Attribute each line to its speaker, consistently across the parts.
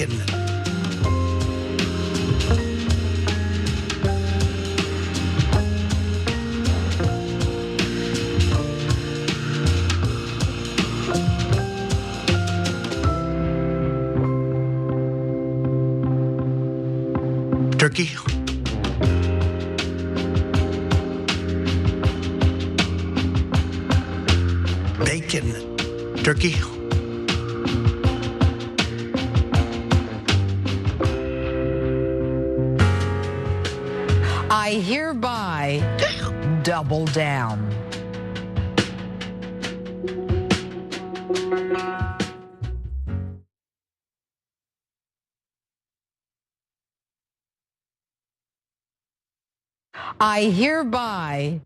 Speaker 1: bacon. Turkey. Bacon. Turkey.
Speaker 2: I hereby double down. I hereby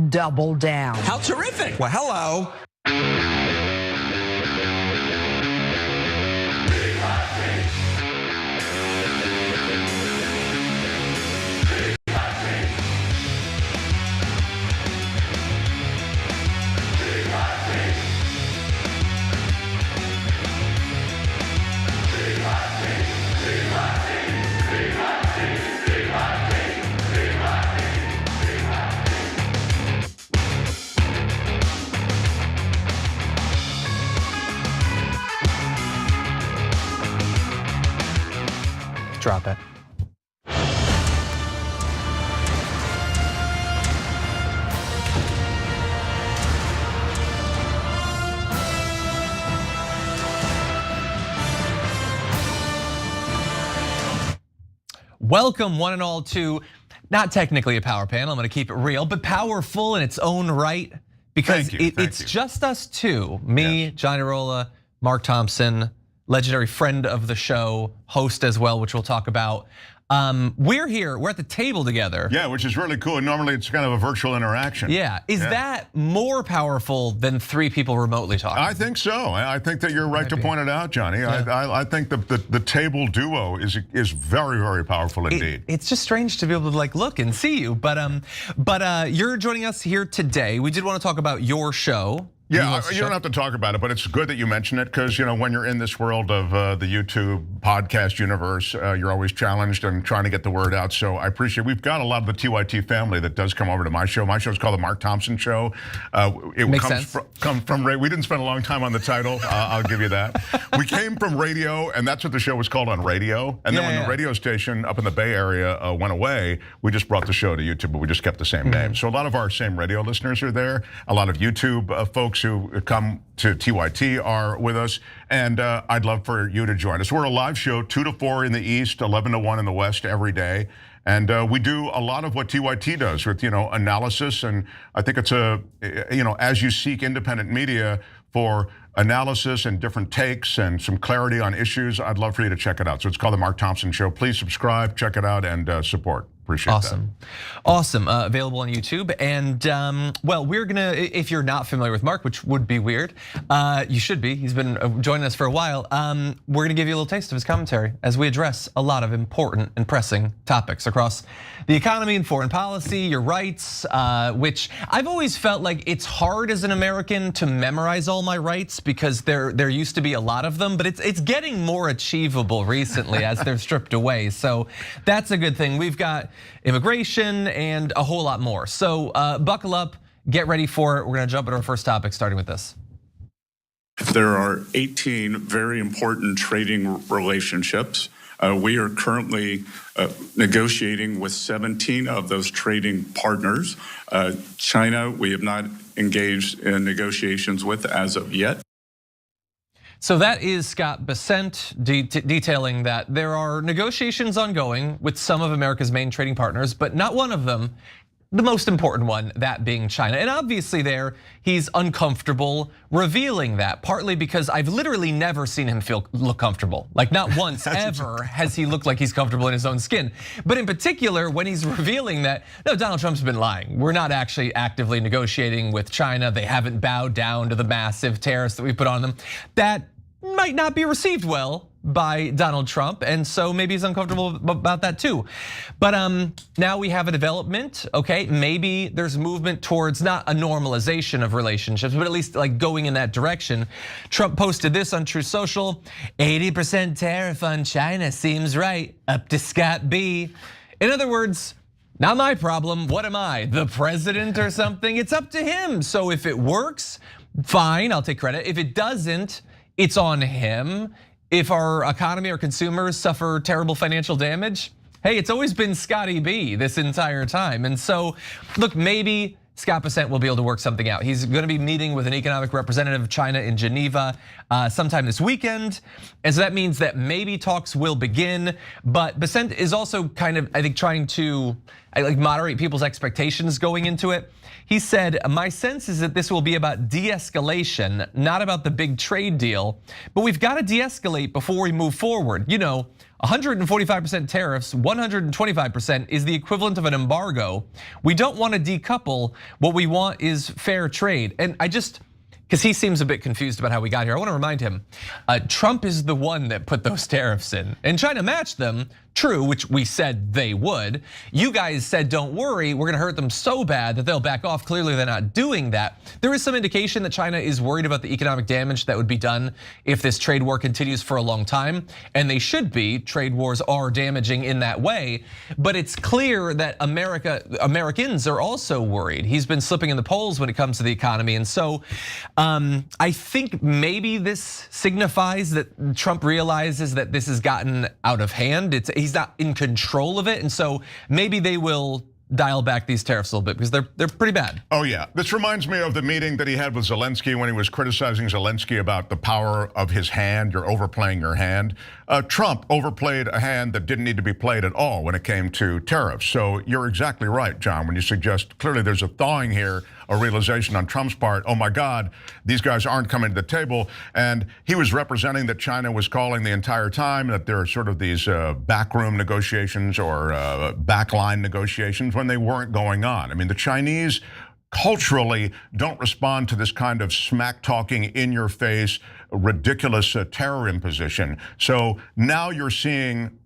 Speaker 2: double down.
Speaker 3: How terrific.
Speaker 1: Well, hello.
Speaker 4: Drop it. Welcome one and all to, not technically a power panel, I'm gonna keep it real, but powerful in its own right, because it's just us two, me, Johnny Rolla, Mark Thompson, legendary friend of the show, host as well, which we'll talk about. We're here, we're at the table together.
Speaker 5: Yeah, which is really cool. Normally it's kind of a virtual interaction.
Speaker 4: Yeah, is that more powerful than three people remotely talking?
Speaker 5: I think so. I think that you're right to point it out, Johnny. Yeah. I think the table duo is very, very powerful indeed.
Speaker 4: It's just strange to be able to like look and see you, but you're joining us here today. We did want to talk about your show.
Speaker 5: Yeah, you don't have to talk about it, but it's good that you mention it because when you're in this world of the YouTube podcast universe, you're always challenged and trying to get the word out. So I appreciate. We've got a lot of the TYT family that does come over to my show. My show is called the Mark Thompson Show.
Speaker 4: Makes sense.
Speaker 5: From radio. We didn't spend a long time on the title. I'll give you that. We came from radio, and that's what the show was called on radio. And then when the radio station up in the Bay Area went away, we just brought the show to YouTube, but we just kept the same name. So a lot of our same radio listeners are there. A lot of YouTube folks who come to TYT are with us, and I'd love for you to join us. We're a live show, 2 to 4 in the East, 11 to 1 in the West every day. And we do a lot of what TYT does with, analysis. And I think it's as you seek independent media for analysis and different takes and some clarity on issues, I'd love for you to check it out. So it's called the Mark Thompson Show. Please subscribe, check it out, and support. Appreciate that.
Speaker 4: Awesome, available on YouTube. And well, we're gonna, if you're not familiar with Mark, which would be weird, you should be, he's been joining us for a while. We're gonna give you a little taste of his commentary as we address a lot of important and pressing topics across the economy and foreign policy, your rights, which I've always felt like it's hard as an American to memorize all my rights because there used to be a lot of them, but it's getting more achievable recently as they're stripped away. So that's a good thing. We've got immigration and a whole lot more. So buckle up, get ready for it. We're gonna jump into our first topic, starting with this.
Speaker 6: There are 18 very important trading relationships. We are currently negotiating with 17 of those trading partners. China, we have not engaged in negotiations with as of yet.
Speaker 4: So that is Scott Bessent detailing that there are negotiations ongoing with some of America's main trading partners, but not one of them, the most important one, that being China. And obviously there, he's uncomfortable revealing that, partly because I've literally never seen him look comfortable. Like not once ever has he looked like he's comfortable in his own skin. But in particular, when he's revealing that, no, Donald Trump's been lying. We're not actually actively negotiating with China. They haven't bowed down to the massive tariffs that we put on them. That might not be received well by Donald Trump, and so maybe he's uncomfortable about that too. But now we have a development, okay? Maybe there's movement towards not a normalization of relationships, but at least like going in that direction. Trump posted this on Truth Social: 80% tariff on China seems right, up to Scott B. In other words, not my problem. What am I, the president or something? It's up to him. So if it works, fine, I'll take credit. If it doesn't, it's on him. If our economy or consumers suffer terrible financial damage, hey, it's always been Scotty B this entire time. And so, look, maybe Scott Bessent will be able to work something out. He's going to be meeting with an economic representative of China in Geneva sometime this weekend. And so that means that maybe talks will begin. But Bessent is also kind of, I think, trying to moderate people's expectations going into it. He said, my sense is that this will be about de-escalation, not about the big trade deal. But we've got to de-escalate before we move forward. You know, 145% tariffs, 125% is the equivalent of an embargo. We don't want to decouple. What we want is fair trade. And I just, because he seems a bit confused about how we got here, I want to remind him, Trump is the one that put those tariffs in. And China matched them, true, which we said they would. You guys said, don't worry, we're gonna hurt them so bad that they'll back off. Clearly they're not doing that. There is some indication that China is worried about the economic damage that would be done if this trade war continues for a long time. And they should be, trade wars are damaging in that way. But it's clear that Americans are also worried. He's been slipping in the polls when it comes to the economy. And so I think maybe this signifies that Trump realizes that this has gotten out of hand. He's not in control of it, and so maybe they will dial back these tariffs a little bit because they're pretty bad.
Speaker 5: Oh yeah, this reminds me of the meeting that he had with Zelensky when he was criticizing Zelensky about the power of his hand. You're overplaying your hand. Trump overplayed a hand that didn't need to be played at all when it came to tariffs. So you're exactly right, John, when you suggest clearly there's a thawing here, a realization on Trump's part, oh my God, these guys aren't coming to the table. And he was representing that China was calling the entire time, that there are sort of these backroom negotiations or backline negotiations when they weren't going on. I mean, the Chinese culturally don't respond to this kind of smack talking, in your face, ridiculous terror imposition. So now you're seeing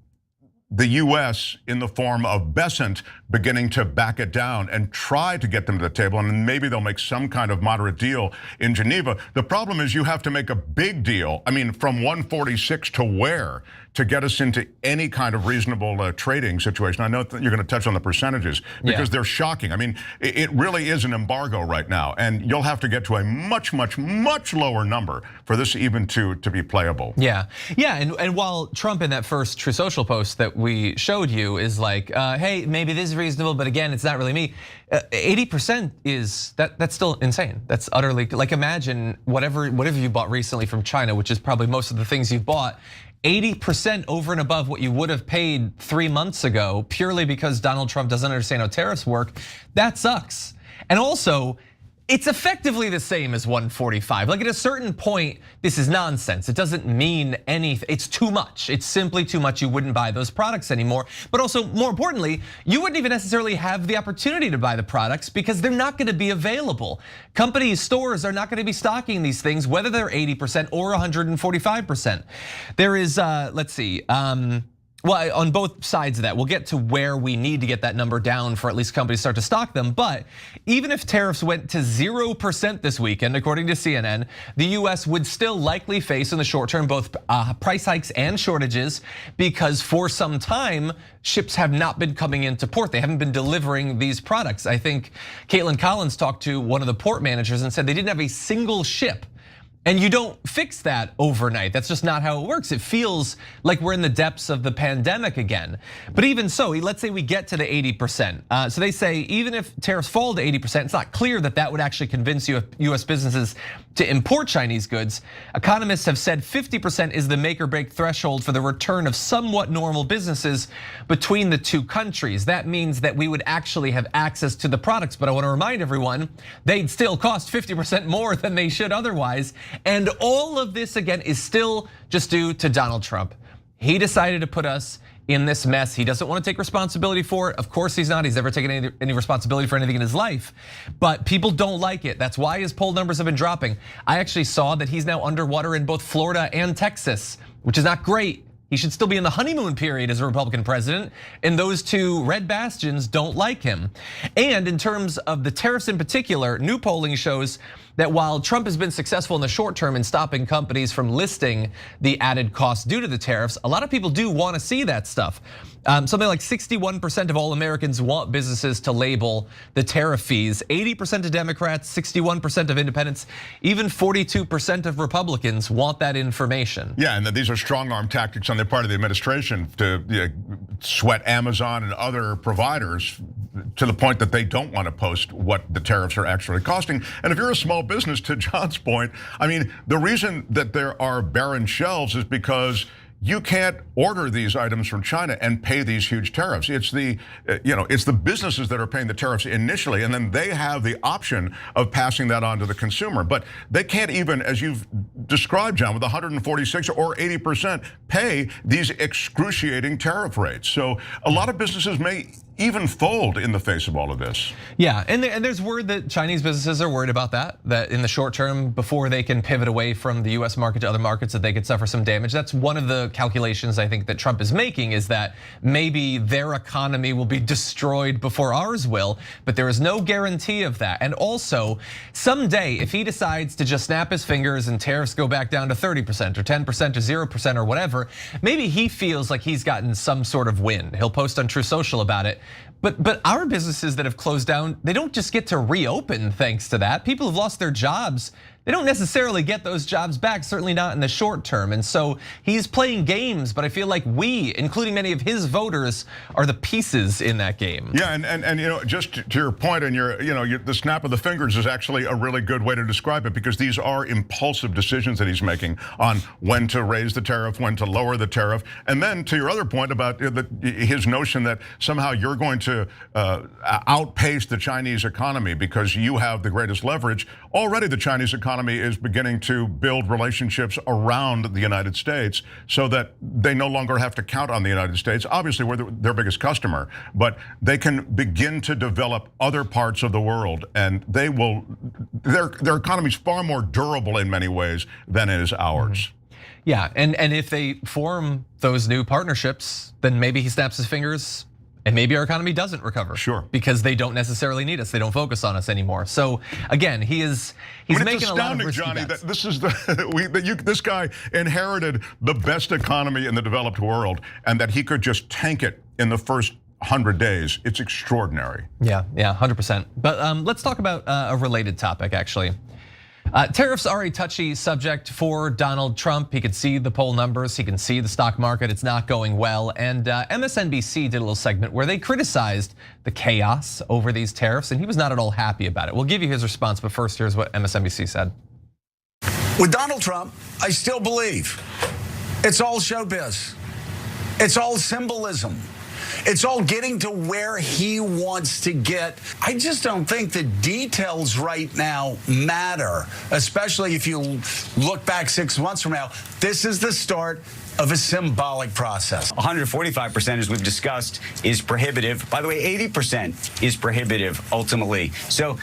Speaker 5: the US in the form of Bessent beginning to back it down and try to get them to the table, and maybe they'll make some kind of moderate deal in Geneva. The problem is you have to make a big deal. I mean, from 146 to where to get us into any kind of reasonable trading situation. I know that you're going to touch on the percentages because they're shocking. I mean, it really is an embargo right now, and you'll have to get to a much, much, much lower number for this even to be playable.
Speaker 4: Yeah, and while Trump in that first Truth Social post that we showed you is like, hey, maybe this is reasonable, but again, it's not really me. 80% is that's still insane. That's utterly, like, imagine whatever you bought recently from China, which is probably most of the things you've bought. 80% over and above what you would have paid 3 months ago, purely because Donald Trump doesn't understand how tariffs work. That sucks. And also, it's effectively the same as 145. Like, at a certain point, this is nonsense. It doesn't mean anything. It's too much. It's simply too much. You wouldn't buy those products anymore. But also, more importantly, you wouldn't even necessarily have the opportunity to buy the products because they're not going to be available. Companies, stores are not going to be stocking these things, whether they're 80% or 145%. There is, let's see. Well, on both sides of that, we'll get to where we need to get that number down for at least companies start to stock them. But even if tariffs went to 0% this weekend, according to CNN, the US would still likely face in the short term both price hikes and shortages because for some time, ships have not been coming into port. They haven't been delivering these products. I think Caitlin Collins talked to one of the port managers and said they didn't have a single ship. And you don't fix that overnight. That's just not how it works. It feels like we're in the depths of the pandemic again. But even so, let's say we get to the 80%. So they say even if tariffs fall to 80%, it's not clear that that would actually convince US businesses to import Chinese goods. Economists have said 50% is the make or break threshold for the return of somewhat normal businesses between the two countries. That means that we would actually have access to the products. But I want to remind everyone, they'd still cost 50% more than they should otherwise. And all of this, again, is still just due to Donald Trump. He decided to put us in this mess. He doesn't want to take responsibility for it. Of course he's not. He's never taken any responsibility for anything in his life. But people don't like it. That's why his poll numbers have been dropping. I actually saw that he's now underwater in both Florida and Texas. which is not great. He should still be in the honeymoon period as a Republican president, and those two red bastions don't like him. And in terms of the tariffs in particular, new polling shows that while Trump has been successful in the short term in stopping companies from listing the added costs due to the tariffs, a lot of people do want to see that stuff. Something like 61% of all Americans want businesses to label the tariff fees. 80% of Democrats, 61% of independents, even 42% of Republicans want that information.
Speaker 5: Yeah, and these are strong-arm tactics on the part of the administration to sweat Amazon and other providers to the point that they don't want to post what the tariffs are actually costing. And if you're a small business, to John's point, I mean, the reason that there are barren shelves is because you can't order these items from China and pay these huge tariffs. It's the it's the businesses that are paying the tariffs initially, and then they have the option of passing that on to the consumer. But they can't even, as you've described, John, with 146 or 80% pay these excruciating tariff rates. So a lot of businesses may even fold in the face of all of this.
Speaker 4: Yeah, and there's word that Chinese businesses are worried about that in the short term, before they can pivot away from the US market to other markets, that they could suffer some damage. That's one of the calculations I think that Trump is making, is that maybe their economy will be destroyed before ours will, but there is no guarantee of that. And also, someday, if he decides to just snap his fingers and tariffs go back down to 30% or 10% or 0% or whatever, maybe he feels like he's gotten some sort of win. He'll post on True Social about it. But our businesses that have closed down, they don't just get to reopen thanks to that. People have lost their jobs. They don't necessarily get those jobs back, certainly not in the short term. And so he's playing games, but I feel like we, including many of his voters, are the pieces in that game.
Speaker 5: Yeah, and just to your point, and the snap of the fingers is actually a really good way to describe it, because these are impulsive decisions that he's making on when to raise the tariff, when to lower the tariff. And then to your other point about his notion that somehow you're going to outpace the Chinese economy because you have the greatest leverage. Already the Chinese economy is beginning to build relationships around the United States so that they no longer have to count on the United States. Obviously, we're their biggest customer, but they can begin to develop other parts of the world, and they will. Their economy is far more durable in many ways than is ours.
Speaker 4: Yeah, and if they form those new partnerships, then maybe he snaps his fingers. And maybe our economy doesn't recover.
Speaker 5: Sure.
Speaker 4: Because they don't necessarily need us. They don't focus on us anymore. So again, he's making a lot of risky
Speaker 5: Johnny,
Speaker 4: bets.
Speaker 5: that this is this guy inherited the best economy in the developed world, and that he could just tank it in the first 100 days. It's extraordinary.
Speaker 4: Yeah, 100%. But let's talk about a related topic, actually. Tariffs are a touchy subject for Donald Trump. He can see the poll numbers, he can see the stock market, it's not going well. And MSNBC did a little segment where they criticized the chaos over these tariffs, and he was not at all happy about it. We'll give you his response, but first, here's what MSNBC said.
Speaker 3: With Donald Trump, I still believe it's all showbiz. It's all symbolism. It's all getting to where he wants to get. I just don't think the details right now matter, especially if you look back 6 months from now. This is the start of a symbolic process.
Speaker 7: 145%, as we've discussed, is prohibitive. By the way, 80% is prohibitive ultimately. So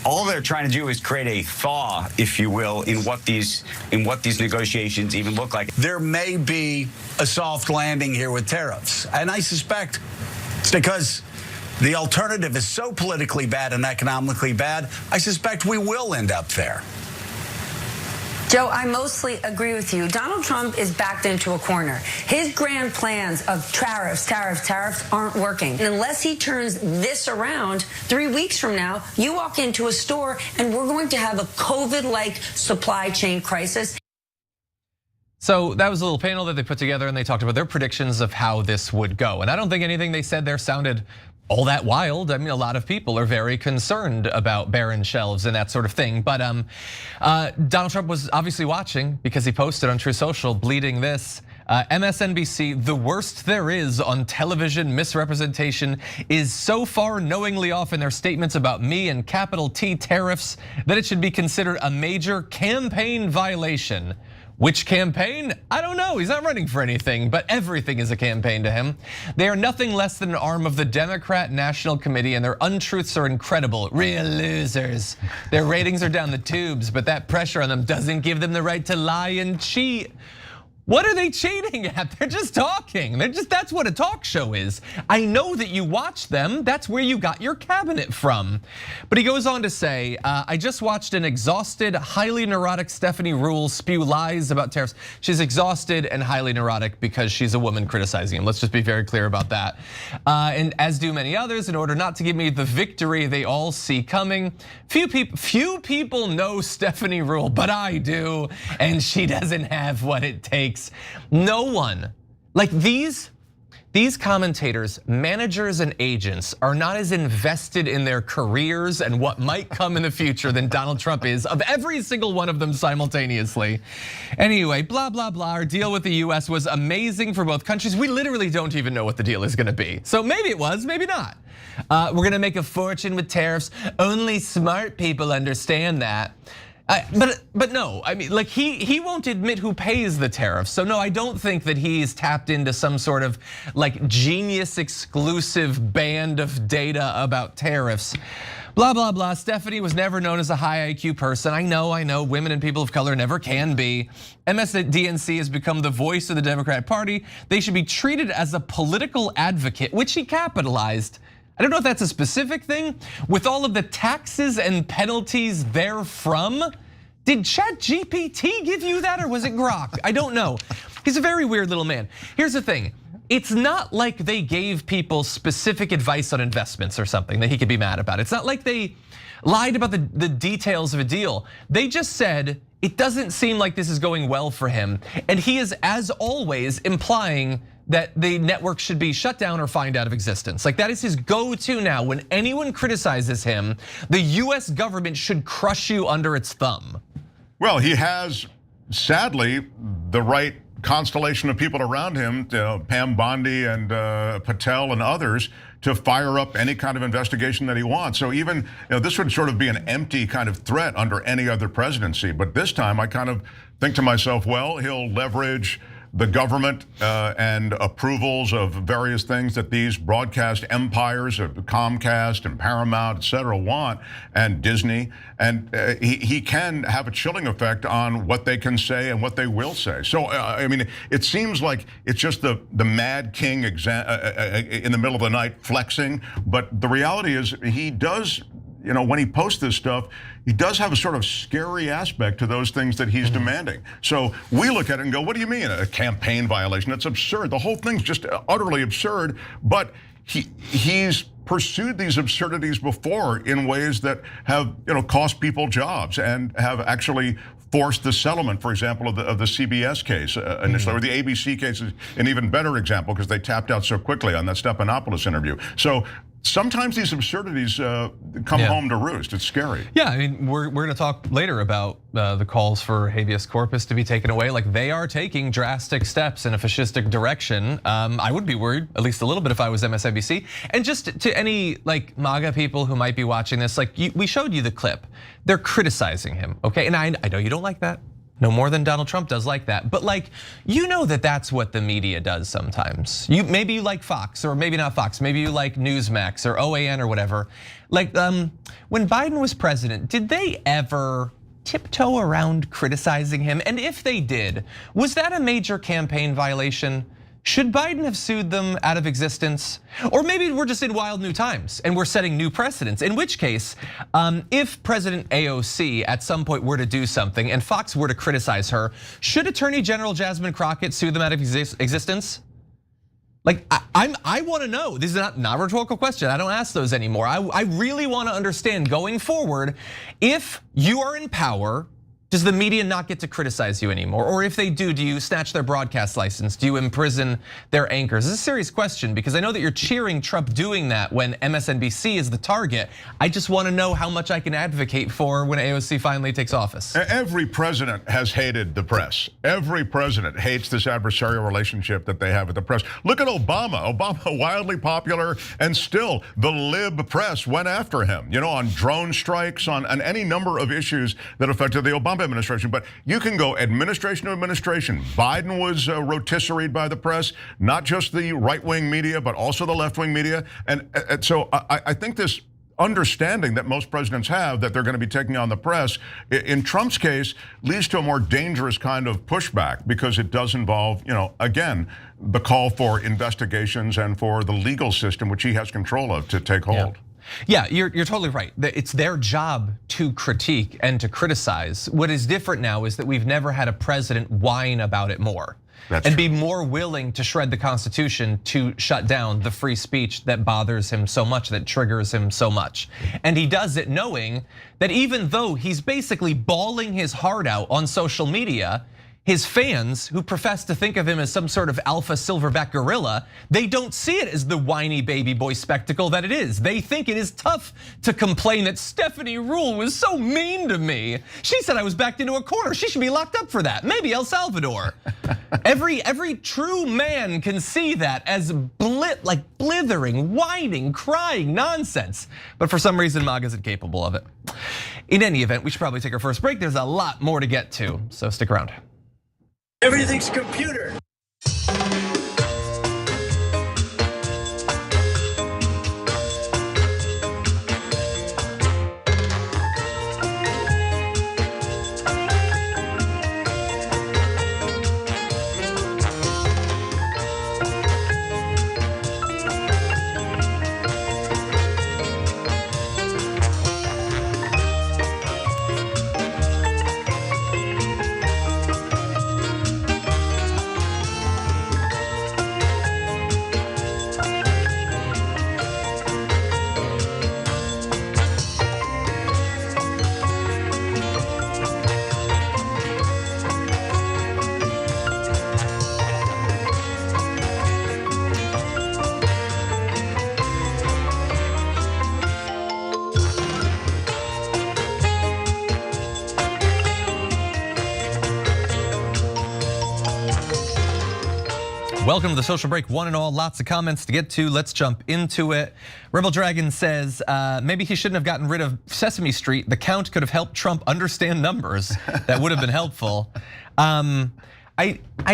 Speaker 7: all they're trying to do is create a thaw, if you will, in what these negotiations even look like.
Speaker 3: There may be a soft landing here with tariffs, and I suspect it's because the alternative is so politically bad and economically bad. I suspect we will end up there.
Speaker 8: Joe, I mostly agree with you. Donald Trump is backed into a corner. His grand plans of tariffs aren't working. And unless he turns this around, 3 weeks from now, you walk into a store and we're going to have a COVID-like supply chain crisis.
Speaker 4: So that was a little panel that they put together, and they talked about their predictions of how this would go. And I don't think anything they said there sounded all that wild. I mean, a lot of people are very concerned about barren shelves and that sort of thing. But Donald Trump was obviously watching, because he posted on True Social, bleeding this. MSNBC, the worst there is on television misrepresentation, is so far knowingly off in their statements about me and capital T tariffs that it should be considered a major campaign violation. Which campaign? I don't know, he's not running for anything, but everything is a campaign to him. They are nothing less than an arm of the Democrat National Committee, and their untruths are incredible. Real losers. Their ratings are down the tubes, but that pressure on them doesn't give them the right to lie and cheat. What are they cheating at? They're just talking. That's what a talk show is. I know that you watch them. That's where you got your cabinet from. But he goes on to say, I just watched an exhausted, highly neurotic Stephanie Ruhle spew lies about tariffs. She's exhausted and highly neurotic because she's a woman criticizing him. Let's just be very clear about that. And as do many others, in order not to give me the victory they all see coming. Few people know Stephanie Ruhle, but I do. And she doesn't have what it takes. No one, like these commentators, managers and agents are not as invested in their careers and what might come in the future than Donald Trump is of every single one of them simultaneously. Anyway, blah, blah, blah. Our deal with the US was amazing for both countries. We literally don't even know what the deal is gonna be. So maybe it was, maybe not. We're gonna make a fortune with tariffs. Only smart people understand that. But no, I mean, like he won't admit who pays the tariffs. So no, I don't think that he's tapped into some sort of like genius exclusive band of data about tariffs. Blah, blah, blah. Stephanie was never known as a high IQ person. I know, women and people of color never can be. MSDNC has become the voice of the Democratic Party. They should be treated as a political advocate, which he capitalized. I don't know if that's a specific thing. With all of the taxes and penalties therefrom, did ChatGPT give you that or was it Grok? I don't know. He's a very weird little man. Here's the thing. It's not like they gave people specific advice on investments or something that he could be mad about. It's not like they lied about the details of a deal. They just said, it doesn't seem like this is going well for him. And he is, as always, implying that the network should be shut down or fined out of existence. Like that is his go-to now. When anyone criticizes him, the US government should crush you under its thumb.
Speaker 5: Well, he has, sadly, the right constellation of people around him, Pam Bondi and Patel and others, to fire up any kind of investigation that he wants. So even, this would sort of be an empty kind of threat under any other presidency. But this time I kind of think to myself, well, he'll leverage the government and approvals of various things that these broadcast empires of Comcast and Paramount, et cetera, want, and Disney. And he can have a chilling effect on what they can say and what they will say. So, I mean, it seems like it's just the Mad King in the middle of the night flexing. But the reality is he does, when he posts this stuff, he does have a sort of scary aspect to those things that he's demanding. So we look at it and go, what do you mean a campaign violation? That's absurd. The whole thing's just utterly absurd. But he's pursued these absurdities before in ways that have cost people jobs and have actually forced the settlement, for example, of the CBS case initially, or the ABC case is an even better example because they tapped out so quickly on that Stephanopoulos interview. So sometimes these absurdities come home to roost. It's scary.
Speaker 4: Yeah, I mean, we're going to talk later about the calls for habeas corpus to be taken away. Like they are taking drastic steps in a fascistic direction. I would be worried, at least a little bit, if I was MSNBC. And just to any like MAGA people who might be watching this, like we showed you the clip. They're criticizing him, okay? And I know you don't like that. No more than Donald Trump does like that. But like, that's what the media does sometimes. Maybe you like Fox, or maybe not Fox. Maybe you like Newsmax or OAN or whatever. Like when Biden was president, did they ever tiptoe around criticizing him? And if they did, was that a major campaign violation? Should Biden have sued them out of existence? Or maybe we're just in wild new times and we're setting new precedents. In which case, if President AOC at some point were to do something and Fox were to criticize her, should Attorney General Jasmine Crockett sue them out of existence? Like, I want to know. This is not a rhetorical question. I don't ask those anymore. I really want to understand going forward, if you are in power, does the media not get to criticize you anymore? Or if they do you snatch their broadcast license? Do you imprison their anchors? This is a serious question because I know that you're cheering Trump doing that when MSNBC is the target. I just want to know how much I can advocate for when AOC finally takes office.
Speaker 5: Every president has hated the press. Every president hates this adversarial relationship that they have with the press. Look at Obama. Obama, wildly popular, and still the lib press went after him, on drone strikes, on any number of issues that affected the Obama administration. But you can go administration to administration. Biden was rotisseried by the press, not just the right-wing media, but also the left-wing media. And so I think this understanding that most presidents have that they're going to be taking on the press, in Trump's case, leads to a more dangerous kind of pushback because it does involve, again, the call for investigations and for the legal system, which he has control of, to take hold.
Speaker 4: Yeah, you're totally right. It's their job to critique and to criticize. What is different now is that we've never had a president whine about it more. And be more willing to shred the Constitution to shut down the free speech that bothers him so much, that triggers him so much. And he does it knowing that even though he's basically bawling his heart out on social media, his fans, who profess to think of him as some sort of alpha silverback gorilla, they don't see it as the whiny baby boy spectacle that it is. They think it is tough to complain that Stephanie Ruhle was so mean to me. She said I was backed into a corner. She should be locked up for that. Maybe El Salvador. Every true man can see that as blithering, whining, crying nonsense. But for some reason, MAGA isn't capable of it. In any event, we should probably take our first break. There's a lot more to get to, so stick around.
Speaker 1: Everything's computer.
Speaker 4: Welcome to the Social Break, one and all. Lots of comments to get to. Let's jump into it. Rebel Dragon says, maybe he shouldn't have gotten rid of Sesame Street. The count could have helped Trump understand numbers. That would have been helpful. I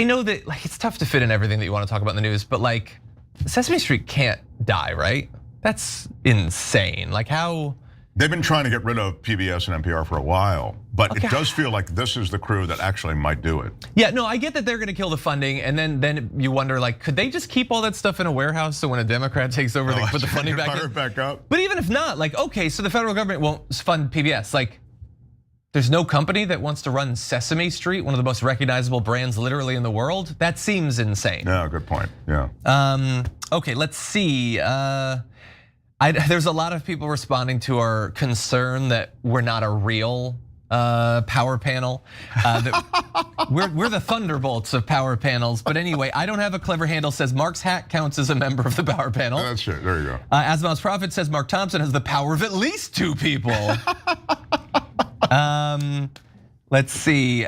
Speaker 4: know that it's tough to fit in everything that you want to talk about in the news, but Sesame Street can't die, right? That's insane. How?
Speaker 5: They've been trying to get rid of PBS and NPR for a while, but it does feel like this is the crew that actually might do it.
Speaker 4: Yeah, no, I get that they're going to kill the funding, and then you wonder, could they just keep all that stuff in a warehouse so when a Democrat takes over, they can put the funding back in? But even if not, okay, so the federal government won't fund PBS. There's no company that wants to run Sesame Street, one of the most recognizable brands literally in the world. That seems insane.
Speaker 5: Yeah, good point. Yeah.
Speaker 4: Okay, let's see. There's a lot of people responding to our concern that we're not a real power panel. That we're the thunderbolts of power panels. But anyway, I don't have a clever handle. Says Mark's hat counts as a member of the power panel.
Speaker 5: That's it. There you go.
Speaker 4: Asimov's Prophet says Mark Thompson has the power of at least 2 people. Let's see,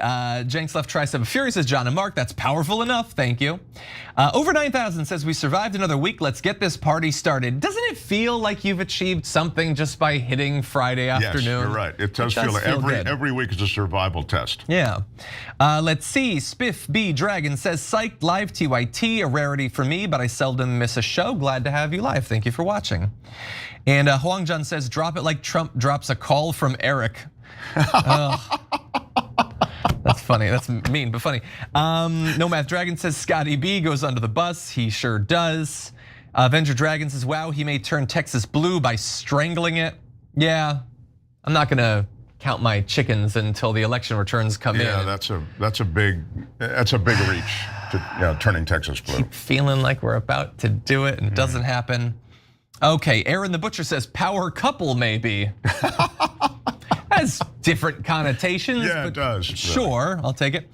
Speaker 4: Jenks Left Tricep Fury says John and Mark, that's powerful enough, thank you. Over 9,000 says we survived another week, let's get this party started. Doesn't it feel like you've achieved something just by hitting Friday afternoon?
Speaker 5: Yes, you're right, it does feel like every week is a survival test.
Speaker 4: Yeah, let's see, Spiff B Dragon says psyched live TYT, a rarity for me, but I seldom miss a show, glad to have you live, thank you for watching. And Huang Jun says drop it like Trump drops a call from Eric. That's funny, that's mean, but funny. Nomad Dragon says Scotty B goes under the bus, he sure does. Avenger Dragon says, wow, he may turn Texas blue by strangling it. Yeah, I'm not gonna count my chickens until the election returns come in.
Speaker 5: Yeah, that's a big reach to turning Texas blue.
Speaker 4: Keep feeling like we're about to do it and it doesn't happen. Okay, Aaron the Butcher says power couple maybe. Has different connotations.
Speaker 5: Yeah, it does.
Speaker 4: Sure, I'll take it.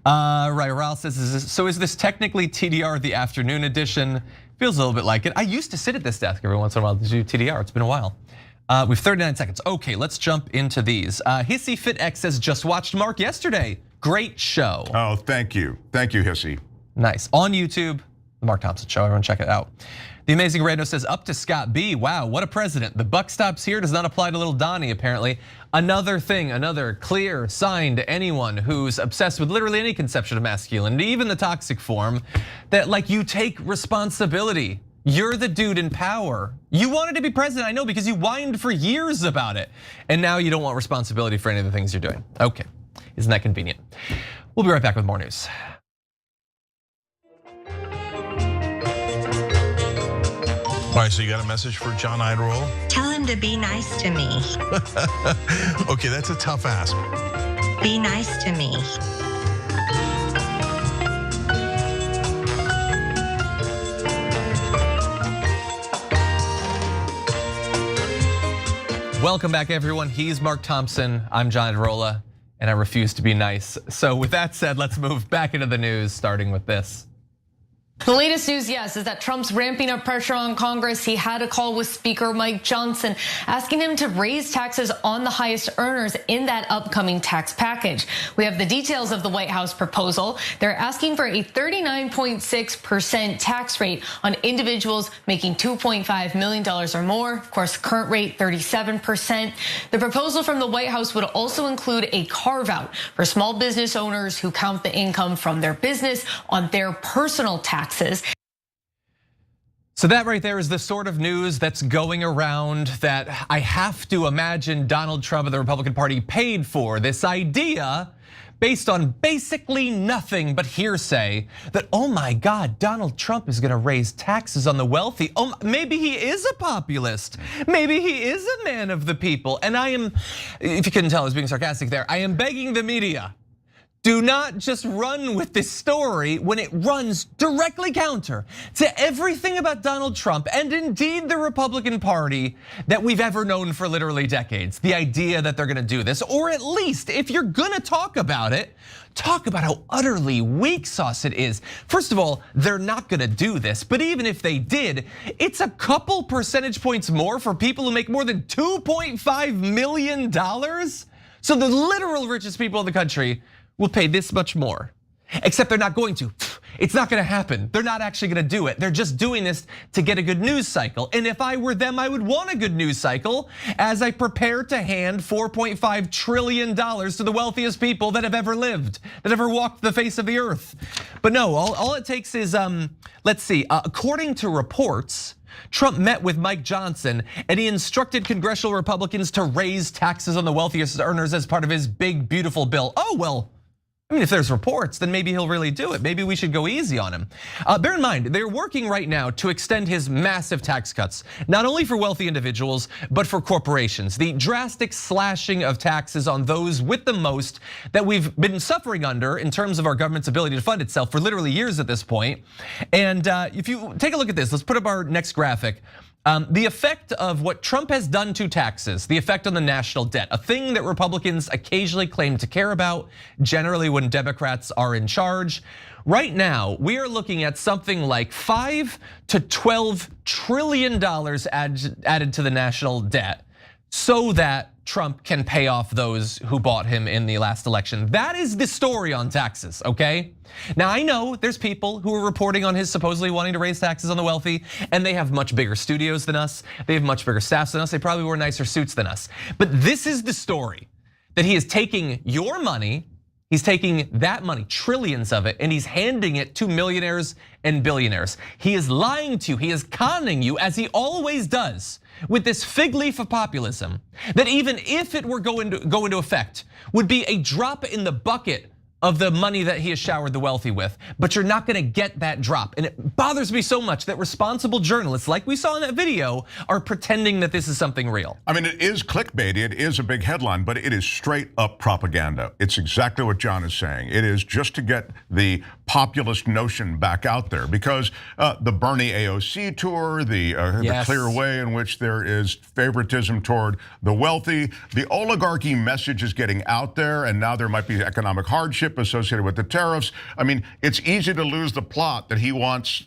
Speaker 4: Right, Raul says, is this technically TDR the afternoon edition? Feels a little bit like it. I used to sit at this desk every once in a while to do TDR, it's been a while. We have 39 seconds. Okay, let's jump into these. Hissy Fit X says, just watched Mark yesterday. Great show.
Speaker 5: Oh, thank you, Hissy.
Speaker 4: Nice, on YouTube, the Mark Thompson Show, everyone check it out. The Amazing Rando says, up to Scott B. Wow, what a president. The buck stops here, does not apply to little Donnie, apparently. Another thing, another clear sign to anyone who's obsessed with literally any conception of masculinity, even the toxic form, that you take responsibility You're the dude in power. You wanted to be president, I know, because you whined for years about it. And now you don't want responsibility for any of the things you're doing. Okay, isn't that convenient? We'll be right back with more news.
Speaker 9: All right, so you got a message for John Idarola?
Speaker 10: Tell him to be nice to me.
Speaker 9: Okay, that's a tough ask.
Speaker 10: Be nice to me.
Speaker 4: Welcome back, everyone. He's Mark Thompson. I'm John Idarola, and I refuse to be nice. So with that said, let's move back into the news, starting with this.
Speaker 11: The latest news, yes, is that Trump's ramping up pressure on Congress. He had a call with Speaker Mike Johnson asking him to raise taxes on the highest earners in that upcoming tax package. We have the details of the White House proposal. They're asking for a 39.6% tax rate on individuals making $2.5 million or more. Of course, current rate 37%. The proposal from the White House would also include a carve-out for small business owners who count the income from their business on their personal taxes.
Speaker 4: So that right there is the sort of news that's going around that I have to imagine Donald Trump and the Republican Party paid for. This idea based on basically nothing but hearsay that, oh my God, Donald Trump is gonna raise taxes on the wealthy. Oh, maybe he is a populist. Maybe he is a man of the people. And I am, if you couldn't tell I was being sarcastic there, I am begging the media, do not just run with this story when it runs directly counter to everything about Donald Trump and indeed the Republican Party that we've ever known for literally decades. The idea that they're gonna do this, or at least if you're gonna talk about it, talk about how utterly weak sauce it is. First of all, they're not gonna do this, but even if they did, it's a couple percentage points more for people who make more than $2.5 million. So the literal richest people in the country will pay this much more, except they're not going to. It's not gonna happen. They're not actually gonna do it. They're just doing this to get a good news cycle. And if I were them, I would want a good news cycle as I prepare to hand $4.5 trillion to the wealthiest people that have ever lived, that ever walked the face of the earth. But no, all it takes is, let's see, according to reports, Trump met with Mike Johnson and he instructed congressional Republicans to raise taxes on the wealthiest earners as part of his big, beautiful bill. Oh, well, I mean, if there's reports, then maybe he'll really do it. Maybe we should go easy on him. Bear in mind, they're working right now to extend his massive tax cuts, not only for wealthy individuals, but for corporations. The drastic slashing of taxes on those with the most that we've been suffering under in terms of our government's ability to fund itself for literally years at this point. And if you take a look at this, let's put up our next graphic. The effect of what Trump has done to taxes, the effect on the national debt, a thing that Republicans occasionally claim to care about, generally when Democrats are in charge. Right now, we are looking at something like $5 to $12 trillion added to the national debt so that Trump can pay off those who bought him in the last election. That is the story on taxes, okay? Now I know there's people who are reporting on his supposedly wanting to raise taxes on the wealthy, and they have much bigger studios than us. They have much bigger staffs than us. They probably wear nicer suits than us. But this is the story, that he is taking your money, he's taking that money, trillions of it, and he's handing it to millionaires and billionaires. He is lying to you, he is conning you, as he always does, with this fig leaf of populism, that even if it were go into effect, would be a drop in the bucket of the money that he has showered the wealthy with, but you're not gonna get that drop. And it bothers me so much that responsible journalists, like we saw in that video, are pretending that this is something real.
Speaker 5: I mean, it is clickbait, it is a big headline, but it is straight up propaganda. It's exactly what John is saying. It is just to get the populist notion back out there, because the Bernie AOC tour, the clear way in which there is favoritism toward the wealthy, the oligarchy message is getting out there, and now there might be economic hardship associated with the tariffs. I mean, it's easy to lose the plot that he wants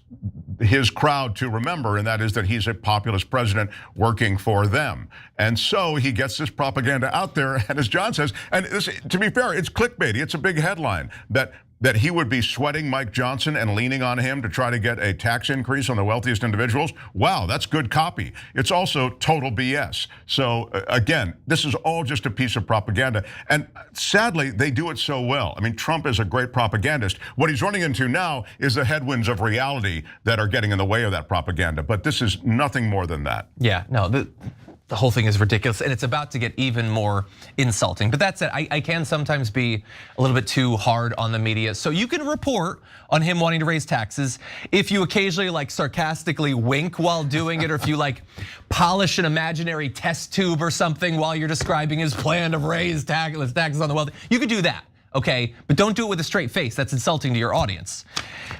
Speaker 5: his crowd to remember, and that is that he's a populist president working for them. And so he gets this propaganda out there, and as John says, and this, to be fair, it's clickbaity, it's a big headline, that that he would be sweating Mike Johnson and leaning on him to try to get a tax increase on the wealthiest individuals, wow, that's good copy. It's also total BS. So again, this is all just a piece of propaganda. And sadly, they do it so well. I mean, Trump is a great propagandist. What he's running into now is the headwinds of reality that are getting in the way of that propaganda. But this is nothing more than that.
Speaker 4: Yeah, no, the whole thing is ridiculous, and it's about to get even more insulting. But that said, I can sometimes be a little bit too hard on the media. So you can report on him wanting to raise taxes if you occasionally like sarcastically wink while doing it, or if you like polish an imaginary test tube or something while you're describing his plan to raise taxes on the wealthy. You could do that, okay? But don't do it with a straight face. That's insulting to your audience.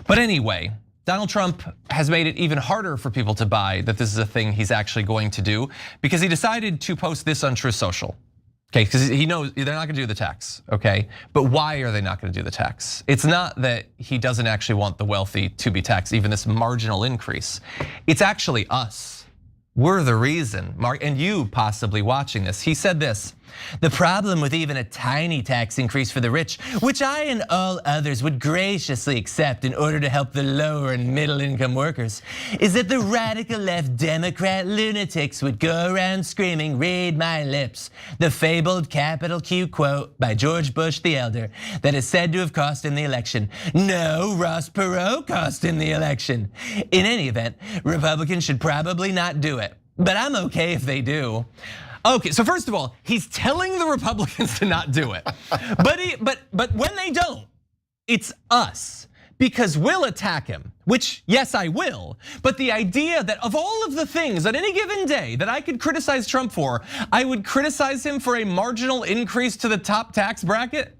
Speaker 4: But anyway, Donald Trump has made it even harder for people to buy that this is a thing he's actually going to do, because he decided to post this on Truth Social. Okay, because he knows they're not gonna do the tax, okay? But why are they not gonna do the tax? It's not that he doesn't actually want the wealthy to be taxed, even this marginal increase. It's actually us. We're the reason, Mark, and you possibly watching this. He said this: the problem with even a tiny tax increase for the rich, which I and all others would graciously accept in order to help the lower and middle income workers, is that the radical left Democrat lunatics would go around screaming, read my lips, the fabled capital Q quote by George Bush the Elder that is said to have cost him the election. No, Ross Perot cost him the election. In any event, Republicans should probably not do it, but I'm okay if they do. Okay, so first of all, he's telling the Republicans to not do it. But when they don't, it's us, because we'll attack him, which yes, I will. But the idea that of all of the things on any given day that I could criticize Trump for, I would criticize him for a marginal increase to the top tax bracket.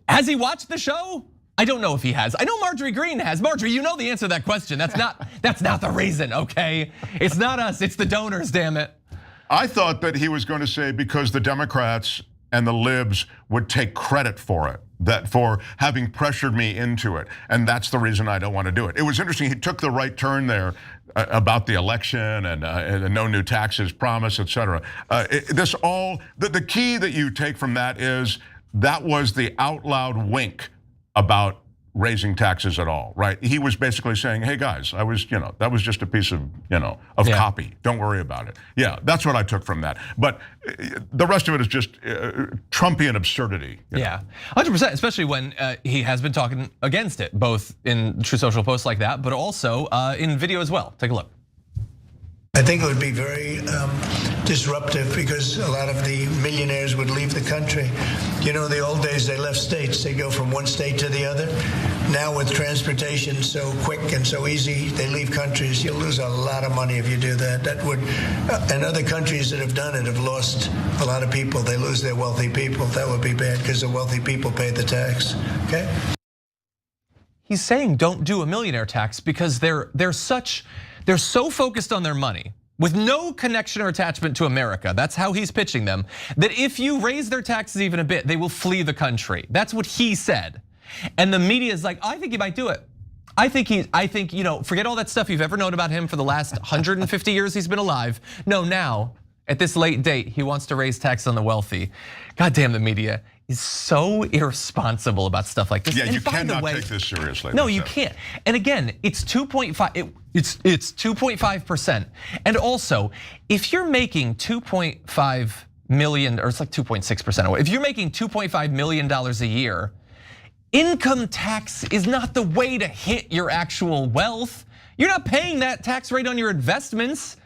Speaker 4: Has he watched the show? I don't know if he has. I know Marjorie Greene has. Marjorie, you know the answer to that question. That's not the reason, okay? It's not us, it's the donors, damn it.
Speaker 5: I thought that he was going to say because the Democrats and the libs would take credit for it, that for having pressured me into it, and that's the reason I don't want to do it. It was interesting, he took the right turn there about the election and no new taxes promise, etc. The key that you take from that is that was the out loud wink about raising taxes at all, right? He was basically saying, hey guys, that was just a piece of, copy. Don't worry about it. Yeah, that's what I took from that. But the rest of it is just Trumpian absurdity.
Speaker 4: Yeah, 100%, especially when he has been talking against it, both in True Social posts like that, but also in video as well. Take a look.
Speaker 12: I think it would be very disruptive because a lot of the millionaires would leave the country. You know, in the old days, they left states. They go from one state to the other. Now with transportation so quick and so easy, they leave countries. You'll lose a lot of money if you do that. That would, and other countries that have done it have lost a lot of people. They lose their wealthy people. That would be bad because the wealthy people pay the tax, okay?
Speaker 4: He's saying don't do a millionaire tax because they're so focused on their money with no connection or attachment to America. That's how he's pitching them, that if you raise their taxes even a bit, they will flee the country. That's what he said. And the media is like, I think he might do it. I think, forget all that stuff you've ever known about him for the last 150 years he's been alive. No, now, at this late date, he wants to raise taxes on the wealthy. God damn, the media is so irresponsible about stuff like this.
Speaker 5: Yeah, you cannot take this seriously.
Speaker 4: No, you can't. And again, it's 2.5. It's 2.5%. And also, if you're making 2.5 million, or it's like 2.6%, if you're making $2.5 million a year, income tax is not the way to hit your actual wealth. You're not paying that tax rate on your investments.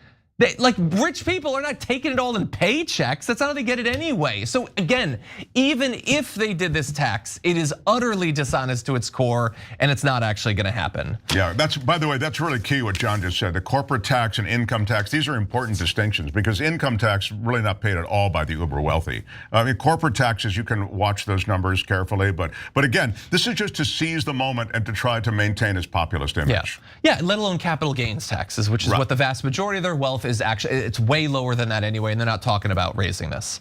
Speaker 4: Like rich people are not taking it all in paychecks. That's not how they get it anyway. So again, even if they did this tax, it is utterly dishonest to its core, and it's not actually going to happen.
Speaker 5: Yeah, by the way, that's really key what John just said. The corporate tax and income tax, these are important distinctions because income tax really not paid at all by the uber wealthy. I mean, corporate taxes, you can watch those numbers carefully, but again, this is just to seize the moment and to try to maintain its populist image.
Speaker 4: Yeah, let alone capital gains taxes, which is what the vast majority of their wealth is actually, it's way lower than that anyway, and they're not talking about raising this.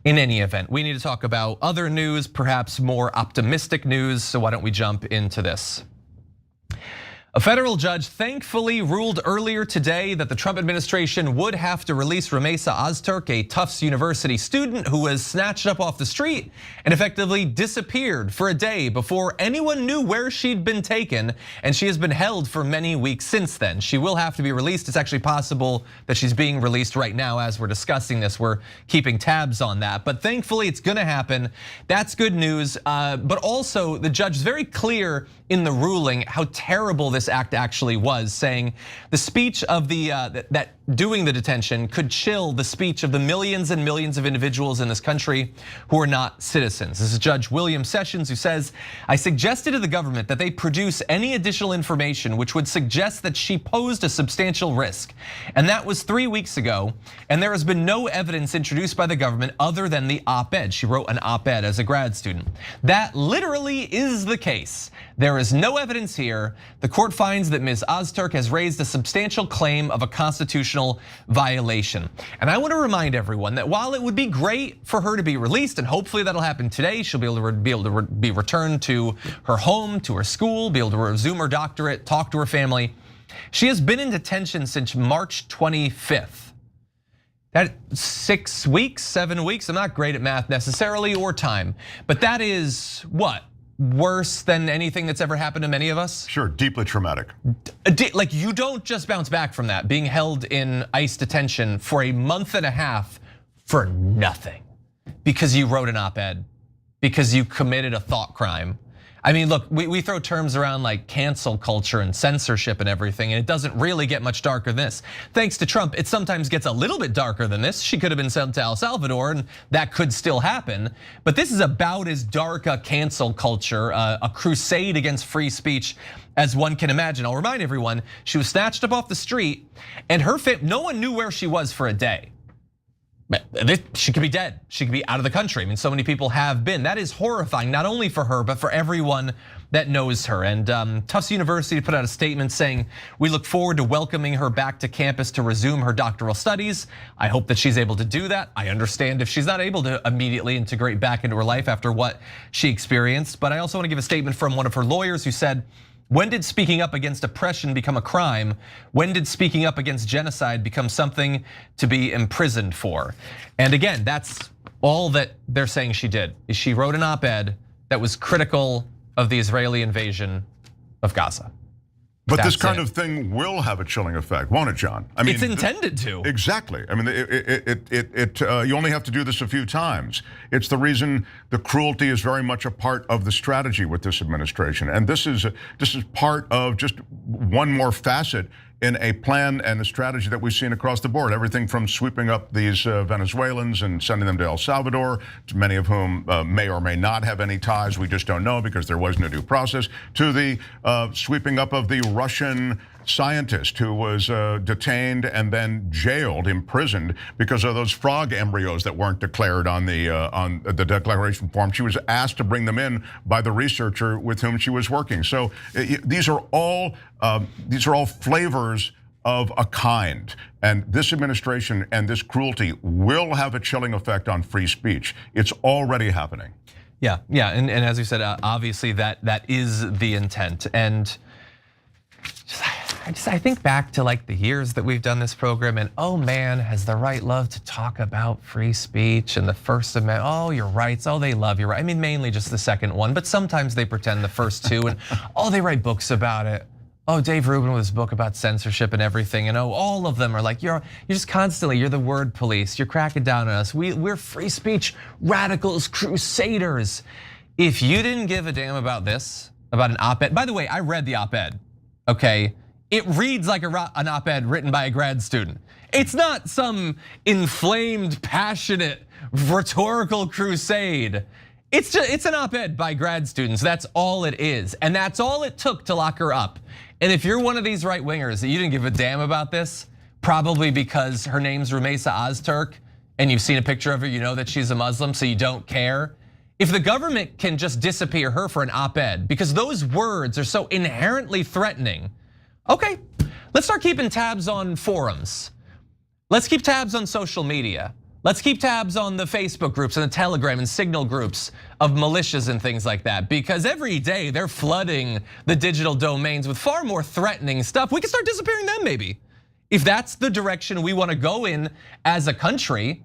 Speaker 4: In any event, we need to talk about other news, perhaps more optimistic news, so why don't we jump into this? A federal judge thankfully ruled earlier today that the Trump administration would have to release Rumeysa Ozturk, a Tufts University student who was snatched up off the street and effectively disappeared for a day before anyone knew where she'd been taken, and she has been held for many weeks since then. She will have to be released. It's actually possible that she's being released right now as we're discussing this. We're keeping tabs on that, but thankfully it's gonna happen. That's good news, but also the judge is very clear in the ruling how terrible this act actually was, saying the speech of the that doing the detention could chill the speech of the millions and millions of individuals in this country who are not citizens. This is Judge William Sessions, who says, I suggested to the government that they produce any additional information which would suggest that she posed a substantial risk. And that was 3 weeks ago, and there has been no evidence introduced by the government other than the op-ed. She wrote an op-ed as a grad student. That literally is the case. There is no evidence here. The court finds that Ms. Ozturk has raised a substantial claim of a constitutional violation. And I want to remind everyone that while it would be great for her to be released, and hopefully that'll happen today, she'll be able to be returned to her home, to her school, be able to resume her doctorate, talk to her family. She has been in detention since March 25th. That 6 weeks, 7 weeks, I'm not great at math necessarily or time, but that is what? Worse than anything that's ever happened to many of us?
Speaker 5: Sure, deeply traumatic.
Speaker 4: Like you don't just bounce back from that, being held in ICE detention for a month and a half for nothing. Because you wrote an op-ed, because you committed a thought crime. I mean, look, we throw terms around like cancel culture and censorship and everything, and it doesn't really get much darker than this. Thanks to Trump, it sometimes gets a little bit darker than this. She could have been sent to El Salvador, and that could still happen. But this is about as dark a cancel culture, a crusade against free speech as one can imagine. I'll remind everyone, she was snatched up off the street, and no one knew where she was for a day. She could be dead. She could be out of the country. I mean, so many people have been. That is horrifying, not only for her, but for everyone that knows her. And Tufts University put out a statement saying, we look forward to welcoming her back to campus to resume her doctoral studies. I hope that she's able to do that. I understand if she's not able to immediately integrate back into her life after what she experienced. But I also want to give a statement from one of her lawyers who said, when did speaking up against oppression become a crime? When did speaking up against genocide become something to be imprisoned for? And again, that's all that they're saying she did, is she wrote an op-ed that was critical of the Israeli invasion of Gaza.
Speaker 5: But this kind of thing will have a chilling effect, won't it, John? I mean,
Speaker 4: it's intended to.
Speaker 5: Exactly. I mean, you only have to do this a few times. It's the reason the cruelty is very much a part of the strategy with this administration, and this is part of just one more facet in a plan and a strategy that we've seen across the board. Everything from sweeping up these Venezuelans and sending them to El Salvador, many of whom may or may not have any ties, we just don't know because there was no due process, to the sweeping up of the Russian scientist who was detained and then jailed, imprisoned because of those frog embryos that weren't declared on the declaration form. She was asked to bring them in by the researcher with whom she was working. So these are all flavors of a kind, and this administration and this cruelty will have a chilling effect on free speech. It's already happening.
Speaker 4: Yeah, and as you said, obviously that is the intent. And I think back to like the years that we've done this program, and oh man, has the right loved to talk about free speech and the First Amendment. Oh, your rights. Oh, they love your rights. I mean, mainly just the second one, but sometimes they pretend the first two, and oh, they write books about it. Oh, Dave Rubin with his book about censorship and everything, and oh, all of them are like, you're just constantly, you're the word police. You're cracking down on us. We're free speech radicals, crusaders. If you didn't give a damn about this, about an op-ed. By the way, I read the op-ed. Okay, it reads like an op-ed written by a grad student. It's not some inflamed, passionate, rhetorical crusade. It's an op-ed by grad students. That's all it is, and that's all it took to lock her up. And if you're one of these right wingers that you didn't give a damn about this, probably because her name's Rumeysa Ozturk, and you've seen a picture of her, you know that she's a Muslim, so you don't care. If the government can just disappear her for an op-ed because those words are so inherently threatening, okay, let's start keeping tabs on forums. Let's keep tabs on social media. Let's keep tabs on the Facebook groups and the Telegram and Signal groups of militias and things like that, because every day they're flooding the digital domains with far more threatening stuff. We can start disappearing them maybe. If that's the direction we want to go in as a country,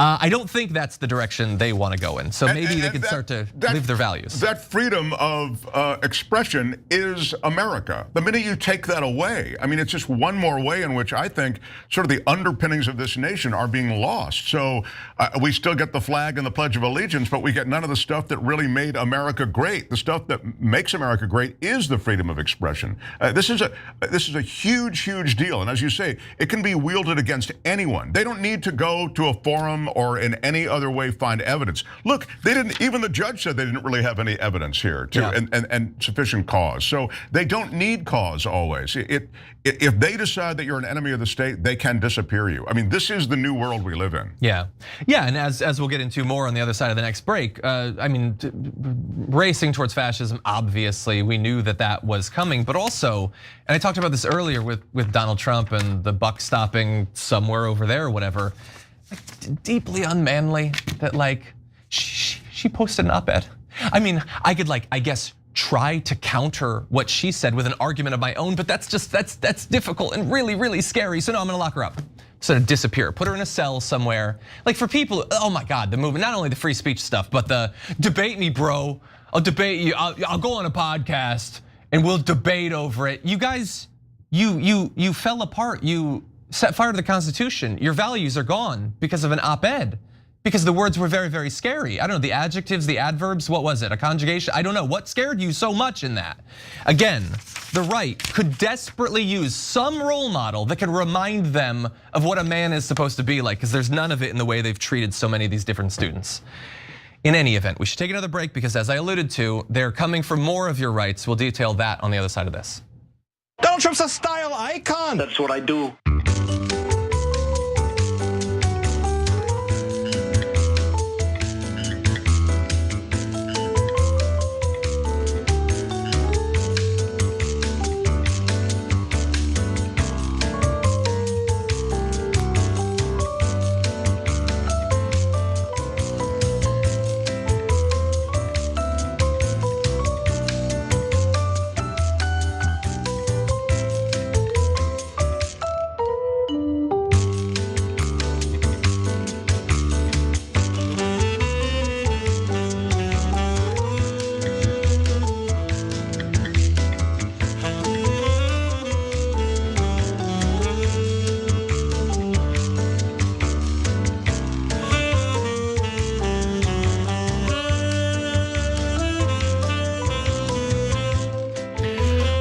Speaker 4: I don't think that's the direction they want to go in. So maybe they can start to live their values.
Speaker 5: That freedom of expression is America. The minute you take that away, I mean, it's just one more way in which I think sort of the underpinnings of this nation are being lost. So we still get the flag and the Pledge of Allegiance, but we get none of the stuff that really made America great. The stuff that makes America great is the freedom of expression. This is a huge, huge deal. And as you say, it can be wielded against anyone. They don't need to go to a forum or in any other way find evidence. Look, they didn't, even the judge said they didn't really have any evidence here and sufficient cause. So they don't need cause always. If they decide that you're an enemy of the state, they can disappear you. I mean, this is the new world we live in.
Speaker 4: Yeah, and as we'll get into more on the other side of the next break, I mean, racing towards fascism, obviously, we knew that was coming, but also, and I talked about this earlier with Donald Trump and the buck stopping somewhere over there or whatever, like, deeply unmanly that like, she posted an op-ed. I mean, I could like, I guess, try to counter what she said with an argument of my own, but that's difficult and really, really scary. So no, I'm gonna lock her up. Sort of disappear, put her in a cell somewhere. Like for people, oh my God, the movement, not only the free speech stuff, but the debate me, bro. I'll debate you, I'll go on a podcast and we'll debate over it. You guys, you fell apart, you set fire to the Constitution. Your values are gone because of an op-ed. Because the words were very, very scary. I don't know, the adjectives, the adverbs, what was it? A conjugation? I don't know, what scared you so much in that? Again, the right could desperately use some role model that could remind them of what a man is supposed to be like, because there's none of it in the way they've treated so many of these different students. In any event, we should take another break because as I alluded to, they're coming for more of your rights. We'll detail that on the other side of this.
Speaker 1: Donald Trump's a style icon. That's what I do.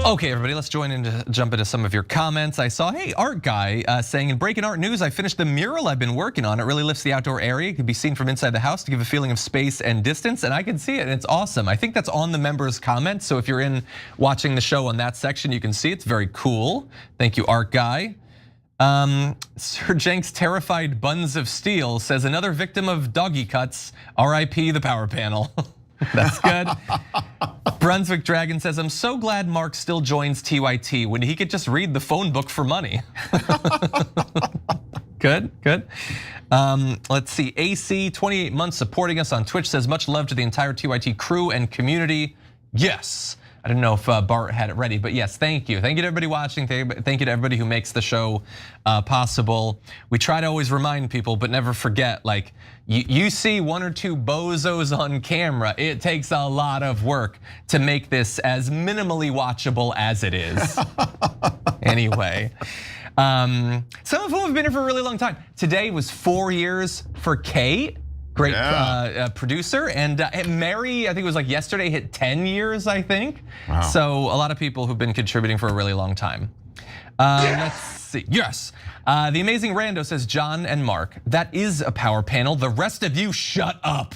Speaker 4: Okay, everybody, let's jump into some of your comments. I saw, hey, Art Guy saying, in Breaking Art News, I finished the mural I've been working on. It really lifts the outdoor area. It can be seen from inside the house to give a feeling of space and distance, and I can see it, and it's awesome. I think that's on the members' comments, so if you're in watching the show on that section, you can see it's very cool. Thank you, Art Guy. Sir Jenks Terrified Buns of Steel says, another victim of doggy cuts, RIP the power panel. That's good. Brunswick Dragon says, I'm so glad Mark still joins TYT when he could just read the phone book for money. Good. Let's see, AC, 28 months supporting us on Twitch says, much love to the entire TYT crew and community. Yes. I didn't know if Bart had it ready, but yes, thank you. Thank you to everybody watching. Thank you to everybody who makes the show possible. We try to always remind people, but never forget, like, you see one or two bozos on camera. It takes a lot of work to make this as minimally watchable as it is. Anyway, some of whom have been here for a really long time. Today was 4 years for Kate. Great producer, and Mary, I think it was like yesterday, hit 10 years, I think. Wow. So a lot of people who've been contributing for a really long time. Let's see, yes. The Amazing Rando says, John and Mark, that is a power panel. The rest of you shut up.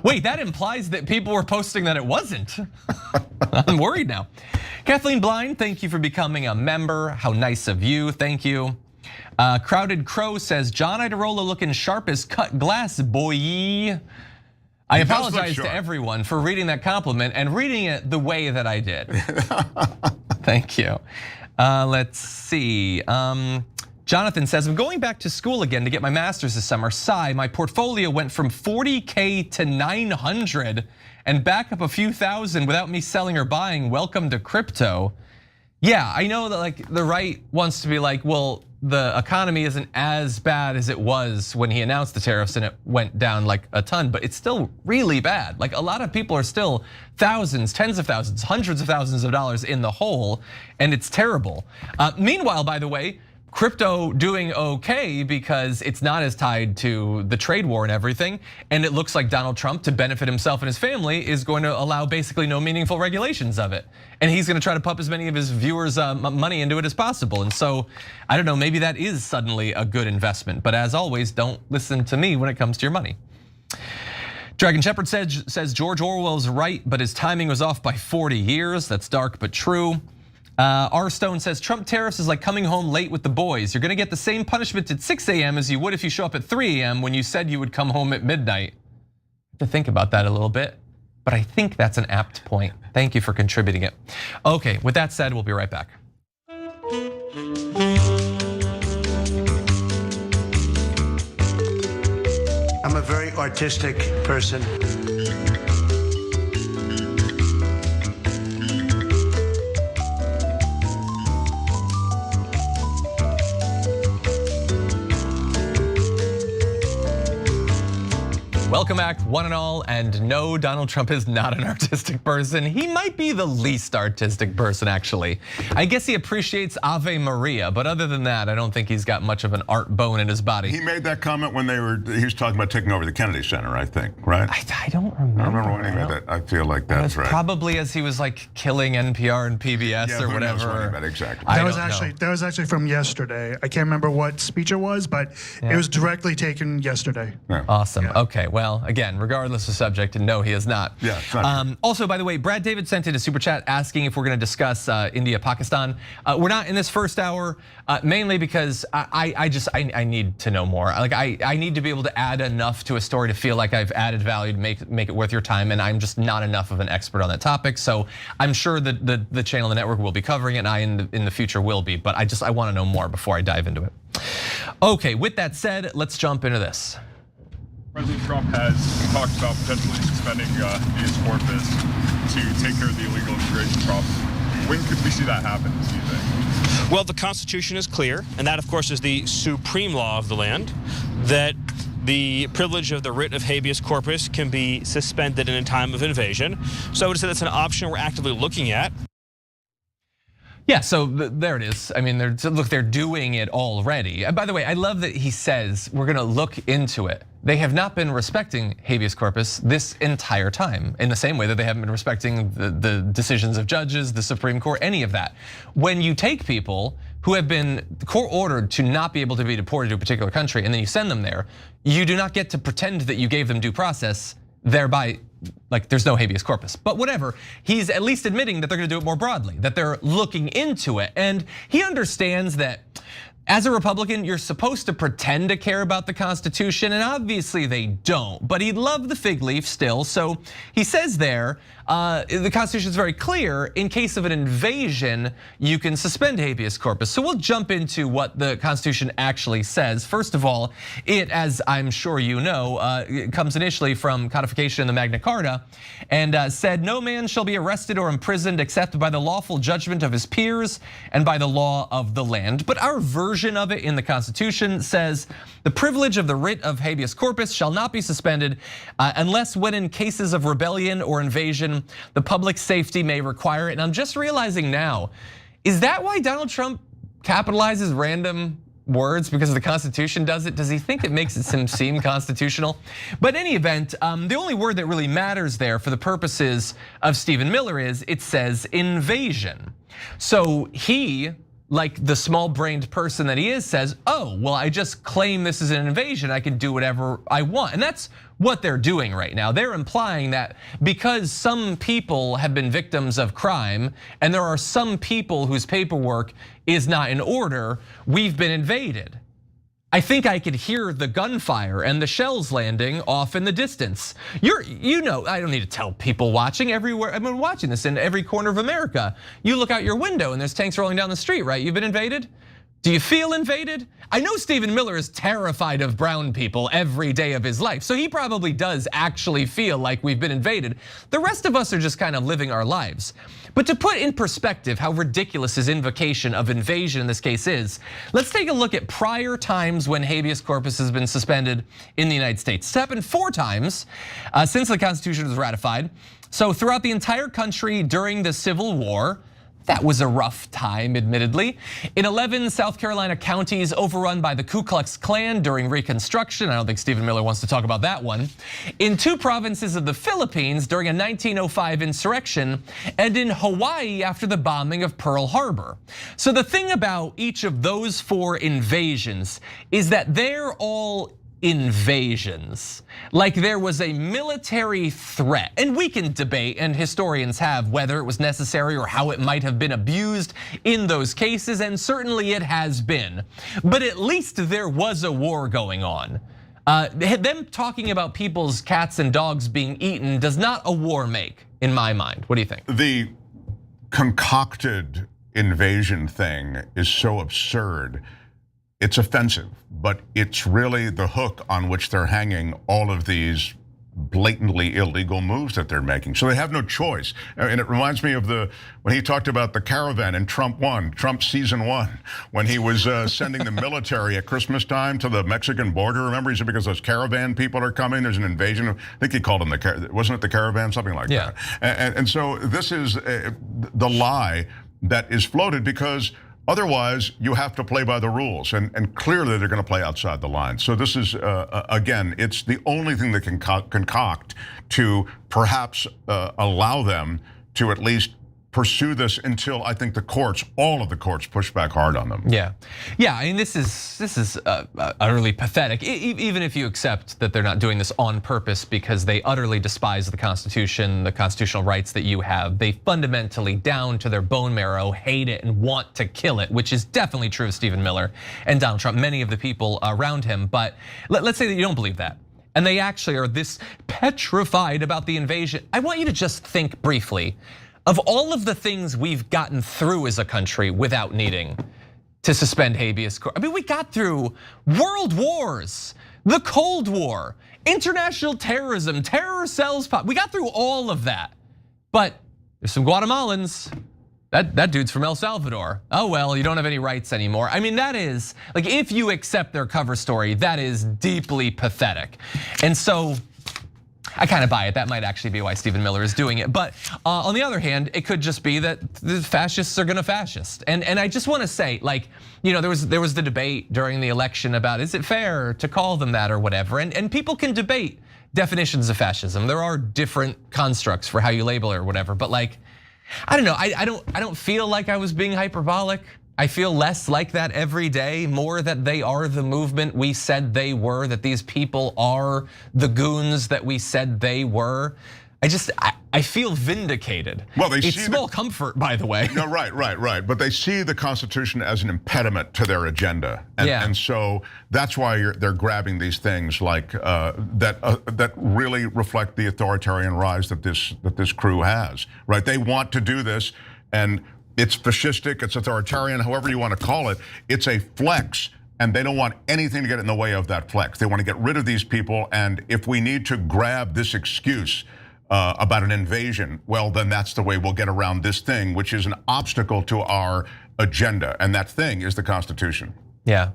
Speaker 4: Wait, that implies that people were posting that it wasn't. I'm worried now. Kathleen Blind, thank you for becoming a member. How nice of you, thank you. Crowded Crow says, John Idarola looking sharp as cut glass, boy. I apologize to everyone for reading that compliment and reading it the way that I did. Thank you. Let's see. Jonathan says, I'm going back to school again to get my master's this summer. Sigh, my portfolio went from 40K to 900 and back up a few thousand without me selling or buying. Welcome to crypto. Yeah, I know that like the right wants to be like, well, the economy isn't as bad as it was when he announced the tariffs and it went down like a ton, but it's still really bad. Like a lot of people are still thousands, tens of thousands, hundreds of thousands of dollars in the hole, and it's terrible. Meanwhile, by the way, crypto doing okay because it's not as tied to the trade war and everything. And it looks like Donald Trump, to benefit himself and his family, is going to allow basically no meaningful regulations of it. And he's gonna try to pump as many of his viewers' money into it as possible. And so, I don't know, maybe that is suddenly a good investment. But as always, don't listen to me when it comes to your money. Dragon Shepherd says George Orwell's right, but his timing was off by 40 years. That's dark but true. R. Stone says Trump tariffs is like coming home late with the boys. You're gonna get the same punishment at 6 a.m. as you would if you show up at 3 a.m. when you said you would come home at midnight. I have to think about that a little bit, but I think that's an apt point. Thank you for contributing it. Okay, with that said, we'll be right back.
Speaker 12: I'm a very artistic person.
Speaker 4: Welcome back, one and all, and no, Donald Trump is not an artistic person. He might be the least artistic person, actually. I guess he appreciates Ave Maria, but other than that, I don't think he's got much of an art bone in his body.
Speaker 5: He made that comment when he was talking about taking over the Kennedy Center, I think, right?
Speaker 4: I don't remember.
Speaker 5: I remember when he made that. I feel like that's right.
Speaker 4: Probably as he was like killing NPR and PBS or whatever.
Speaker 5: Exactly.
Speaker 13: That was actually from yesterday. I can't remember what speech it was, but it was directly taken yesterday.
Speaker 5: Yeah.
Speaker 4: Awesome. Yeah. Okay. Well, again, regardless of subject, and no, he is not.
Speaker 5: Yeah. It's not
Speaker 4: also, by the way, Brad David sent in a super chat asking if we're going to discuss India, Pakistan. We're not in this first hour, mainly because I need to know more. Like I need to be able to add enough to a story to feel like I've added value to make it worth your time, and I'm just not enough of an expert on that topic. So I'm sure that the channel, the network will be covering it, and I in the future will be. But I want to know more before I dive into it. Okay, with that said, let's jump into this.
Speaker 14: President Trump has talked about potentially suspending habeas corpus to take care of the illegal immigration problem. When could we see that happen, do you think?
Speaker 15: Well, the Constitution is clear, and that, of course, is the supreme law of the land, that the privilege of the writ of habeas corpus can be suspended in a time of invasion. So I would say that's an option we're actively looking at.
Speaker 4: Yeah, so there it is. I mean, they're doing it already. And by the way, I love that he says we're gonna look into it. They have not been respecting habeas corpus this entire time, in the same way that they haven't been respecting the decisions of judges, the Supreme Court, any of that. When you take people who have been court-ordered to not be able to be deported to a particular country, and then you send them there, you do not get to pretend that you gave them due process, thereby, like there's no habeas corpus. But whatever, he's at least admitting that they're gonna do it more broadly, that they're looking into it. And he understands that as a Republican, you're supposed to pretend to care about the Constitution, and obviously they don't, but he'd love the fig leaf still. So he says there, the Constitution is very clear, in case of an invasion, you can suspend habeas corpus. So we'll jump into what the Constitution actually says. First of all, it, as I'm sure you know, it comes initially from codification in the Magna Carta, and said, no man shall be arrested or imprisoned except by the lawful judgment of his peers and by the law of the land. But our version of it in the Constitution says, the privilege of the writ of habeas corpus shall not be suspended unless when in cases of rebellion or invasion, the public safety may require it. And I'm just realizing now, is that why Donald Trump capitalizes random words because the Constitution does it? Does he think it makes it seem constitutional? But in any event, the only word that really matters there for the purposes of Stephen Miller is it says invasion. So he, like the small-brained person that he is, says, oh, well, I just claim this is an invasion, I can do whatever I want. And that's what they're doing right now. They're implying that because some people have been victims of crime and there are some people whose paperwork is not in order, we've been invaded. I think I could hear the gunfire and the shells landing off in the distance. You know, I don't need to tell people watching everywhere. I've been watching this in every corner of America. You look out your window and there's tanks rolling down the street, right? You've been invaded? Do you feel invaded? I know Stephen Miller is terrified of brown people every day of his life, so he probably does actually feel like we've been invaded. The rest of us are just kind of living our lives. But to put in perspective how ridiculous his invocation of invasion in this case is, let's take a look at prior times when habeas corpus has been suspended in the United States. It's happened 4 times since the Constitution was ratified. So throughout the entire country during the Civil War, that was a rough time, admittedly. In 11 South Carolina counties overrun by the Ku Klux Klan during Reconstruction. I don't think Stephen Miller wants to talk about that one. In 2 provinces of the Philippines during a 1905 insurrection, and in Hawaii after the bombing of Pearl Harbor. So the thing about each of those 4 invasions is that they're all invasions. Like there was a military threat, and we can debate, and historians have, whether it was necessary or how it might have been abused in those cases, and certainly it has been. But at least there was a war going on. Them talking about people's cats and dogs being eaten does not a war make, in my mind. What do you think?
Speaker 5: The concocted invasion thing is so absurd. It's offensive, but it's really the hook on which they're hanging all of these blatantly illegal moves that they're making. So they have no choice. And it reminds me of when he talked about the caravan in Trump season 1, when he was sending the military at Christmas time to the Mexican border. Remember, he said because those caravan people are coming, there's an invasion. I think he called them wasn't it the caravan, something like that. And so this is the lie that is floated, because otherwise, you have to play by the rules, and clearly they're going to play outside the line. So this is, again, it's the only thing that can concoct to perhaps allow them to at least pursue this until I think the courts, all of the courts, push back hard on them.
Speaker 4: Yeah, I mean, this is utterly pathetic. Even if you accept that they're not doing this on purpose because they utterly despise the Constitution, the constitutional rights that you have, they fundamentally, down to their bone marrow, hate it and want to kill it, which is definitely true of Stephen Miller and Donald Trump, many of the people around him. But let's say that you don't believe that, and they actually are this petrified about the invasion. I want you to just think briefly of all of the things we've gotten through as a country without needing to suspend habeas corpus. I mean, we got through world wars, the Cold War, international terrorism, terror cells pop. We got through all of that. But there's some Guatemalans. That dude's from El Salvador. Oh well, you don't have any rights anymore. I mean, that is, like, if you accept their cover story, that is deeply pathetic. And so I kind of buy it. That might actually be why Stephen Miller is doing it. But on the other hand, it could just be that the fascists are gonna fascist. And I just want to say, like, you know, there was the debate during the election about, is it fair to call them that or whatever? And people can debate definitions of fascism. There are different constructs for how you label it or whatever. But like, I don't know. I don't feel like I was being hyperbolic. I feel less like that every day, more that they are the movement we said they were, that these people are the goons that we said they were. I feel vindicated.
Speaker 5: Well,
Speaker 4: it's small comfort, by the way.
Speaker 5: No, right. But they see the Constitution as an impediment to their agenda, and so that's why they're grabbing these things like that really reflect the authoritarian rise that this crew has. Right? They want to do this, and it's fascistic, it's authoritarian, however you want to call it. It's a flex, and they don't want anything to get in the way of that flex. They want to get rid of these people, and if we need to grab this excuse about an invasion, well, then that's the way we'll get around this thing, which is an obstacle to our agenda, and that thing is the Constitution.
Speaker 4: Yeah,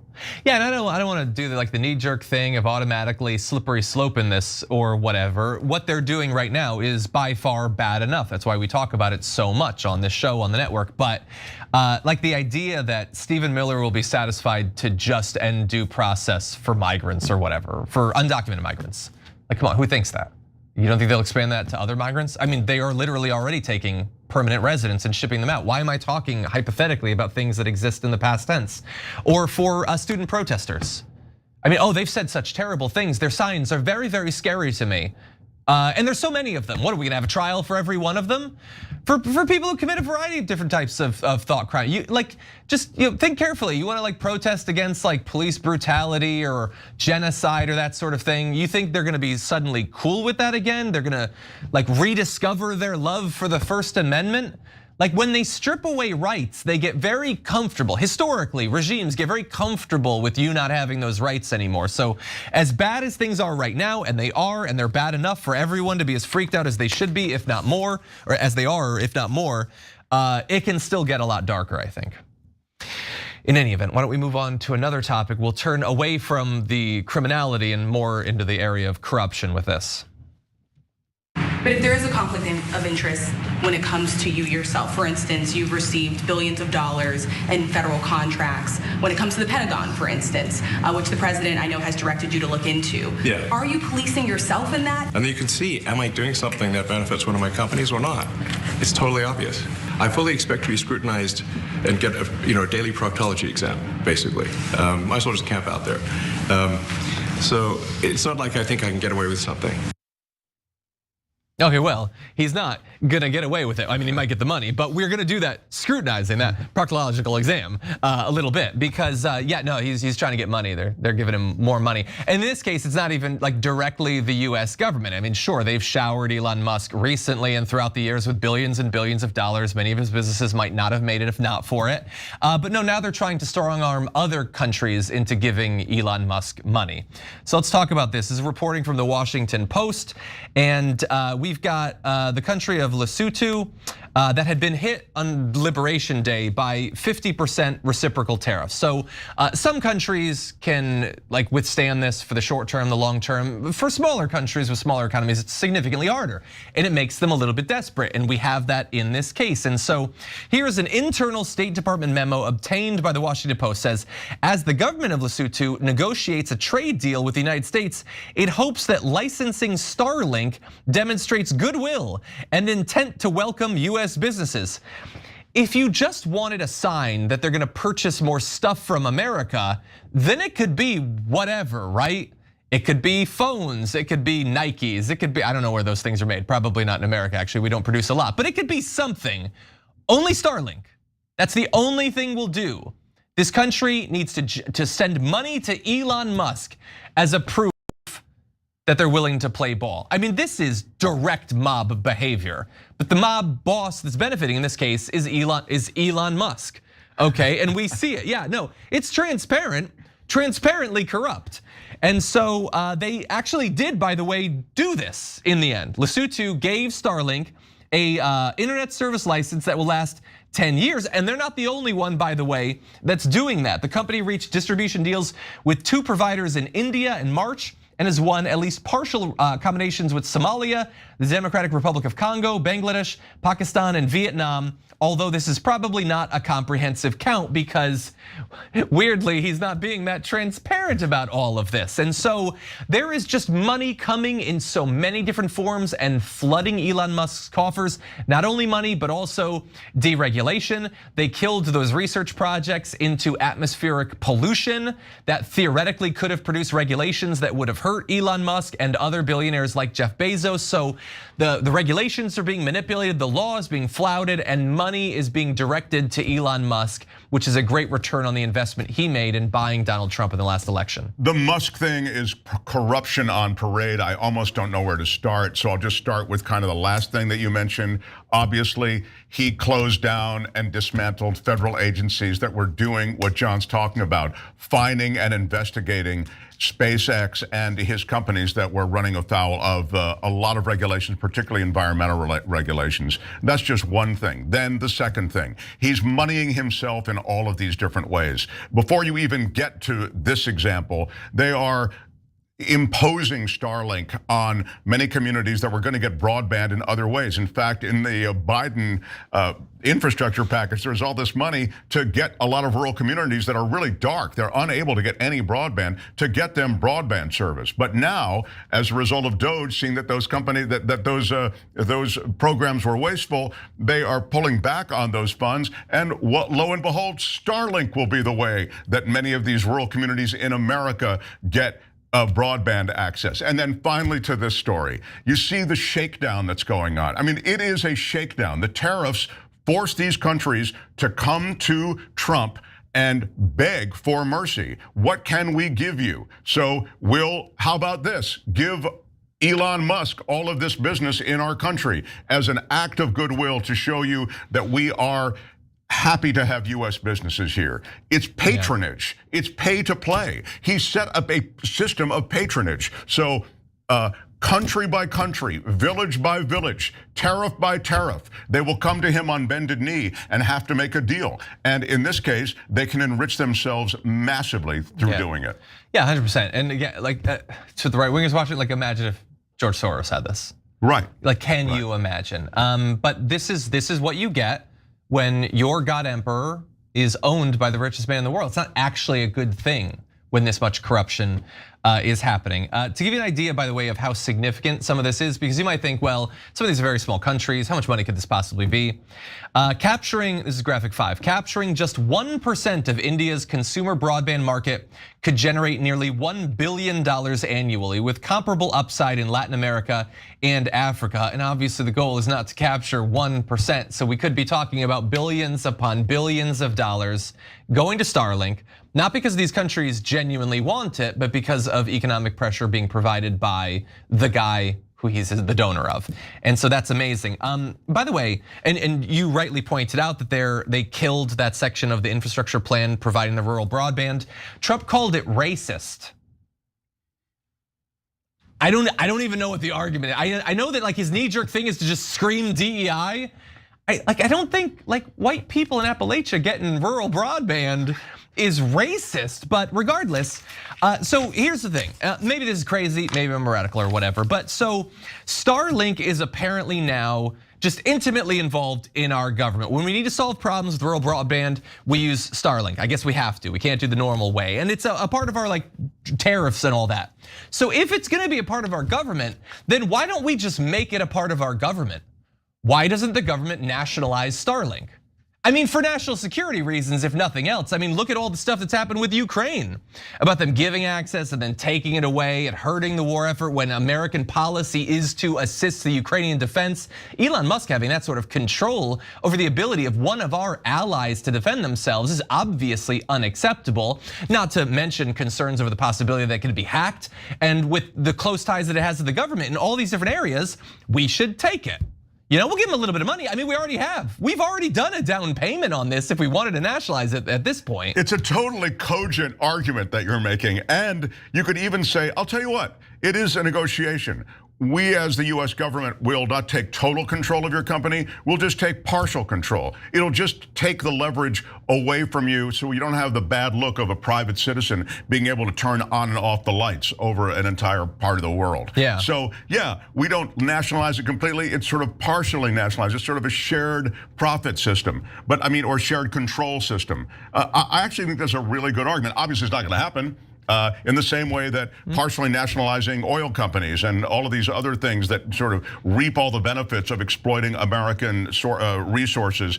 Speaker 4: and I don't want to do the knee-jerk thing of automatically slippery slope in this or whatever. What they're doing right now is by far bad enough. That's why we talk about it so much on this show, on the network. But like the idea that Stephen Miller will be satisfied to just end due process for migrants or whatever, for undocumented migrants. Like, come on, who thinks that? You don't think they'll expand that to other migrants? I mean, they are literally already taking permanent residents and shipping them out. Why am I talking hypothetically about things that exist in the past tense? Or for student protesters. I mean, they've said such terrible things. Their signs are very, very scary to me. And there's so many of them. What, are we gonna have a trial for every one of them? For people who commit a variety of different types of thought crime. You just think carefully. You wanna protest against police brutality or genocide or that sort of thing. You think they're gonna be suddenly cool with that again? They're gonna rediscover their love for the First Amendment? Like when they strip away rights, they get very comfortable. Historically, regimes get very comfortable with you not having those rights anymore. So as bad as things are right now, and they're bad enough for everyone to be as freaked out as they should be, if not more, or as they are, if not more, it can still get a lot darker, I think. In any event, why don't we move on to another topic? We'll turn away from the criminality and more into the area of corruption with this.
Speaker 16: But if there is a conflict of interest when it comes to you yourself, for instance, you've received billions of dollars in federal contracts. When it comes to the Pentagon, for instance, which the president I know has directed you to look into.
Speaker 17: Yeah.
Speaker 16: Are you policing yourself in that?
Speaker 17: And then you can see, am I doing something that benefits one of my companies or not? It's totally obvious. I fully expect to be scrutinized and get a daily proctology exam, basically. Might as well just camp out there. So it's not like I think I can get away with something.
Speaker 4: Okay, well, he's not gonna get away with it. I mean, he might get the money, but we're gonna do that, scrutinizing that proctological exam a little bit because, yeah, no, he's trying to get money. They're giving him more money. And in this case, it's not even like directly the US government. I mean, sure, they've showered Elon Musk recently and throughout the years with billions and billions of dollars. Many of his businesses might not have made it if not for it. But no, now they're trying to strong arm other countries into giving Elon Musk money. So let's talk about this. This is reporting from the Washington Post, and we've got the country of Lesotho that had been hit on Liberation Day by 50% reciprocal tariffs. So some countries can like withstand this for the short term, the long term. For smaller countries with smaller economies, it's significantly harder, and it makes them a little bit desperate. And we have that in this case. And so here is an internal State Department memo obtained by the Washington Post. Says, as the government of Lesotho negotiates a trade deal with the United States, it hopes that licensing Starlink demonstrates goodwill and intent to welcome US businesses. If you just wanted a sign that they're gonna purchase more stuff from America, then it could be whatever, right? It could be phones, it could be Nikes, it could be, I don't know where those things are made, probably not in America, actually, we don't produce a lot, but it could be something. Only Starlink, that's the only thing we'll do. This country needs to send money to Elon Musk as a proof that they're willing to play ball. I mean, this is direct mob behavior, but the mob boss that's benefiting in this case is Elon Musk, okay? And we see it, yeah, no, it's transparent, transparently corrupt. And so they actually did, by the way, do this in the end. Lesotho gave Starlink a internet service license that will last 10 years, and they're not the only one, by the way, that's doing that. The company reached distribution deals with 2 providers in India in March, and has won at least partial combinations with Somalia, the Democratic Republic of Congo, Bangladesh, Pakistan, and Vietnam. Although this is probably not a comprehensive count because weirdly, he's not being that transparent about all of this. And so there is just money coming in so many different forms and flooding Elon Musk's coffers. Not only money, but also deregulation. They killed those research projects into atmospheric pollution that theoretically could have produced regulations that would have hurt Elon Musk and other billionaires like Jeff Bezos. So the regulations are being manipulated, the law is being flouted, and money is being directed to Elon Musk, which is a great return on the investment he made in buying Donald Trump in the last election.
Speaker 5: The Musk thing is corruption on parade. I almost don't know where to start, so I'll just start with kind of the last thing that you mentioned. Obviously, he closed down and dismantled federal agencies that were doing what John's talking about, finding and investigating SpaceX and his companies that were running afoul of a lot of regulations, particularly environmental regulations. That's just one thing. Then the second thing, he's moneying himself in all of these different ways. Before you even get to this example, they are imposing Starlink on many communities that were going to get broadband in other ways. In fact, in the Biden infrastructure package, there's all this money to get a lot of rural communities that are really dark. They're unable to get any broadband, to get them broadband service. But now, as a result of DOGE seeing that those companies, those programs were wasteful, they are pulling back on those funds. And lo and behold, Starlink will be the way that many of these rural communities in America get broadband access. And then finally to this story, you see the shakedown that's going on. I mean, it is a shakedown. The tariffs force these countries to come to Trump and beg for mercy. What can we give you? So how about this? Give Elon Musk all of this business in our country as an act of goodwill to show you that we are happy to have U.S. businesses here. It's patronage. It's pay to play. He set up a system of patronage. So country by country, village by village, tariff by tariff, they will come to him on bended knee and have to make a deal. And in this case, they can enrich themselves massively through doing it.
Speaker 4: Yeah, 100%. And again, like to the right wingers watching, like imagine if George Soros had this.
Speaker 5: Right.
Speaker 4: Like, can you imagine? But this is what you get when your God Emperor is owned by the richest man in the world. It's not actually a good thing when this much corruption is happening. To give you an idea, by the way, of how significant some of this is, because you might think, well, some of these are very small countries, how much money could this possibly be? Capturing, this is graphic 5, capturing just 1% of India's consumer broadband market could generate nearly $1 billion annually, with comparable upside in Latin America and Africa. And obviously the goal is not to capture 1%. So we could be talking about billions upon billions of dollars going to Starlink, not because these countries genuinely want it, but because of economic pressure being provided by the guy who he's the donor of. And so that's amazing. By the way, and you rightly pointed out that they killed that section of the infrastructure plan providing the rural broadband. Trump called it racist. I don't even know what the argument is. I know that like his knee-jerk thing is to just scream DEI. I don't think like white people in Appalachia getting rural broadband is racist, but regardless, so here's the thing. Maybe this is crazy, maybe I'm radical or whatever, but so Starlink is apparently now just intimately involved in our government. When we need to solve problems with rural broadband, we use Starlink. I guess we have to. We can't do the normal way, and it's a part of our like tariffs and all that. So if it's going to be a part of our government, then why don't we just make it a part of our government? Why doesn't the government nationalize Starlink? I mean, for national security reasons, if nothing else. I mean, look at all the stuff that's happened with Ukraine, about them giving access and then taking it away and hurting the war effort when American policy is to assist the Ukrainian defense. Elon Musk having that sort of control over the ability of one of our allies to defend themselves is obviously unacceptable, not to mention concerns over the possibility that it could be hacked. And with the close ties that it has to the government in all these different areas, we should take it. You know, we'll give them a little bit of money. I mean, we already have. We've already done a down payment on this if we wanted to nationalize it at this point.
Speaker 5: It's a totally cogent argument that you're making. And you could even say, I'll tell you what, it is a negotiation. We as the US government will not take total control of your company, we'll just take partial control. It'll just take the leverage away from you so you don't have the bad look of a private citizen being able to turn on and off the lights over an entire part of the world.
Speaker 4: Yeah.
Speaker 5: So yeah, we don't nationalize it completely, it's sort of partially nationalized. It's sort of a shared profit system, but I mean, or shared control system. I actually think that's a really good argument. Obviously it's not gonna happen. In the same way that partially nationalizing oil companies and all of these other things that sort of reap all the benefits of exploiting American resources,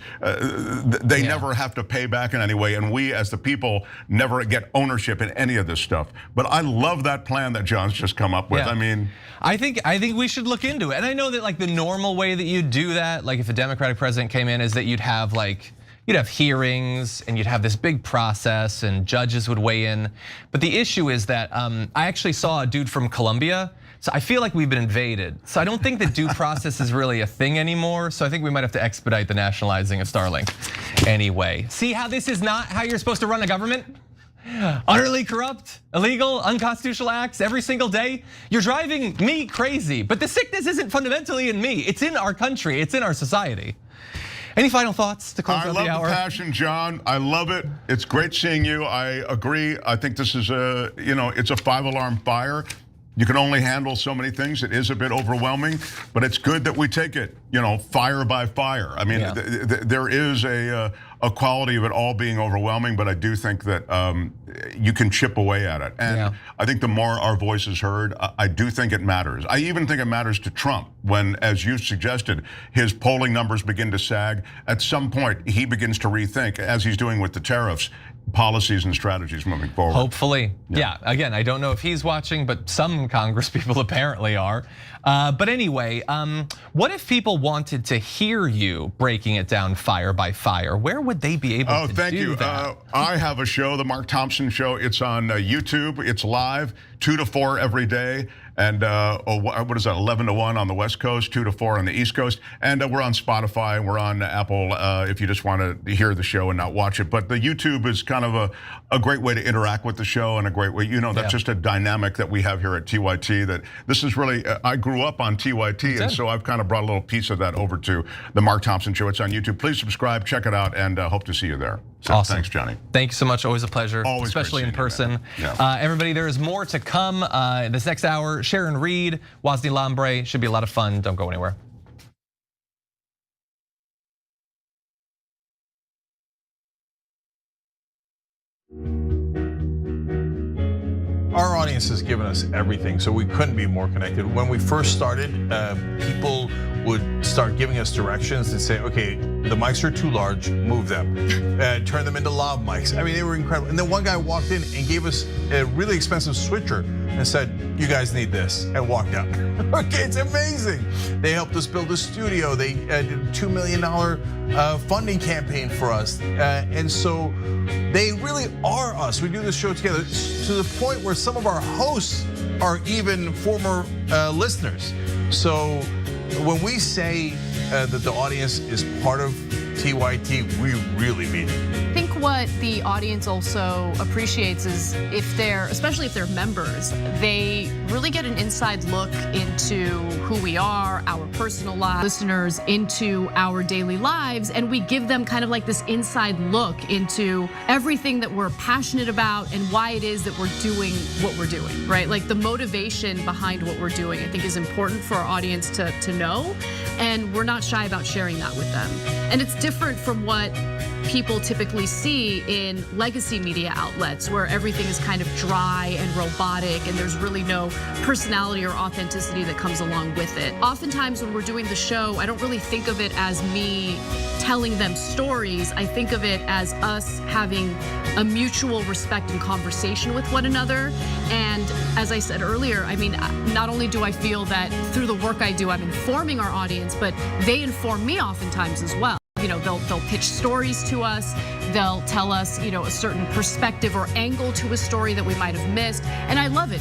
Speaker 5: they never have to pay back in any way, and we as the people never get ownership in any of this stuff. But I love that plan that John's just come up with.
Speaker 4: Yeah.
Speaker 5: I mean,
Speaker 4: I think we should look into it. And I know that like the normal way that you do that, like if a Democratic president came in, is that you'd have hearings and you'd have this big process and judges would weigh in. But the issue is that I actually saw a dude from Colombia. So I feel like we've been invaded. So I don't think that due process is really a thing anymore. So I think we might have to expedite the nationalizing of Starlink anyway. See how this is not how you're supposed to run a government? Utterly corrupt, illegal, unconstitutional acts every single day. You're driving me crazy, but the sickness isn't fundamentally in me. It's in our country, it's in our society. Any final thoughts to close out the hour?
Speaker 5: I love the passion, John. I love it. It's great seeing you. I agree. I think this is it's a 5-alarm fire. You can only handle so many things. It is a bit overwhelming, but it's good that we take it, fire by fire. I mean, there is a quality of it all being overwhelming, but I do think that you can chip away at it. And I think the more our voice is heard, I do think it matters. I even think it matters to Trump when, as you suggested, his polling numbers begin to sag. At some point, he begins to rethink, as he's doing with the tariffs, policies and strategies moving forward.
Speaker 4: Hopefully, yeah. Again, I don't know if he's watching, but some Congress people apparently are. But anyway, what if people wanted to hear you breaking it down fire by fire? Where would they be able to do that?
Speaker 5: Oh, thank you. I have a show, The Mark Thompson Show. It's on YouTube. It's live, 2 to 4 every day. And what is that, 11-1 on the West Coast, 2-4 on the East Coast. And we're on Spotify, we're on Apple if you just want to hear the show and not watch it. But the YouTube is kind of a great way to interact with the show and a great way, that's just a dynamic that we have here at TYT. That this is really, I grew up on TYT, and so I've kind of brought a little piece of that over to the Mark Thompson Show. It's on YouTube. Please subscribe, check it out, and hope to see you there. So
Speaker 4: awesome.
Speaker 5: Thanks, Johnny.
Speaker 4: Thank you so much. Always a pleasure,
Speaker 5: Always
Speaker 4: especially in person.
Speaker 5: Yeah.
Speaker 4: Everybody, there is more to come this next hour. Sharon Reed, Wazni Lambre, should be a lot of fun. Don't go anywhere.
Speaker 9: Our audience has given us everything, so we couldn't be more connected. When we first started, people would start giving us directions and say, okay, the mics are too large, move them. Turn them into lav mics. I mean, they were incredible. And then one guy walked in and gave us a really expensive switcher and said, you guys need this, and walked out. Okay, it's amazing. They helped us build a studio. They did a $2 million funding campaign for us. And so they really are us. We do this show together to the point where some of our hosts are even former listeners. So when we say that the audience is part of TYT, we really mean it.
Speaker 18: I think what the audience also appreciates is especially if they're members, they really get an inside look into who we are, our personal lives, listeners into our daily lives, and we give them kind of like this inside look into everything that we're passionate about and why it is that we're doing what we're doing, right? Like the motivation behind what we're doing, I think is important for our audience to know, and we're not shy about sharing that with them. And it's different from what people typically see in legacy media outlets where everything is kind of dry and robotic and there's really no personality or authenticity that comes along with it. Oftentimes when we're doing the show, I don't really think of it as me telling them stories. I think of it as us having a mutual respect and conversation with one another. And as I said earlier, I mean, not only do I feel that through the work I do, I'm informing our audience, but they inform me oftentimes as well. They'll pitch stories to us. They'll tell us, a certain perspective or angle to a story that we might have missed, and I love it.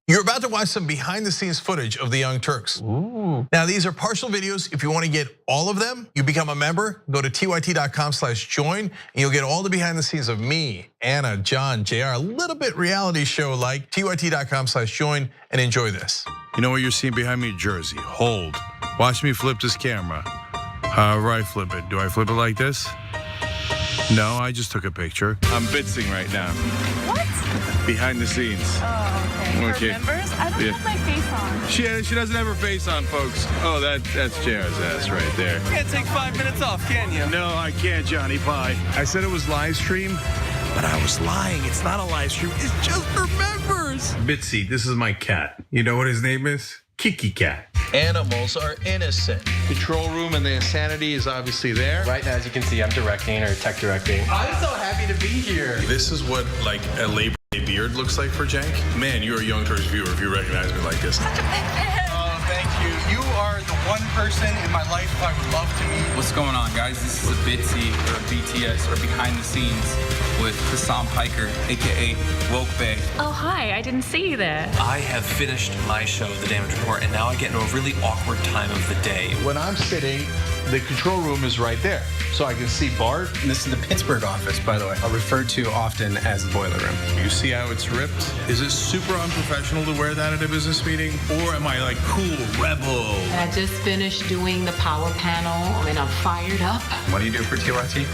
Speaker 9: You're about to watch some behind the scenes footage of the Young Turks. Ooh. Now these are partial videos. If you want to get all of them, you become a member, go to tyt.com/join, and you'll get all the behind the scenes of me, Anna, John, JR, a little bit reality show like, tyt.com/join, and enjoy this.
Speaker 19: You know what you're seeing behind me? Jersey, hold. Watch me flip this camera. However I flip it. Do I flip it like this? No, I just took a picture. I'm bitsing right now.
Speaker 18: What?
Speaker 19: Behind the scenes.
Speaker 18: Oh, okay. For members? I don't have my face on.
Speaker 19: She doesn't have her face on, folks. Oh, that's JR's ass right there.
Speaker 20: You can't take 5 minutes off, can you?
Speaker 19: No, I can't, Johnny Pie. I said it was live stream, but I was lying. It's not a live stream. It's just for members. Bitsy, this is my cat. You know what his name is? Kiki Cat.
Speaker 21: Animals are innocent.
Speaker 19: Control room and the insanity is obviously there.
Speaker 21: Right now, as you can see, I'm directing or tech directing.
Speaker 20: I'm so happy to be here.
Speaker 19: This is what like a Labor Day beard looks like for Jank. Man, you're a Young Turks viewer if you recognize me like this.
Speaker 20: Such a big fan. Oh, thank you. You are the one person in my life I would love to meet.
Speaker 22: What's going on, guys? This is a Bitsy or a BTS or behind the scenes with Hassan Piker, aka Woke Bay.
Speaker 23: Oh, hi, I didn't see you there.
Speaker 21: I have finished my show, The Damage Report, and now I get into a really awkward time of the day.
Speaker 19: When I'm sitting, the control room is right there. So I can see Bart.
Speaker 22: This is the Pittsburgh office, by the way. Referred to often as the boiler room.
Speaker 19: You see how it's ripped? Is it super unprofessional to wear that at a business meeting? Or am I like cool, rebel?
Speaker 24: I just finished doing the power panel and I'm fired up.
Speaker 22: What do you do for TYT?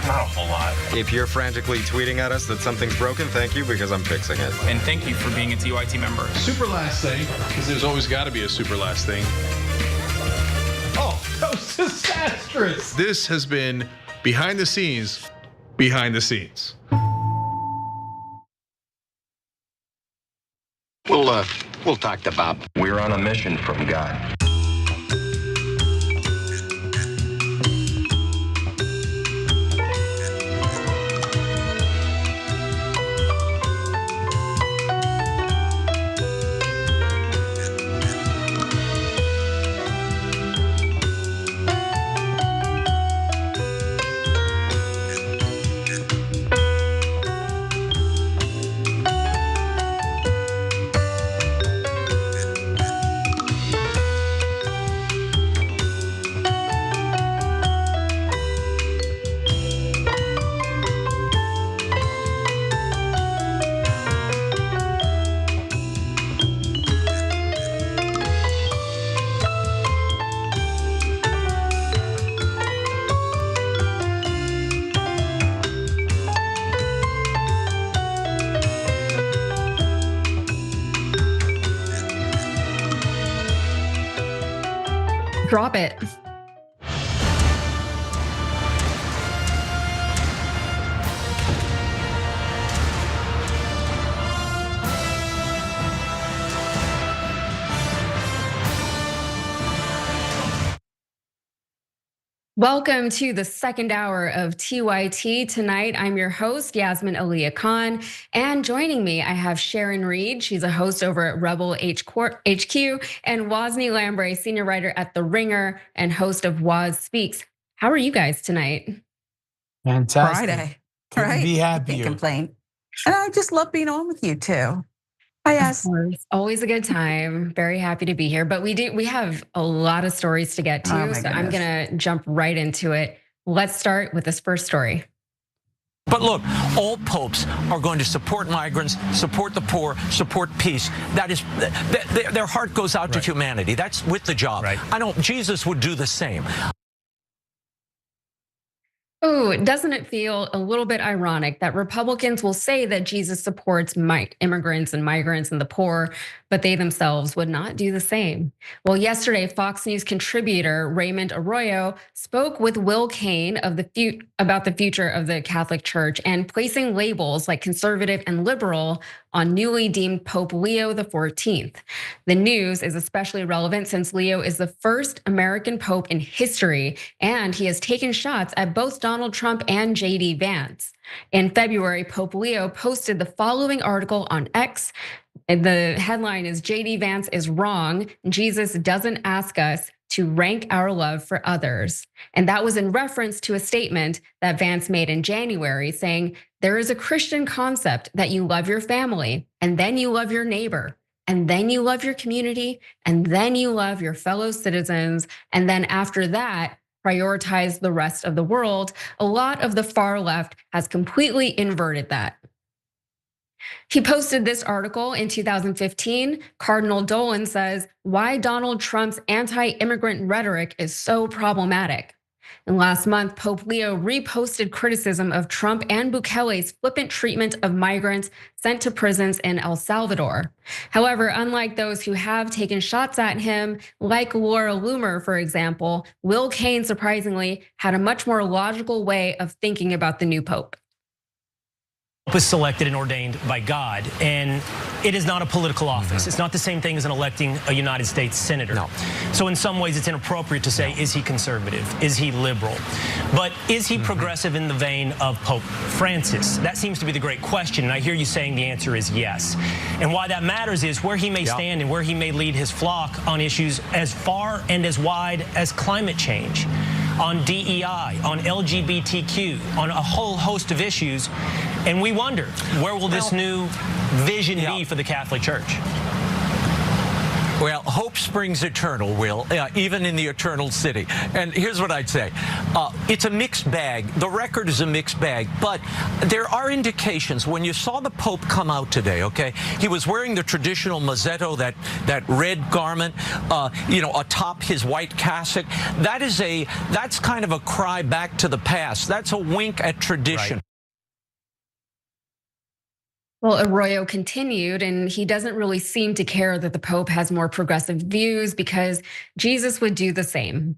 Speaker 19: Not a whole lot.
Speaker 25: If you're frantically tweeting at us that something's broken, thank you, because I'm fixing it.
Speaker 22: And thank you for being a TYT member.
Speaker 19: Super last thing, because there's always got to be a super last thing. Oh, that was disastrous. This has been behind the scenes, behind the scenes.
Speaker 26: We'll talk to Bob. We're on a mission from God.
Speaker 11: Drop it. Welcome to the second hour of TYT. Tonight, I'm your host, Jasmine Aliyah Khan, and joining me, I have Sharon Reed. She's a host over at Rebel HQ, and Wozni Lambre, senior writer at The Ringer and host of Woz Speaks. How are you guys tonight?
Speaker 2: Fantastic.
Speaker 3: Friday,
Speaker 2: Couldn't
Speaker 3: right?
Speaker 2: be happier.
Speaker 3: Can't complain. And I just love being on with you too. Hi, yes.
Speaker 11: Always a good time. Very happy to be here. But we have a lot of stories to get to, so I'm gonna jump right into it. Let's start with this first story.
Speaker 6: But look, all popes are going to support migrants, support the poor, support peace. That is, their heart goes out to humanity. That's with the job. Jesus would do the same.
Speaker 11: Oh, doesn't it feel a little bit ironic that Republicans will say that Jesus supports immigrants and migrants and the poor, but they themselves would not do the same? Well, yesterday, Fox News contributor Raymond Arroyo spoke with Will Cain about the future of the Catholic Church and placing labels like conservative and liberal on newly deemed Pope Leo XIV. The news is especially relevant since Leo is the first American pope in history, and he has taken shots at both Donald Trump and J.D. Vance. In February, Pope Leo posted the following article on X. The headline is, J.D. Vance is wrong. Jesus doesn't ask us to rank our love for others. And that was in reference to a statement that Vance made in January saying, there is a Christian concept that you love your family, and then you love your neighbor, and then you love your community, and then you love your fellow citizens, and then after that, prioritize the rest of the world. A lot of the far left has completely inverted that. He posted this article in 2015. Cardinal Dolan says why Donald Trump's anti-immigrant rhetoric is so problematic. And last month, Pope Leo reposted criticism of Trump and Bukele's flippant treatment of migrants sent to prisons in El Salvador. However, unlike those who have taken shots at him, like Laura Loomer, for example, Will Cain surprisingly had a much more logical way of thinking about the new pope.
Speaker 7: Was selected and ordained by God, and it is not a political office. It's not the same thing as an electing a United States senator. No. So in some ways, it's inappropriate to say, is he conservative? Is he liberal? But is he progressive in the vein of Pope Francis? That seems to be the great question, and I hear you saying the answer is yes. And why that matters is where he may stand and where he may lead his flock on issues as far and as wide as climate change, on DEI, on LGBTQ, on a whole host of issues. And we wonder, where will this new vision be for the Catholic Church?
Speaker 6: Well, hope springs eternal, Will, even in the eternal city. And here's what I'd say. It's a mixed bag. The record is a mixed bag, but there are indications. When you saw the Pope come out today, okay, he was wearing the traditional mazzetto, that red garment, atop his white cassock. That's kind of a cry back to the past. That's a wink at tradition. Right.
Speaker 11: Well, Arroyo continued, and he doesn't really seem to care that the Pope has more progressive views because Jesus would do the same.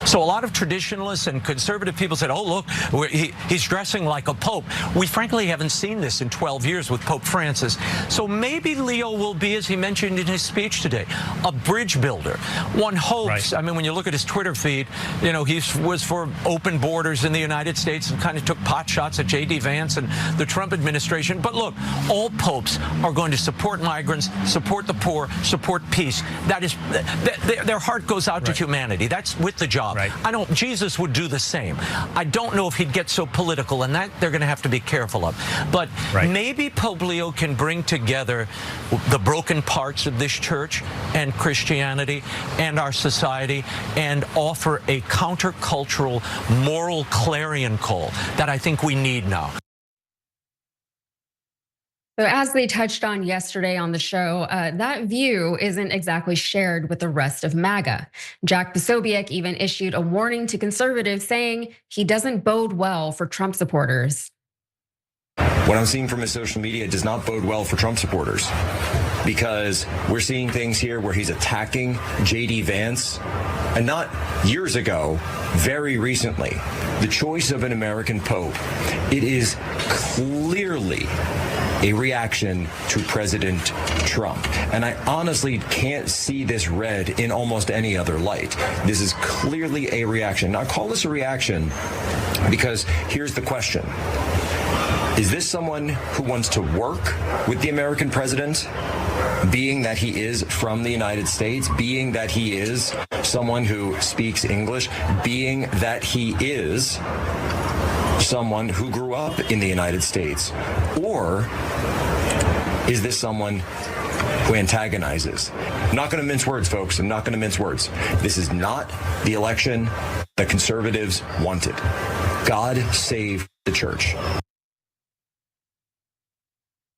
Speaker 6: So a lot of traditionalists and conservative people said, oh, look, he's dressing like a pope. We frankly haven't seen this in 12 years with Pope Francis. So maybe Leo will be, as he mentioned in his speech today, a bridge builder. One hopes, I mean, when you look at his Twitter feed, he was for open borders in the United States and kind of took pot shots at J.D. Vance and the Trump administration. But look, all popes are going to support migrants, support the poor, support peace. That is, their heart goes out to humanity. That's with the job. Jesus would do the same. I don't know if he'd get so political, and that they're going to have to be careful of. But maybe Pope Leo can bring together the broken parts of this church and Christianity and our society and offer a countercultural moral clarion call that I think we need now.
Speaker 11: So as they touched on yesterday on the show, that view isn't exactly shared with the rest of MAGA. Jack Posobiec even issued a warning to conservatives saying he doesn't bode well for Trump supporters.
Speaker 1: What I'm seeing from his social media does not bode well for Trump supporters, because we're seeing things here where he's attacking J.D. Vance, and not years ago, very recently. The choice of an American pope, it is clearly a reaction to President Trump. And I honestly can't see this read in almost any other light. This is clearly a reaction. Now, I call this a reaction because here's the question. Is this someone who wants to work with the American president, being that he is from the United States, being that he is someone who speaks English, being that he is someone who grew up in the United States? Or is this someone who antagonizes? I'm not going to mince words, folks. I'm not going to mince words. This is not the election that conservatives wanted. God save the church.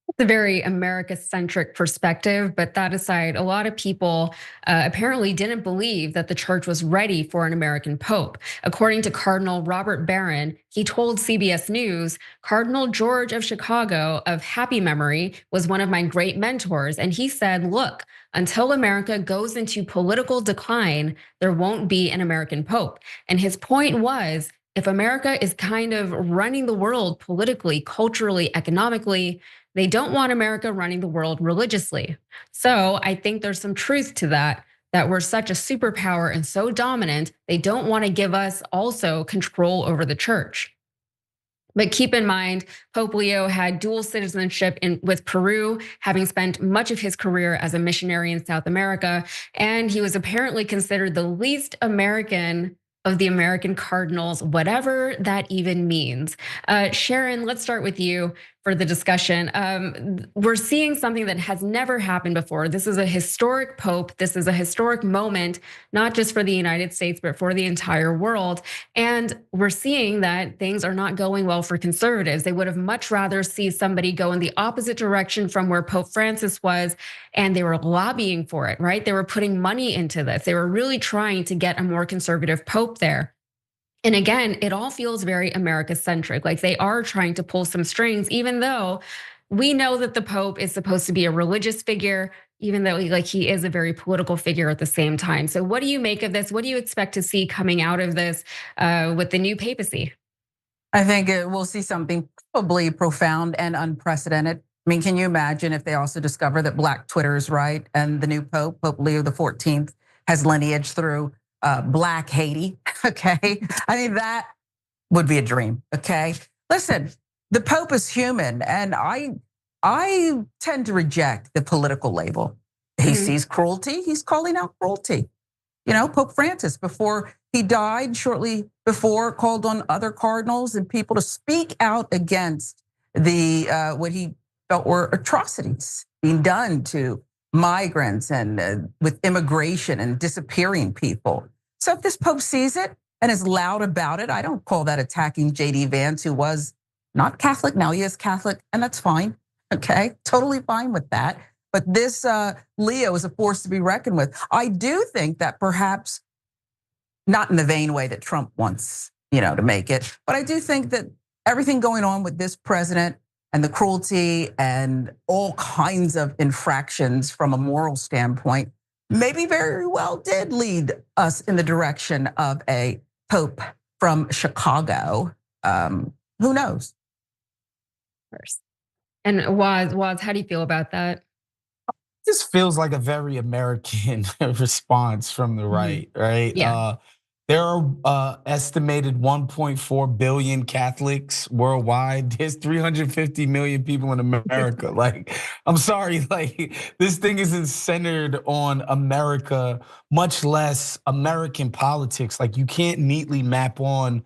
Speaker 8: It's a very America-centric perspective, but that aside, a lot of people apparently didn't believe that the church was ready for an American pope. According to Cardinal Robert Barron, he told CBS News, Cardinal George of Chicago of happy memory was one of my great mentors. And he said, look, until America goes into political decline, there won't be an American pope. And his point was, if America is kind of running the world politically, culturally, economically, they don't want America running the world religiously. So I think there's some truth to that we're such a superpower and so dominant, they don't want to give us also control over the church. But keep in mind, Pope Leo had dual citizenship with Peru, having spent much of his career as a missionary in South America, and he was apparently considered the least American of the American cardinals, whatever that even means. Sharon, let's start with you for the discussion. We're seeing something that has never happened before. This is a historic pope. This is a historic moment, not just for the United States, but for the entire world. And we're seeing that things are not going well for conservatives. They would have much rather see somebody go in the opposite direction from where Pope Francis was, and they were lobbying for it, right? They were putting money into this. They were really trying to get a more conservative pope there. And again, it all feels very America-centric, like they are trying to pull some strings, even though we know that the Pope is supposed to be a religious figure, even though he is a very political figure at the same time. So what do you make of this? What do you expect to see coming out of this with the new papacy?
Speaker 3: I think we'll see something probably profound and unprecedented. I mean, can you imagine if they also discover that Black Twitter is right and the new Pope, Pope Leo XIV, has lineage through Black Haiti, okay? I mean, that would be a dream, okay? Listen, the Pope is human, and I tend to reject the political label. He sees cruelty, he's calling out cruelty. You know, Pope Francis, before he died, shortly before, called on other cardinals and people to speak out against the what he felt were atrocities being done to migrants and with immigration and disappearing people. So if this Pope sees it and is loud about it, I don't call that attacking J.D. Vance, who was not Catholic. Now he is Catholic, and that's fine, okay? Totally fine with that. But this Leo is a force to be reckoned with. I do think that perhaps, not in the vain way that Trump wants, to make it, but I do think that everything going on with this president and the cruelty and all kinds of infractions from a moral standpoint, maybe very well did lead us in the direction of a pope from Chicago. Who knows?
Speaker 8: And Waz, how do you feel about that?
Speaker 2: This feels like a very American response from the right, right?
Speaker 8: Yeah.
Speaker 2: There are estimated 1.4 billion Catholics worldwide. There's 350 million people in America. Like, I'm sorry, like this thing isn't centered on America, much less American politics. Like you can't neatly map on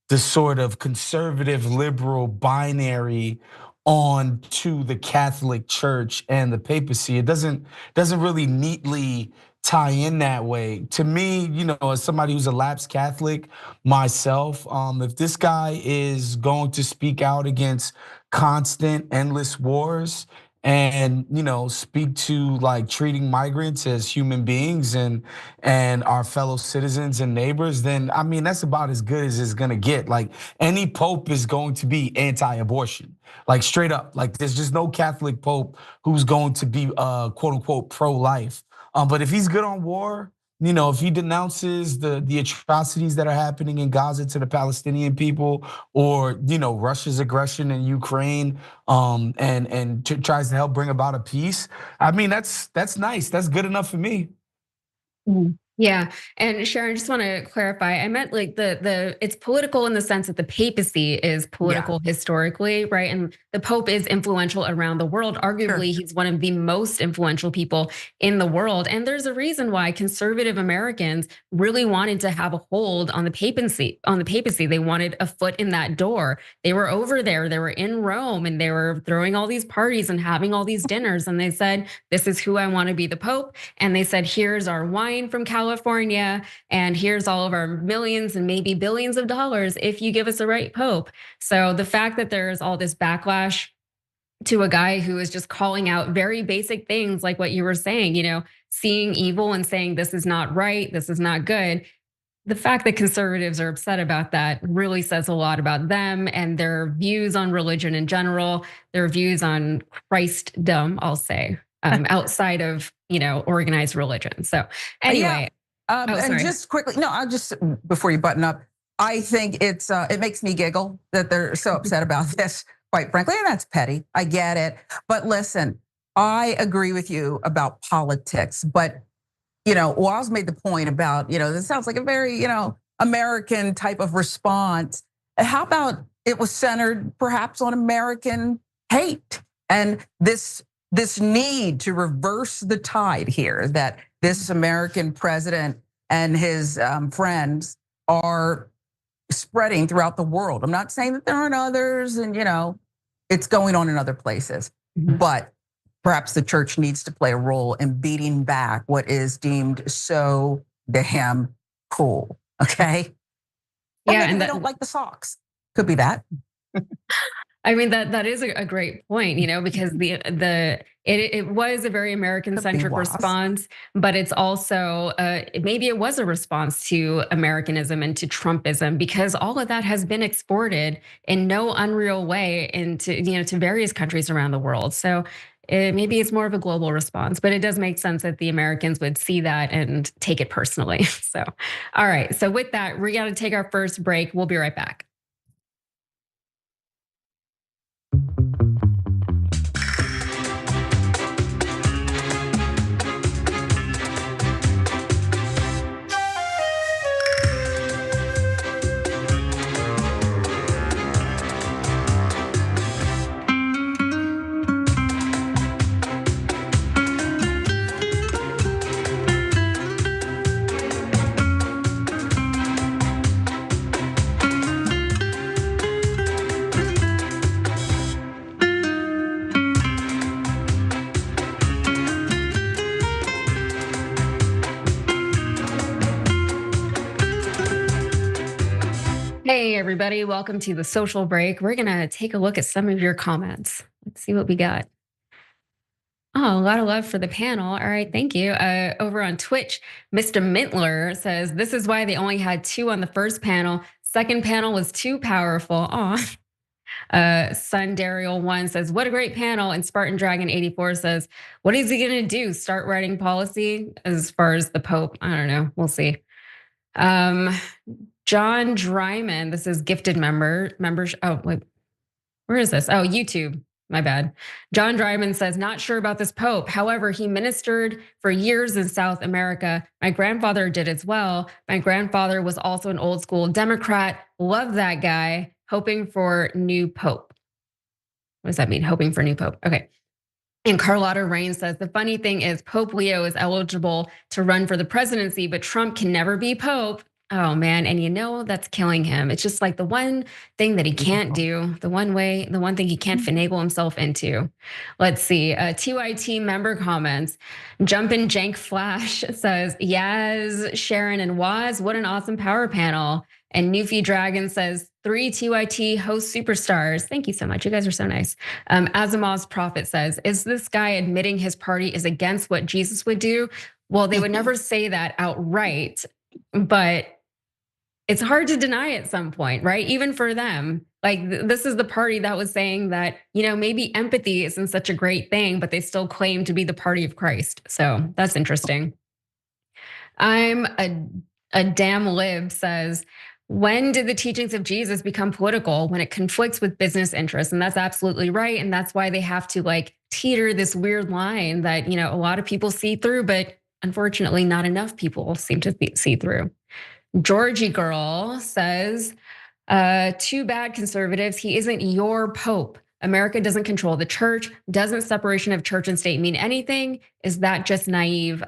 Speaker 2: the sort of conservative liberal binary on to the Catholic Church and the papacy. It doesn't really neatly tie in that way. To me, as somebody who's a lapsed Catholic myself, if this guy is going to speak out against constant, endless wars and speak to like treating migrants as human beings and our fellow citizens and neighbors, then I mean that's about as good as it's gonna get. Like any pope is going to be anti-abortion, like straight up. Like there's just no Catholic pope who's going to be quote unquote pro-life. But if he's good on war, if he denounces the atrocities that are happening in Gaza to the Palestinian people, or Russia's aggression in Ukraine, and tries to help bring about a peace, I mean that's nice. That's good enough for me.
Speaker 8: Yeah, and Sharon, I just want to clarify. I meant like it's political in the sense that the papacy is political historically, right? And the Pope is influential around the world. Arguably, he's one of the most influential people in the world. And there's a reason why conservative Americans really wanted to have a hold on the papacy. They wanted a foot in that door. They were over there, they were in Rome, and they were throwing all these parties and having all these dinners. And they said, "This is who I want to be the Pope." And they said, "Here's our wine from California, and here's all of our millions and maybe billions of dollars if you give us the right Pope." So the fact that there's all this backlash to a guy who is just calling out very basic things like what you were saying, seeing evil and saying this is not right, this is not good. The fact that conservatives are upset about that really says a lot about them and their views on religion in general, their views on Christdom, I'll say, outside of organized religion. So anyway,
Speaker 3: and just quickly, I'll just before you button up, I think it makes me giggle that they're so upset about this, quite frankly, and that's petty. I get it, but listen, I agree with you about politics, but Waz made the point about this sounds like a very American type of response. How about it was centered perhaps on American hate and this need to reverse the tide here, that this American president and his friends are spreading throughout the world. I'm not saying that there aren't others, and it's going on in other places, but perhaps the church needs to play a role in beating back what is deemed so damn cool. Okay.
Speaker 8: Yeah, and
Speaker 3: they don't like the socks. Could be that.
Speaker 8: I mean, that is a great point, because it was a very American-centric response, but it's also maybe it was a response to Americanism and to Trumpism, because all of that has been exported in no unreal way into to various countries around the world. So maybe it's more of a global response, but it does make sense that the Americans would see that and take it personally. So, all right. So with that, we got to take our first break. We'll be right back. Hey everybody, welcome to the social break. We're gonna take a look at some of your comments. Let's see what we got. Oh, a lot of love for the panel. All right, thank you. Over on Twitch, Mr. Mintler says, "This is why they only had 2 on the first panel. Second panel was too powerful." Aw. Sundarial 1 says, "What a great panel." And Spartan Dragon 84 says, "What is he gonna do? Start writing policy?" As far as the Pope, I don't know, we'll see. John Dryman, this is gifted members. Oh, wait, where is this? Oh, YouTube, my bad. John Dryman says, "Not sure about this Pope. However, he ministered for years in South America. My grandfather did as well. My grandfather was also an old school Democrat. Love that guy. Hoping for new Pope." What does that mean? Hoping for new Pope. Okay. And Carlotta Rain says, "The funny thing is Pope Leo is eligible to run for the presidency, but Trump can never be Pope." Oh man, and that's killing him. It's just like the one thing that he can't do, the one thing he can't finagle himself into. Let's see, TYT member comments. Jumpin' Jank Flash says, "Yaz, Sharon, and Waz, what an awesome power panel." And Newfie Dragon says, 3 TYT host superstars. Thank you so much. You guys are so nice. Asimov's Prophet says, is this guy admitting his party is against what Jesus would do? Well, they would never say that outright, but it's hard to deny at some point, right? Even for them. Like, this is the party that was saying that, maybe empathy isn't such a great thing, but they still claim to be the party of Christ. So that's interesting. I'm a damn lib says, when did the teachings of Jesus become political? When it conflicts with business interests. And that's absolutely right. And that's why they have to teeter this weird line that, a lot of people see through, but unfortunately not enough people seem to see through. Georgie Girl says, too bad, conservatives. He isn't your pope. America doesn't control the church. Doesn't separation of church and state mean anything? Is that just naive?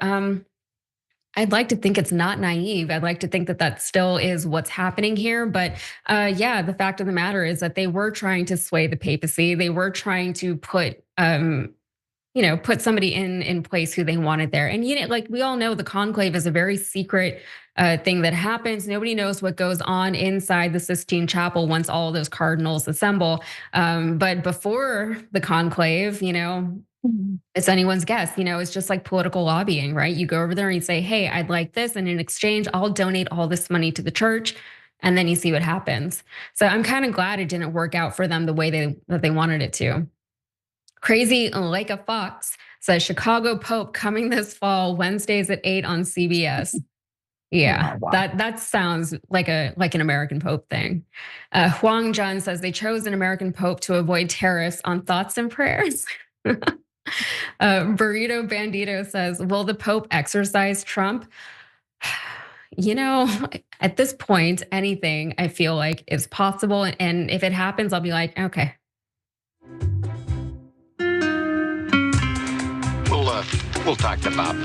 Speaker 8: I'd like to think it's not naive. I'd like to think that that still is what's happening here. But yeah, the fact of the matter is that they were trying to sway the papacy. They were trying to put put somebody in place who they wanted there. And we all know, the conclave is a very secret thing that happens. Nobody knows what goes on inside the Sistine Chapel once all of those cardinals assemble. But before the conclave, it's anyone's guess. It's just like political lobbying, right? You go over there and you say, hey, I'd like this, and in exchange, I'll donate all this money to the church. And then you see what happens. So I'm kind of glad it didn't work out for them the way that they wanted it to. Crazy like a fox says, Chicago Pope coming this fall, Wednesdays at 8 on CBS. Yeah, wow. That sounds like an American Pope thing. Huang Jun says they chose an American Pope to avoid tariffs on thoughts and prayers. Burrito Bandito says, will the Pope exorcise Trump? At this point, anything I feel like is possible. And if it happens, I'll be like, okay.
Speaker 26: We'll talk to Bob.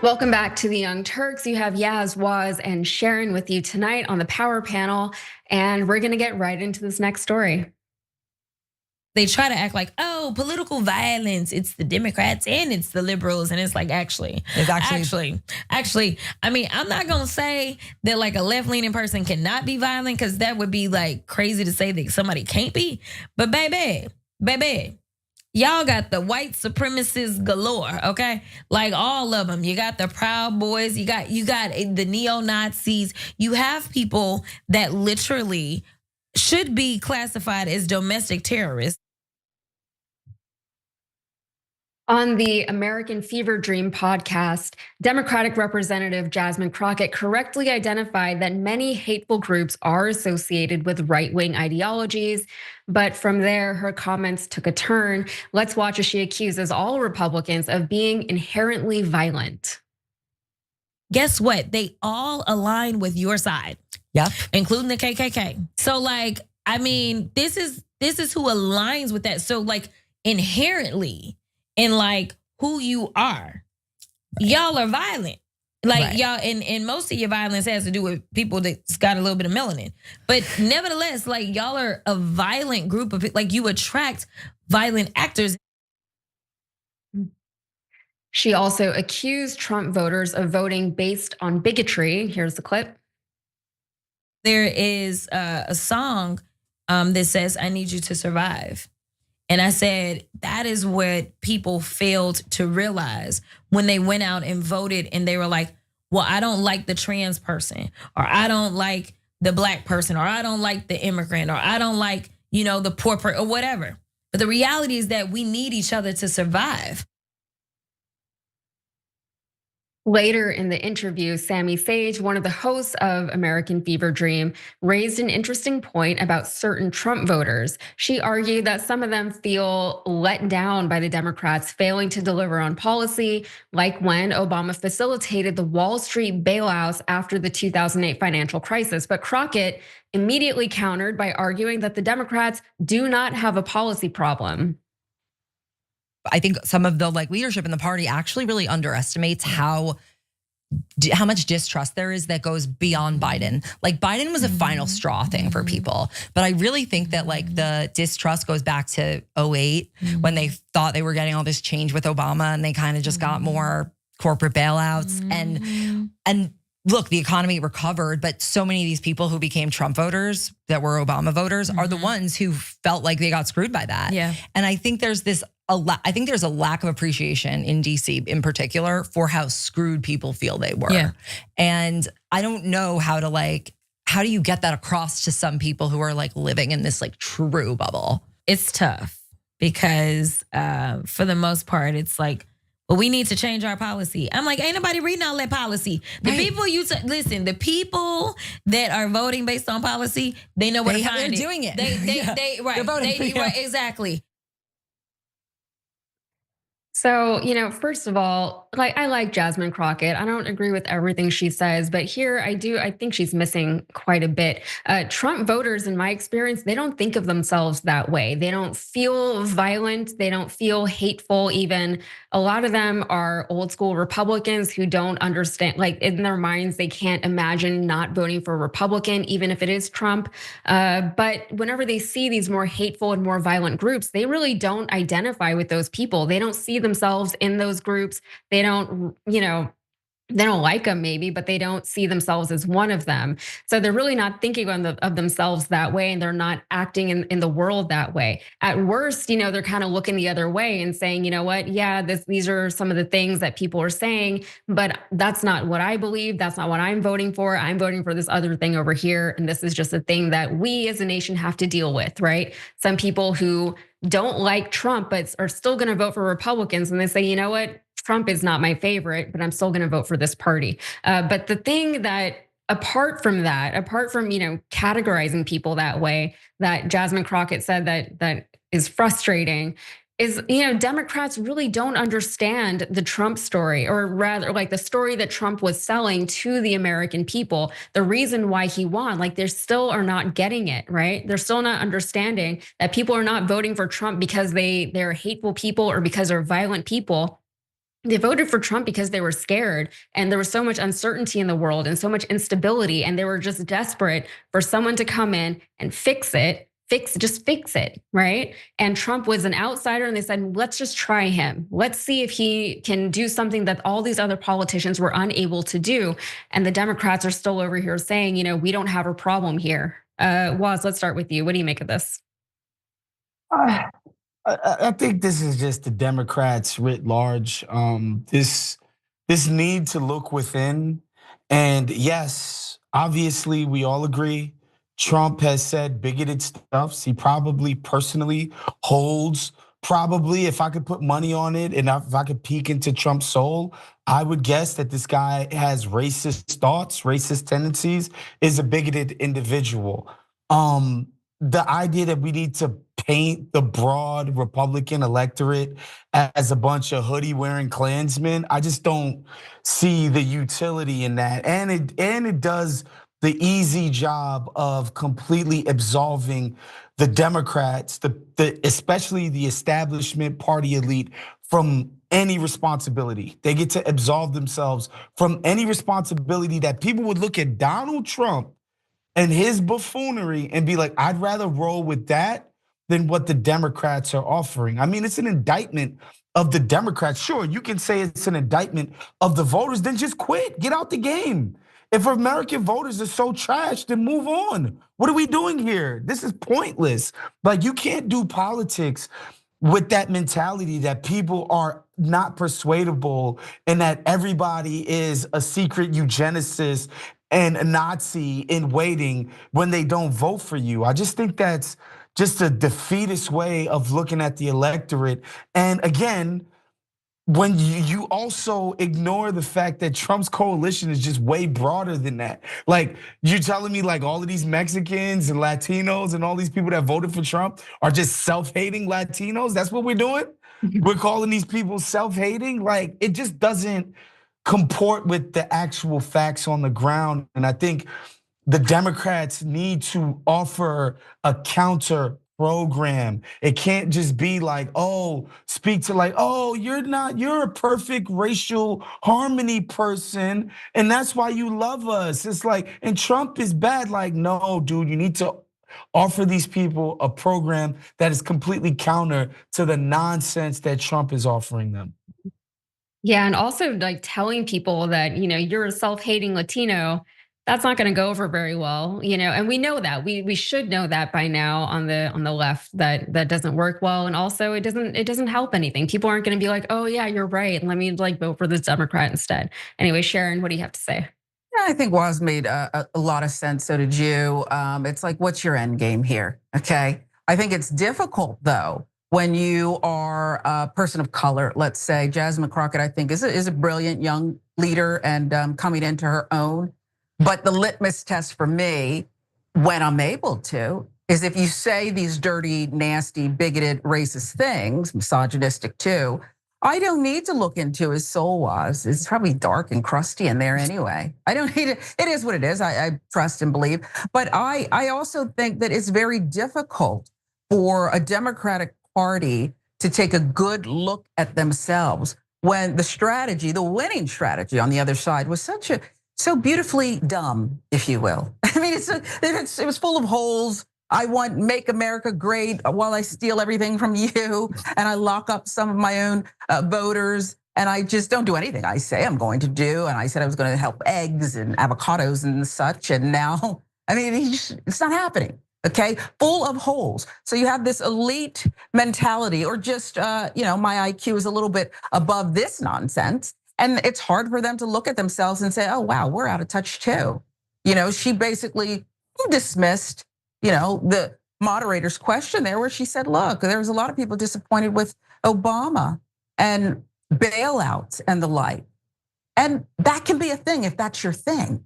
Speaker 8: Welcome back to the Young Turks. You have Yaz, Waz, and Sharon with you tonight on the Power Panel, and we're gonna get right into this next story.
Speaker 10: They try to act like, oh, political violence, it's the Democrats and it's the liberals. And it's like, actually, I mean, I'm not gonna say that a left-leaning person cannot be violent, because that would be crazy to say that somebody can't be. But baby, y'all got the white supremacists galore, okay? All of them. You got the Proud Boys, you got the neo-Nazis. You have people that literally should be classified as domestic terrorists.
Speaker 8: On the American Fever Dream podcast, Democratic Representative Jasmine Crockett correctly identified that many hateful groups are associated with right-wing ideologies. But from there, her comments took a turn. Let's watch as she accuses all Republicans of being inherently violent.
Speaker 10: Guess what? They all align with your side.
Speaker 12: Yep.
Speaker 10: Including the KKK. So I mean, this is who aligns with that. So inherently, in who you are, y'all are violent. Right. Y'all, and most of your violence has to do with people that's got a little bit of melanin. But nevertheless, y'all are a violent group of people. You attract violent actors.
Speaker 8: She also accused Trump voters of voting based on bigotry. Here's the clip.
Speaker 10: There is a song that says, I need you to survive. And I said, that is what people failed to realize when they went out and voted, and they were like, well, I don't like the trans person, or I don't like the black person, or I don't like the immigrant, or I don't like, the poor person, or whatever. But the reality is that we need each other to survive.
Speaker 8: Later in the interview, Sammy Sage, one of the hosts of American Fever Dream, raised an interesting point about certain Trump voters. She argued that some of them feel let down by the Democrats failing to deliver on policy, like when Obama facilitated the Wall Street bailouts after the 2008 financial crisis. But Crockett immediately countered by arguing that the Democrats do not have a policy problem.
Speaker 12: I think some of the leadership in the party actually really underestimates how how much distrust there is that goes beyond Biden. Like Biden was a final straw thing for people, but I really think that like the distrust goes back to 2008 when they thought they were getting all this change with Obama and they kind of just got more corporate bailouts and look, the economy recovered, but so many of these people who became Trump voters that were Obama voters are the ones who felt like they got screwed by that.
Speaker 10: Yeah.
Speaker 12: And I think there's I think there's a lack of appreciation in DC in particular for how screwed people feel they were.
Speaker 10: Yeah.
Speaker 12: And I don't know how do you get that across to some people who are like living in this like true bubble?
Speaker 10: It's tough because for the most part, it's like, well, we need to change our policy. I'm like, ain't nobody reading all that policy. The people listen, the people that are voting based on policy, they know where to find it.
Speaker 12: They're doing it.
Speaker 10: They right.
Speaker 12: They're voting.
Speaker 10: Right, exactly.
Speaker 8: So, first of all, I like Jasmine Crockett. I don't agree with everything she says, but here I think she's missing quite a bit. Trump voters, in my experience, they don't think of themselves that way. They don't feel violent. They don't feel hateful even. A lot of them are old school Republicans who don't understand, like in their minds, they can't imagine not voting for a Republican, even if it is Trump. But whenever they see these more hateful and more violent groups, they really don't identify with those people. They don't see themselves in those groups. They don't, they don't like them maybe, but they don't see themselves as one of them. So they're really not thinking of themselves that way, and they're not acting in the world that way. At worst, they're kind of looking the other way and saying, you know what, yeah, these are some of the things that people are saying, but that's not what I believe. That's not what I'm voting for. I'm voting for this other thing over here. And this is just a thing that we as a nation have to deal with, right? Some people who don't like Trump, but are still going to vote for Republicans, and they say, you know what, Trump is not my favorite, but I'm still going to vote for this party. But the thing that, apart from categorizing people that way, that Jasmine Crockett said that is frustrating, is Democrats really don't understand the Trump story, or rather like the story that Trump was selling to the American people, the reason why he won. Like they still are not getting it, right? They're still not understanding that people are not voting for Trump because they're hateful people or because they're violent people. They voted for Trump because they were scared, and there was so much uncertainty in the world and so much instability, and they were just desperate for someone to come in and fix it, right? And Trump was an outsider, and they said, let's just try him. Let's see if he can do something that all these other politicians were unable to do. And the Democrats are still over here saying, we don't have a problem here. Waz, let's start with you. What do you make of this?
Speaker 2: I think this is just the Democrats writ large. This need to look within, and yes, obviously we all agree. Trump has said bigoted stuff. He probably personally holds, if I could put money on it, and if I could peek into Trump's soul, I would guess that this guy has racist thoughts, racist tendencies, is a bigoted individual. The idea that we need to paint the broad Republican electorate as a bunch of hoodie-wearing Klansmen, I just don't see the utility in that. And it does the easy job of completely absolving the Democrats, especially the establishment party elite, from any responsibility. They get to absolve themselves from any responsibility that people would look at Donald Trump and his buffoonery and be like, I'd rather roll with that than what the Democrats are offering. I mean, it's an indictment of the Democrats. Sure, you can say it's an indictment of the voters, then just quit, get out the game. If American voters are so trash, then move on. What are we doing here? This is pointless. Like, you can't do politics with that mentality that people are not persuadable and that everybody is a secret eugenicist and a Nazi in waiting when they don't vote for you. I just think that's just a defeatist way of looking at the electorate. And again, when you also ignore the fact that Trump's coalition is just way broader than that. Like, you're telling me like all of these Mexicans and Latinos and all these people that voted for Trump are just self-hating Latinos? That's what we're doing? We're calling these people self-hating? Like, it just doesn't comport with the actual facts on the ground. And I think the Democrats need to offer a counter program. It can't just be like, oh, speak to like, oh, you're a perfect racial harmony person, and that's why you love us. It's like, and Trump is bad. Like, no, dude, you need to offer these people a program that is completely counter to the nonsense that Trump is offering them.
Speaker 8: Yeah, and also like telling people that, you're a self-hating Latino, that's not going to go over very well, and we know that. We should know that by now on the left, that doesn't work well. And also it doesn't help anything. People aren't going to be like, oh yeah, you're right, let me like vote for this Democrat instead. Anyway, Sharon, what do you have to say?
Speaker 3: Yeah, I think Waz made a lot of sense. So did you. It's like, what's your end game here? Okay. I think it's difficult though when you are a person of color. Let's say Jasmine Crockett, I think, is a brilliant young leader and coming into her own. But the litmus test for me, when I'm able to, is if you say these dirty, nasty, bigoted, racist things, misogynistic too, I don't need to look into his soul was. It's probably dark and crusty in there anyway. I don't need it. It is what it is. I trust and believe. But I also think that it's very difficult for a Democratic Party to take a good look at themselves when the strategy, the winning strategy on the other side was so beautifully dumb, if you will. I mean, it was full of holes. I want make America great while I steal everything from you, and I lock up some of my own voters, and I just don't do anything I say I'm going to do. And I said I was going to help eggs and avocados and such, and now, I mean, it's not happening. Okay, full of holes. So you have this elite mentality, or just my IQ is a little bit above this nonsense. And it's hard for them to look at themselves and say, oh, wow, we're out of touch too. She basically dismissed, the moderator's question there where she said, look, there was a lot of people disappointed with Obama and bailouts and the like. And that can be a thing if that's your thing.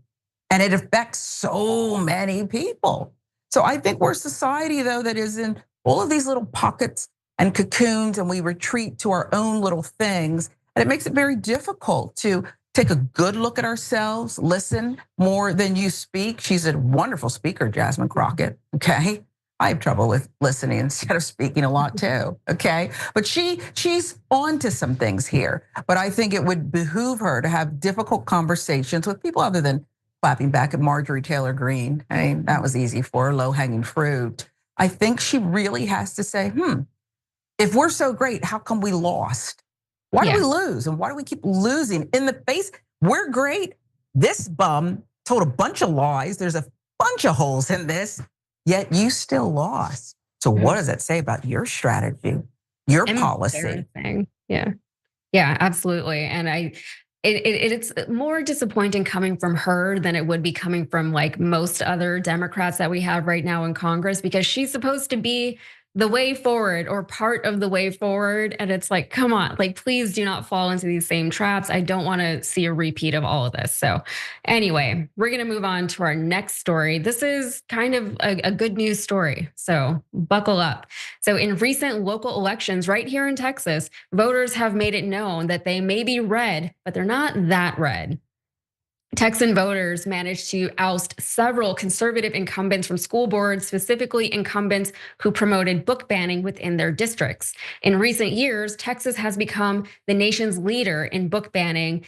Speaker 3: And it affects so many people. So I think we're a society, though, that is in all of these little pockets and cocoons, and we retreat to our own little things. And it makes it very difficult to take a good look at ourselves, listen more than you speak. She's a wonderful speaker, Jasmine Crockett, okay? I have trouble with listening instead of speaking a lot too, okay? But she's onto some things here. But I think it would behoove her to have difficult conversations with people other than clapping back at Marjorie Taylor Greene. I mean, that was easy for her, low-hanging fruit. I think she really has to say, if we're so great, how come we lost? Why do we lose? And why do we keep losing in the face? We're great. This bum told a bunch of lies. There's a bunch of holes in this, yet you still lost. So what does that say about your strategy, your policy?
Speaker 8: Yeah, absolutely. And it's more disappointing coming from her than it would be coming from like most other Democrats that we have right now in Congress, because she's supposed to be the way forward or part of the way forward. And it's like, come on, like, please do not fall into these same traps. I don't want to see a repeat of all of this. So anyway, we're going to move on to our next story. This is kind of a good news story, so buckle up. So in recent local elections right here in Texas, voters have made it known that they may be red, but they're not that red. Texan voters managed to oust several conservative incumbents from school boards, specifically incumbents who promoted book banning within their districts. In recent years, Texas has become the nation's leader in book banning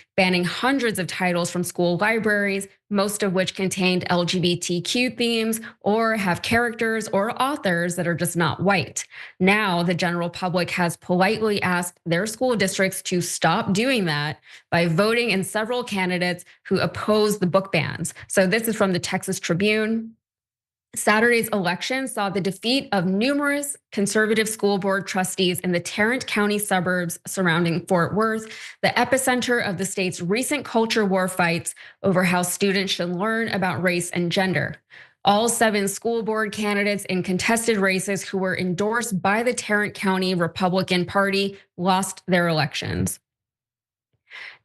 Speaker 8: hundreds of titles from school libraries, most of which contained LGBTQ themes or have characters or authors that are just not white. Now, the general public has politely asked their school districts to stop doing that by voting in several candidates who oppose the book bans. So this is from the Texas Tribune. Saturday's election saw the defeat of numerous conservative school board trustees in the Tarrant County suburbs surrounding Fort Worth, the epicenter of the state's recent culture war fights over how students should learn about race and gender. All 7 school board candidates in contested races who were endorsed by the Tarrant County Republican Party lost their elections.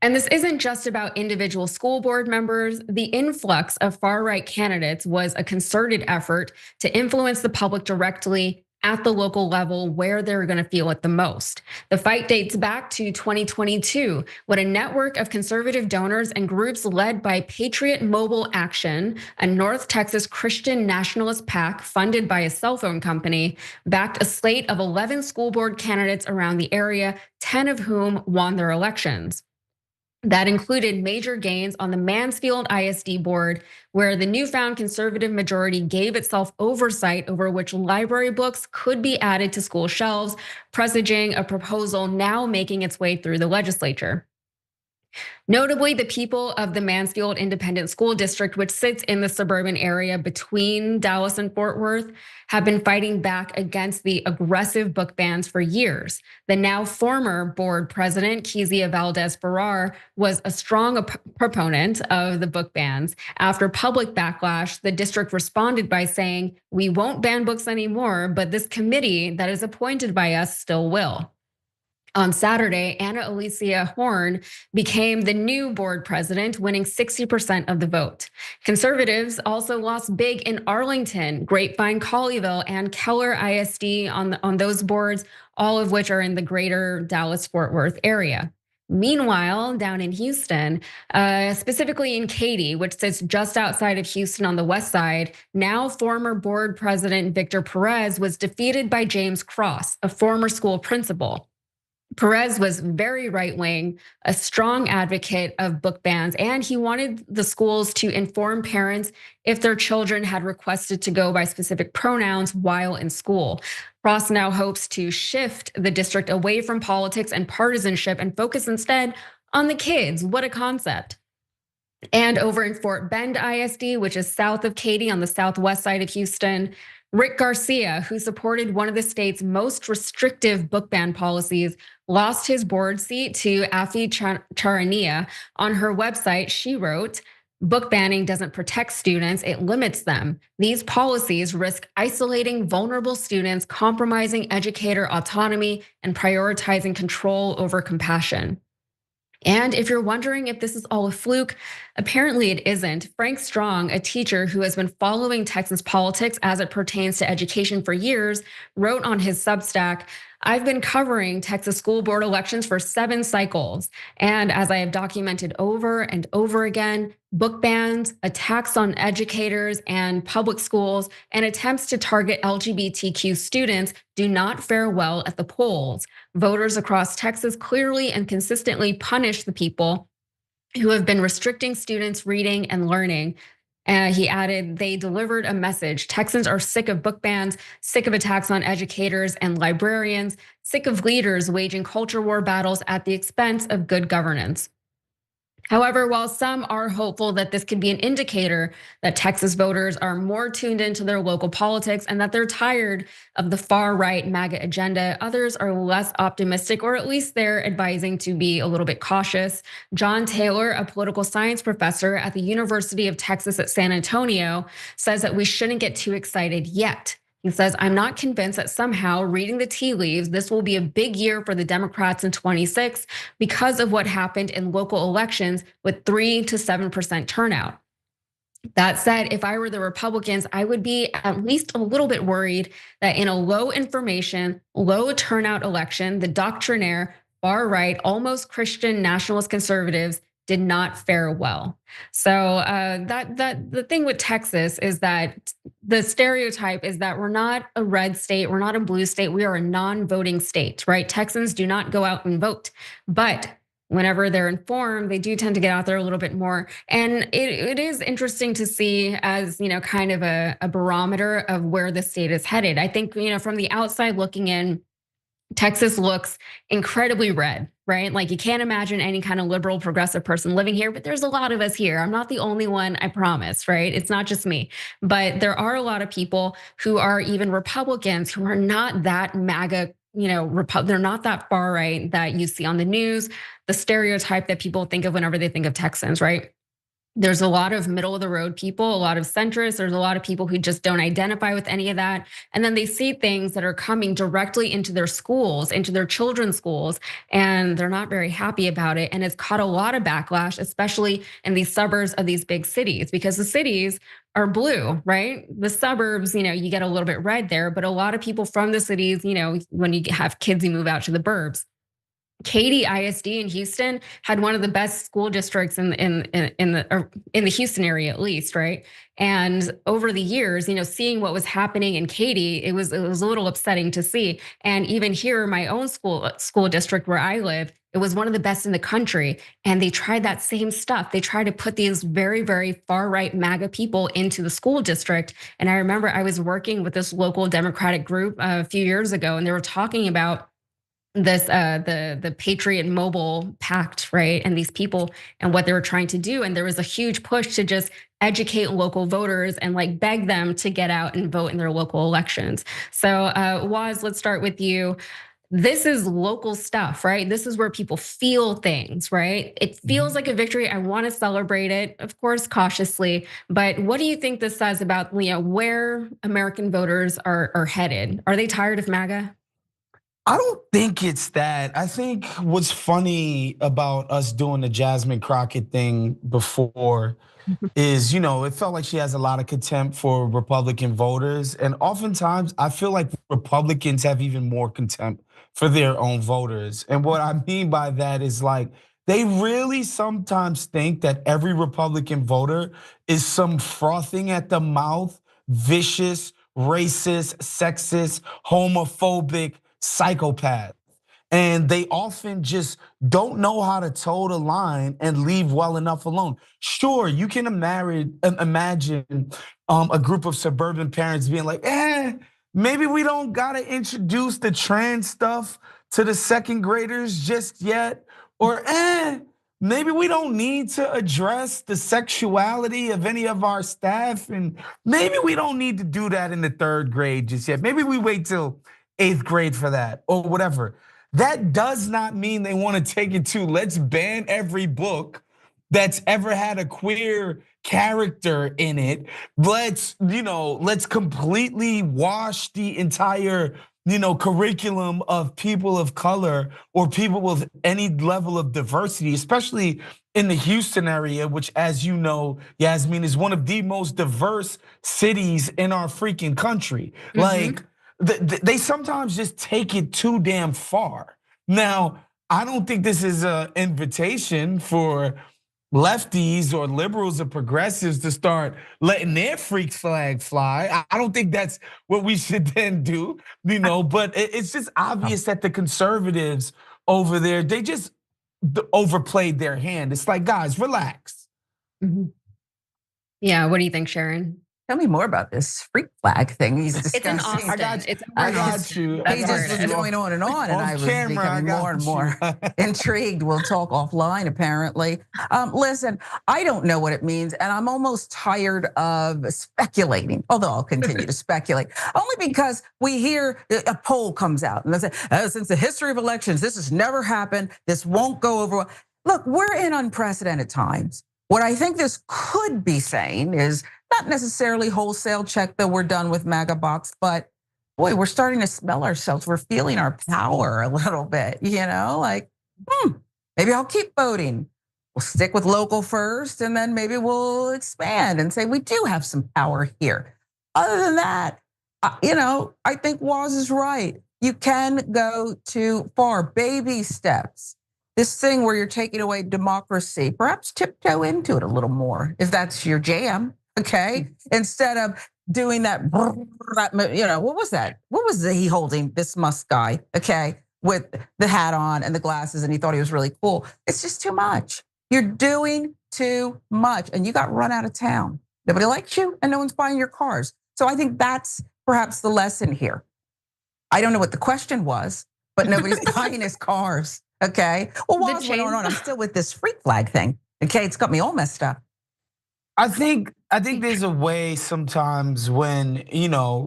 Speaker 8: And this isn't just about individual school board members. The influx of far-right candidates was a concerted effort to influence the public directly at the local level where they're going to feel it the most. The fight dates back to 2022 when a network of conservative donors and groups led by Patriot Mobile Action, a North Texas Christian nationalist PAC funded by a cell phone company, backed a slate of 11 school board candidates around the area, 10 of whom won their elections. That included major gains on the Mansfield ISD board, where the newfound conservative majority gave itself oversight over which library books could be added to school shelves, presaging a proposal now making its way through the legislature. Notably, the people of the Mansfield Independent School District, which sits in the suburban area between Dallas and Fort Worth, have been fighting back against the aggressive book bans for years. The now former board president, Kezia Valdez-Farrar, was a strong proponent of the book bans. After public backlash, the district responded by saying, "We won't ban books anymore, but this committee that is appointed by us still will." On Saturday, Anna Alicia Horn became the new board president, winning 60% of the vote. Conservatives also lost big in Arlington, Grapevine, Colleyville, and Keller ISD on those boards, all of which are in the greater Dallas-Fort Worth area. Meanwhile, down in Houston, specifically in Katy, which sits just outside of Houston on the west side, now former board president Victor Perez was defeated by James Cross, a former school principal. Perez was very right-wing, a strong advocate of book bans, and he wanted the schools to inform parents if their children had requested to go by specific pronouns while in school. Cross now hopes to shift the district away from politics and partisanship and focus instead on the kids. What a concept. And over in Fort Bend ISD, which is south of Katy on the southwest side of Houston, Rick Garcia, who supported one of the state's most restrictive book ban policies, lost his board seat to Afi Charania. On her website, she wrote, "Book banning doesn't protect students, it limits them. These policies risk isolating vulnerable students, compromising educator autonomy, and prioritizing control over compassion." And if you're wondering if this is all a fluke, apparently it isn't. Frank Strong, a teacher who has been following Texas politics as it pertains to education for years, wrote on his Substack, "I've been covering Texas school board elections for 7 cycles. And as I have documented over and over again, book bans, attacks on educators and public schools, and attempts to target LGBTQ students do not fare well at the polls. Voters across Texas clearly and consistently punish the people who have been restricting students' reading and learning." He added, "They delivered a message. Texans are sick of book bans, sick of attacks on educators and librarians, sick of leaders waging culture war battles at the expense of good governance." However, while some are hopeful that this could be an indicator that Texas voters are more tuned into their local politics and that they're tired of the far-right MAGA agenda, others are less optimistic, or at least they're advising to be a little bit cautious. John Taylor, a political science professor at the University of Texas at San Antonio, says that we shouldn't get too excited yet. He says, "I'm not convinced that somehow, reading the tea leaves, this will be a big year for the Democrats in 26 because of what happened in local elections with 3 to 7% turnout." That said, if I were the Republicans, I would be at least a little bit worried that in a low information, low turnout election, the doctrinaire, far right, almost Christian nationalist conservatives did not fare well. So the thing with Texas is that the stereotype is that we're not a red state, we're not a blue state, we are a non-voting state, right? Texans do not go out and vote, but whenever they're informed, they do tend to get out there a little bit more. And it is interesting to see as, kind of a barometer of where the state is headed. I think, from the outside looking in, Texas looks incredibly red, right? Like you can't imagine any kind of liberal progressive person living here, but there's a lot of us here. I'm not the only one, I promise, right? It's not just me, but there are a lot of people who are even Republicans who are not that MAGA, they're not that far right that you see on the news, the stereotype that people think of whenever they think of Texans, right? There's a lot of middle of the road people, a lot of centrists. There's a lot of people who just don't identify with any of that. And then they see things that are coming directly into their schools, into their children's schools, and they're not very happy about it. And it's caught a lot of backlash, especially in these suburbs of these big cities, because the cities are blue, right? The suburbs, you get a little bit red there, but a lot of people from the cities, when you have kids, you move out to the burbs. Katy ISD in Houston had one of the best school districts in the Houston area, at least, right? And over the years, seeing what was happening in Katy, it was a little upsetting to see. And even here, my own school district where I live, it was one of the best in the country. And they tried that same stuff. They tried to put these very, very far right MAGA people into the school district. And I remember I was working with this local Democratic group a few years ago, and they were talking about this the Patriot Mobile Pact, right? And these people and what they were trying to do. And there was a huge push to just educate local voters and like beg them to get out and vote in their local elections. So Waz, let's start with you. This is local stuff, right? This is where people feel things, right? It feels like a victory. I want to celebrate it, of course, cautiously. But what do you think this says about where American voters are headed? Are they tired of MAGA?
Speaker 2: I don't think it's that. I think what's funny about us doing the Jasmine Crockett thing before is, it felt like she has a lot of contempt for Republican voters. And oftentimes I feel like Republicans have even more contempt for their own voters. And what I mean by that is like, they really sometimes think that every Republican voter is some frothing at the mouth, vicious, racist, sexist, homophobic psychopath. And they often just don't know how to toe the line and leave well enough alone. Sure, you can imagine a group of suburban parents being like, maybe we don't gotta introduce the trans stuff to the second graders just yet. Or maybe we don't need to address the sexuality of any of our staff. And maybe we don't need to do that in the third grade just yet. Maybe we wait till 8th grade for that or whatever. That does not mean they want to take it to let's ban every book that's ever had a queer character in it. Let's completely wash the entire, curriculum of people of color or people with any level of diversity, especially in the Houston area, which, as you know, Yasmin, is one of the most diverse cities in our freaking country. Like, they sometimes just take it too damn far. Now, I don't think this is an invitation for lefties or liberals or progressives to start letting their freak flag fly. I don't think that's what we should then do, but it's just obvious that the conservatives over there, they just overplayed their hand. It's like, guys, relax.
Speaker 8: Yeah, what do you think, Sharon?
Speaker 3: Tell me more about this freak flag thing he's discussing.
Speaker 8: It's an Austin.
Speaker 2: I got you.
Speaker 3: He just was going on, and I was becoming more and more intrigued. We'll talk offline, apparently. Listen, I don't know what it means, and I'm almost tired of speculating, although I'll continue to speculate, only because we hear a poll comes out, and they say, since the history of elections, this has never happened, this won't go over well. Look, we're in unprecedented times. What I think this could be saying is not necessarily wholesale check that we're done with MAGA box, but boy, we're starting to smell ourselves. We're feeling our power a little bit, like, maybe I'll keep voting. We'll stick with local first, and then maybe we'll expand and say we do have some power here. Other than that, I think Waz is right. You can go too far, baby steps. This thing where you're taking away democracy, perhaps tiptoe into it a little more if that's your jam, okay? Instead of doing that, what was that? What was he holding, this Musk guy, okay? With the hat on and the glasses, and he thought he was really cool. It's just too much. You're doing too much, and you got run out of town. Nobody likes you, and no one's buying your cars. So I think that's perhaps the lesson here. I don't know what the question was, but nobody's buying his cars. Okay. Well, while what's going on? I'm still with this freak flag thing. Okay, it's got me all messed up.
Speaker 2: I think there's a way sometimes when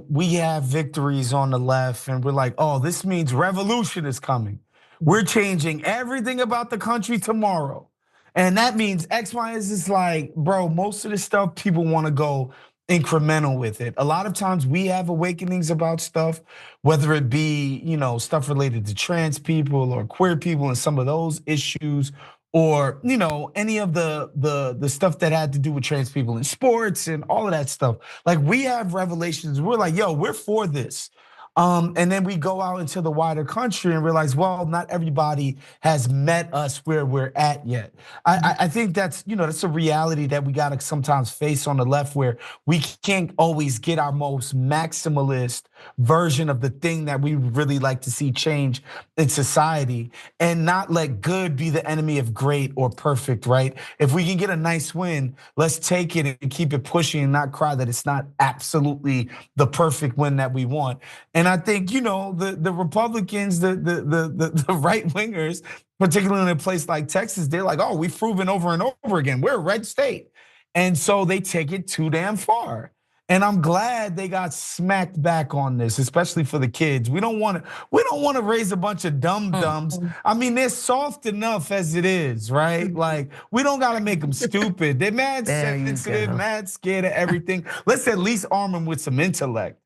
Speaker 2: we have victories on the left and we're like, oh, this means revolution is coming. We're changing everything about the country tomorrow, and that means X, Y, is just like, bro. Most of the stuff people want to go incremental with it. A lot of times we have awakenings about stuff, whether it be, stuff related to trans people or queer people and some of those issues, or any of the stuff that had to do with trans people in sports and all of that stuff. Like, we have revelations. We're like, yo, we're for this. And then we go out into the wider country and realize, well, not everybody has met us where we're at yet. I think that's that's a reality that we gotta sometimes face on the left, where we can't always get our most maximalist version of the thing that we really like to see change in society, and not let good be the enemy of great or perfect, right? If we can get a nice win, let's take it and keep it pushing and not cry that it's not absolutely the perfect win that we want. And I think the Republicans, the right wingers, particularly in a place like Texas, they're like, oh, we've proven over and over again we're a red state, and so they take it too damn far. And I'm glad they got smacked back on this, especially for the kids. We don't want to raise a bunch of dum-dums. I mean, they're soft enough as it is, right? Like, we don't gotta make them stupid. They're mad sensitive, mad scared of everything. Let's at least arm them with some intellect.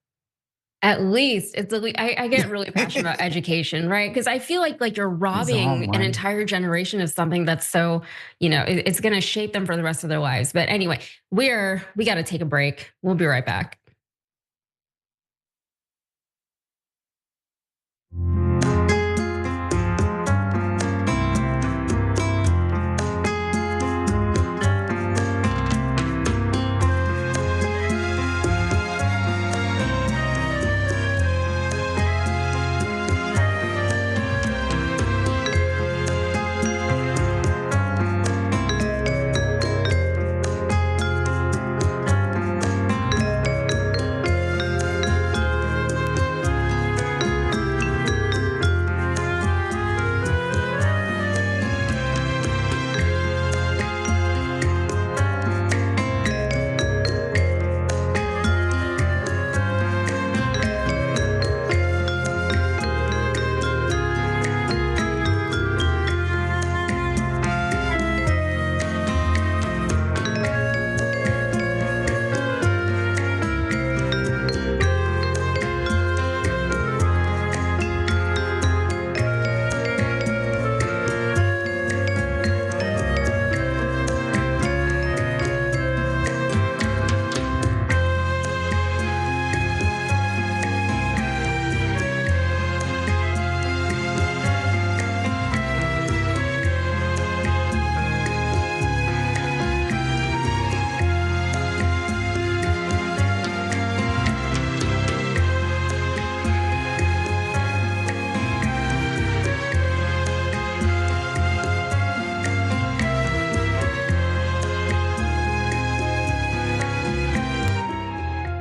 Speaker 8: At least I get really passionate about education, right? Because I feel like you're robbing an entire generation of something that's so, it's gonna shape them for the rest of their lives. But anyway, we gotta take a break. We'll be right back.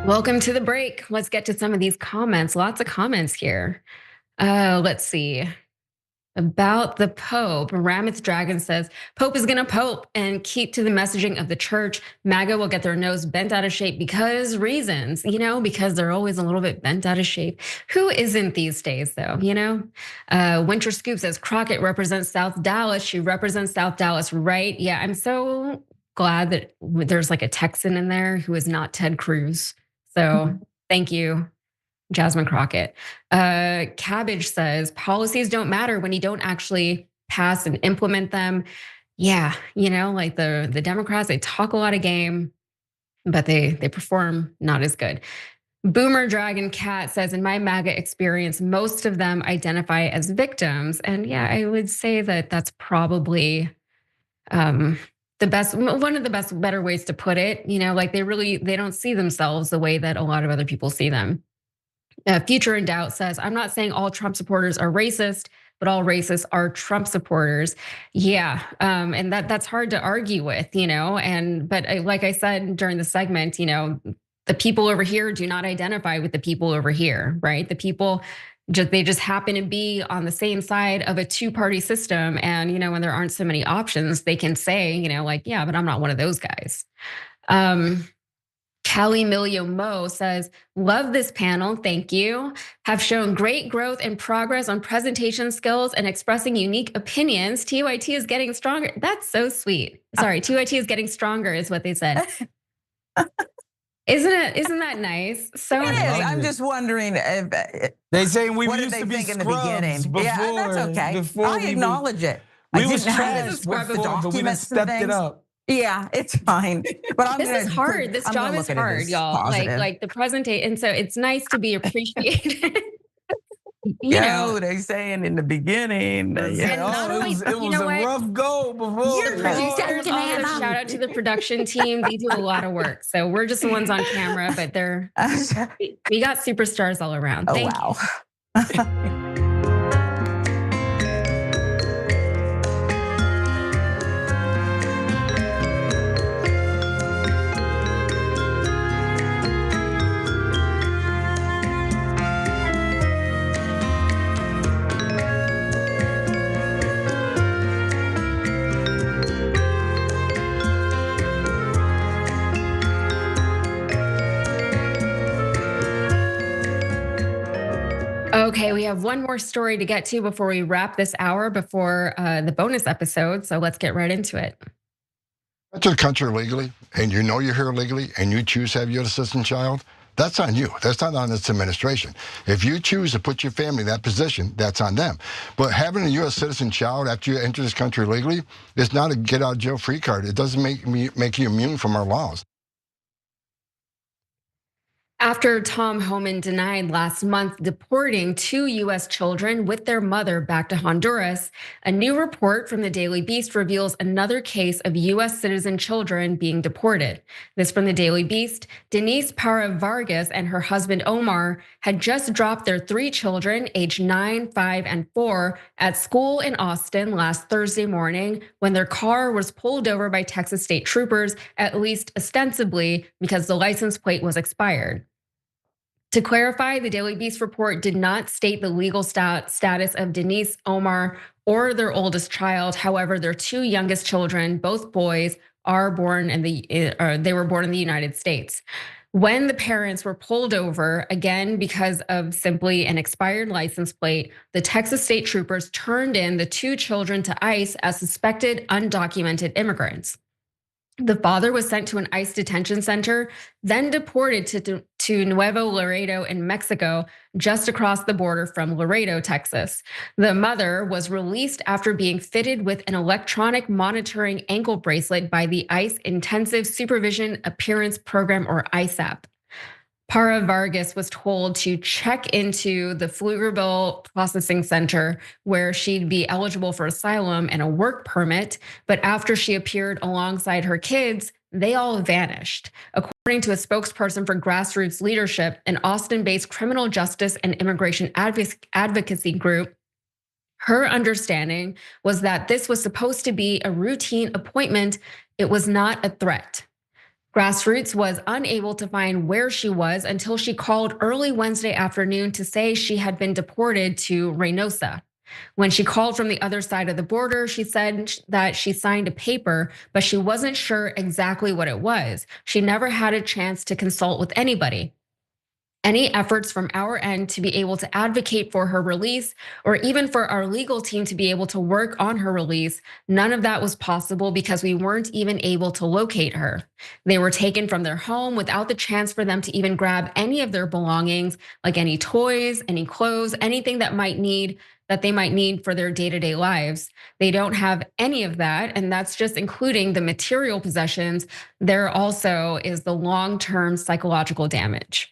Speaker 8: Welcome to the break. Let's get to some of these comments. Lots of comments here. Let's see. About the Pope, Ramith Dragon says, Pope is gonna pope and keep to the messaging of the church. MAGA will get their nose bent out of shape because reasons, because they're always a little bit bent out of shape. Who isn't these days though, Winter Scoop says, Crockett represents South Dallas. She represents South Dallas, right? Yeah, I'm so glad that there's like a Texan in there who is not Ted Cruz. So thank you, Jasmine Crockett. Cabbage says, policies don't matter when you don't actually pass and implement them. Yeah, like the Democrats, they talk a lot of game, but they perform not as good. Boomer Dragon Cat says, in my MAGA experience, most of them identify as victims. And yeah, I would say that that's probably one of the better ways to put it. Like they don't see themselves the way that a lot of other people see them. Future in Doubt says, I'm not saying all Trump supporters are racist, but all racists are Trump supporters. Yeah, and that's hard to argue with, but like I said during the segment, the people over here do not identify with the people over here, right? The people they just happen to be on the same side of a two-party system. And, when there aren't so many options, they can say, yeah, but I'm not one of those guys. Callie Milio Mo says, love this panel, thank you. Have shown great growth and progress on presentation skills and expressing unique opinions. TYT is getting stronger. That's so sweet. Sorry, TYT is getting stronger is what they said. Isn't that nice? So
Speaker 5: it is. I'm just wondering if
Speaker 2: they say we
Speaker 5: what
Speaker 2: used
Speaker 5: did
Speaker 2: to
Speaker 5: they
Speaker 2: be
Speaker 5: think in the beginning.
Speaker 2: Before,
Speaker 5: yeah, that's okay. I acknowledge it.
Speaker 2: We was
Speaker 3: didn't have
Speaker 2: trash
Speaker 3: to describe the
Speaker 2: before, but we done
Speaker 3: documents and
Speaker 2: stepped it
Speaker 3: things.
Speaker 2: up.
Speaker 3: Yeah, it's fine. But I'm
Speaker 8: This
Speaker 3: gonna
Speaker 8: is hard. This
Speaker 3: I'm gonna
Speaker 8: job is
Speaker 3: look at it
Speaker 8: hard,
Speaker 3: as
Speaker 8: y'all.
Speaker 3: positive.
Speaker 8: Like the presentation. And so it's nice to be appreciated.
Speaker 2: They saying in the beginning,
Speaker 8: not only-
Speaker 2: it was a rough go before.
Speaker 8: The producers, also shout out to the production team. They do a lot of work. So we're just the ones on camera, but we got superstars all around.
Speaker 3: Oh,
Speaker 8: Thank
Speaker 3: wow.
Speaker 8: you. Okay, we have one more story to get to before we wrap this hour before the bonus episode. So let's get right into it.
Speaker 5: Enter the country illegally, and you know you're here illegally, and you choose to have your citizen child, that's on you. That's not on this administration. If you choose to put your family in that position, that's on them. But having a U.S. citizen child after you enter this country legally is not a get-out-of-jail-free card. It doesn't make you immune from our laws.
Speaker 8: After Tom Homan denied last month deporting 2 U.S. children with their mother back to Honduras, a new report from the Daily Beast reveals another case of U.S. citizen children being deported. This from the Daily Beast. Denise Parra Vargas and her husband Omar had just dropped their 3 children, aged 9, 5, and 4, at school in Austin last Thursday morning when their car was pulled over by Texas state troopers, at least ostensibly because the license plate was expired. To clarify, the Daily Beast report did not state the legal status of Denise, Omar, or their oldest child. However, their 2 youngest children, both boys, are born in they were born in the United States. When the parents were pulled over, again because of simply an expired license plate, the Texas state troopers turned in the 2 children to ICE as suspected undocumented immigrants. The father was sent to an ICE detention center, then deported to Nuevo Laredo in Mexico, just across the border from Laredo, Texas. The mother was released after being fitted with an electronic monitoring ankle bracelet by the ICE Intensive Supervision Appearance Program, or ISAP. Parra Vargas was told to check into the Pflugerville Processing Center where she'd be eligible for asylum and a work permit, but after she appeared alongside her kids, they all vanished. According to a spokesperson for Grassroots Leadership, an Austin-based criminal justice and immigration advocacy group, her understanding was that this was supposed to be a routine appointment. It was not a threat. Grassroots was unable to find where she was until she called early Wednesday afternoon to say she had been deported to Reynosa. When she called from the other side of the border, she said that she signed a paper, but she wasn't sure exactly what it was. She never had a chance to consult with anybody. Any efforts from our end to be able to advocate for her release, or even for our legal team to be able to work on her release, none of that was possible because we weren't even able to locate her. They were taken from their home without the chance for them to even grab any of their belongings, like any toys, any clothes, anything that they might need for their day-to-day lives. They don't have any of that, and that's just including the material possessions. There also is the long-term psychological damage.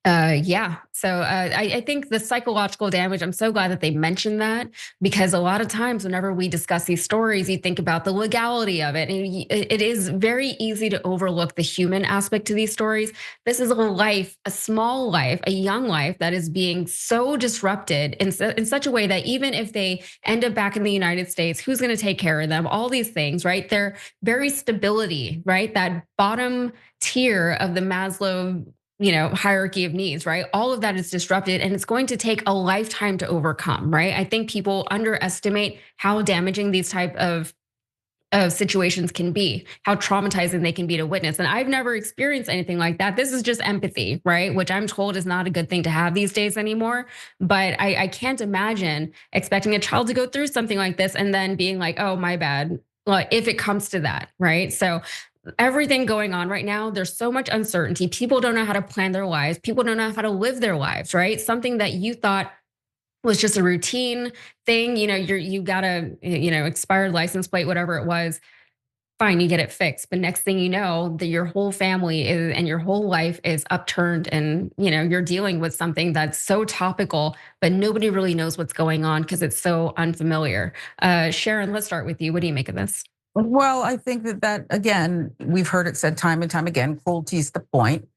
Speaker 8: So I think the psychological damage, I'm so glad that they mentioned that, because a lot of times whenever we discuss these stories, you think about the legality of it. And it is very easy to overlook the human aspect to these stories. This is a life, a small life, a young life that is being so disrupted in such a way that even if they end up back in the United States, who's going to take care of them? All these things, right? Their very stability, right? That bottom tier of the Maslow hierarchy of needs, right? All of that is disrupted, and it's going to take a lifetime to overcome, right? I think people underestimate how damaging these type of situations can be, how traumatizing they can be to witness. And I've never experienced anything like that. This is just empathy, right? Which I'm told is not a good thing to have these days anymore. But I can't imagine expecting a child to go through something like this and then being like, oh, my bad, if it comes to that, right? So everything going on right now, there's so much uncertainty. People don't know how to plan their lives. People don't know how to live their lives, right? Something that you thought was just a routine thing. You got a expired license plate, whatever it was. Fine, you get it fixed. But next thing you know, that your whole family and your whole life is upturned, and you're dealing with something that's so topical, but nobody really knows what's going on because it's so unfamiliar. Sharon, let's start with you. What do you make of this?
Speaker 3: Well, I think that again, we've heard it said time and time again, cruelty is the point.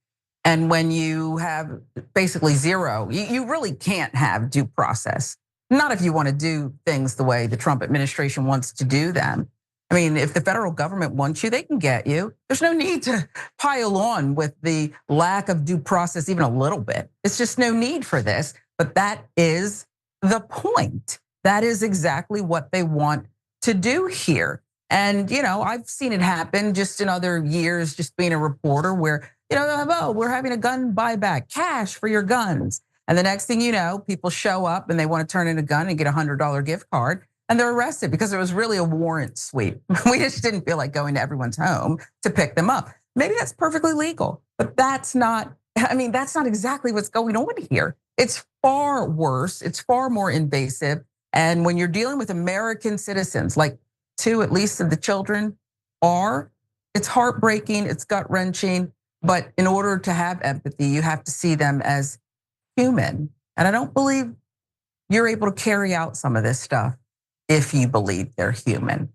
Speaker 3: And when you have basically zero, you really can't have due process. Not if you want to do things the way the Trump administration wants to do them. I mean, if the federal government wants you, they can get you. There's no need to pile on with the lack of due process even a little bit. It's just no need for this. But that is the point. That is exactly what they want to do here. And I've seen it happen just in other years, just being a reporter where, oh, we're having a gun buyback, cash for your guns. And the next thing you know, people show up and they want to turn in a gun and get a $100 gift card. And they're arrested because it was really a warrant sweep. We just didn't feel like going to everyone's home to pick them up. Maybe that's perfectly legal, but that's not exactly what's going on here. It's far worse. It's far more invasive. And when you're dealing with American citizens, like 2 at least of the children are, it's heartbreaking, it's gut wrenching. But in order to have empathy, you have to see them as human. And I don't believe you're able to carry out some of this stuff if you believe they're human.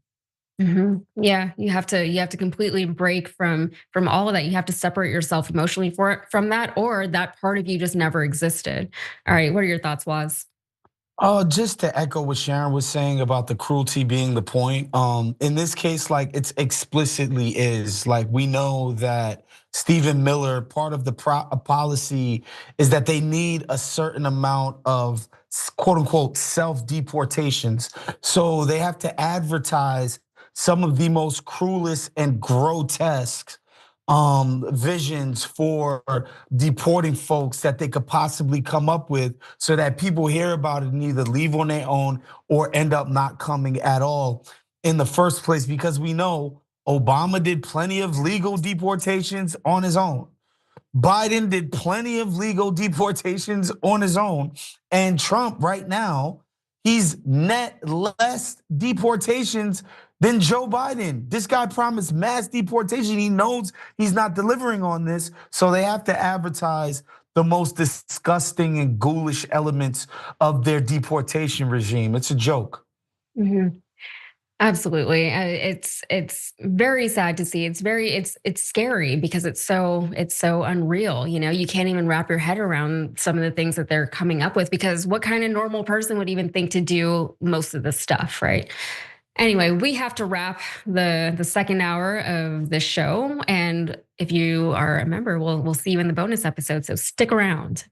Speaker 8: Yeah, you have to completely break from all of that. You have to separate yourself emotionally from that, or that part of you just never existed. All right, what are your thoughts, Waz?
Speaker 2: Just to echo what Sharon was saying about the cruelty being the point. In this case, like it's explicitly is. Like we know that Stephen Miller, part of the policy is that they need a certain amount of quote unquote self-deportations. So they have to advertise some of the most cruelest and grotesque visions for deporting folks that they could possibly come up with, so that people hear about it and either leave on their own or end up not coming at all in the first place. Because we know Obama did plenty of legal deportations on his own. Biden did plenty of legal deportations on his own. And Trump right now, he's net less deportations than Joe Biden. This guy promised mass deportation. He knows he's not delivering on this. So they have to advertise the most disgusting and ghoulish elements of their deportation regime. It's a joke.
Speaker 8: Absolutely, it's very sad to see. It's scary because it's so unreal. You can't even wrap your head around some of the things that they're coming up with, because what kind of normal person would even think to do most of this stuff, right? Anyway, we have to wrap the second hour of this show, and if you are a member, we'll see you in the bonus episode. So stick around.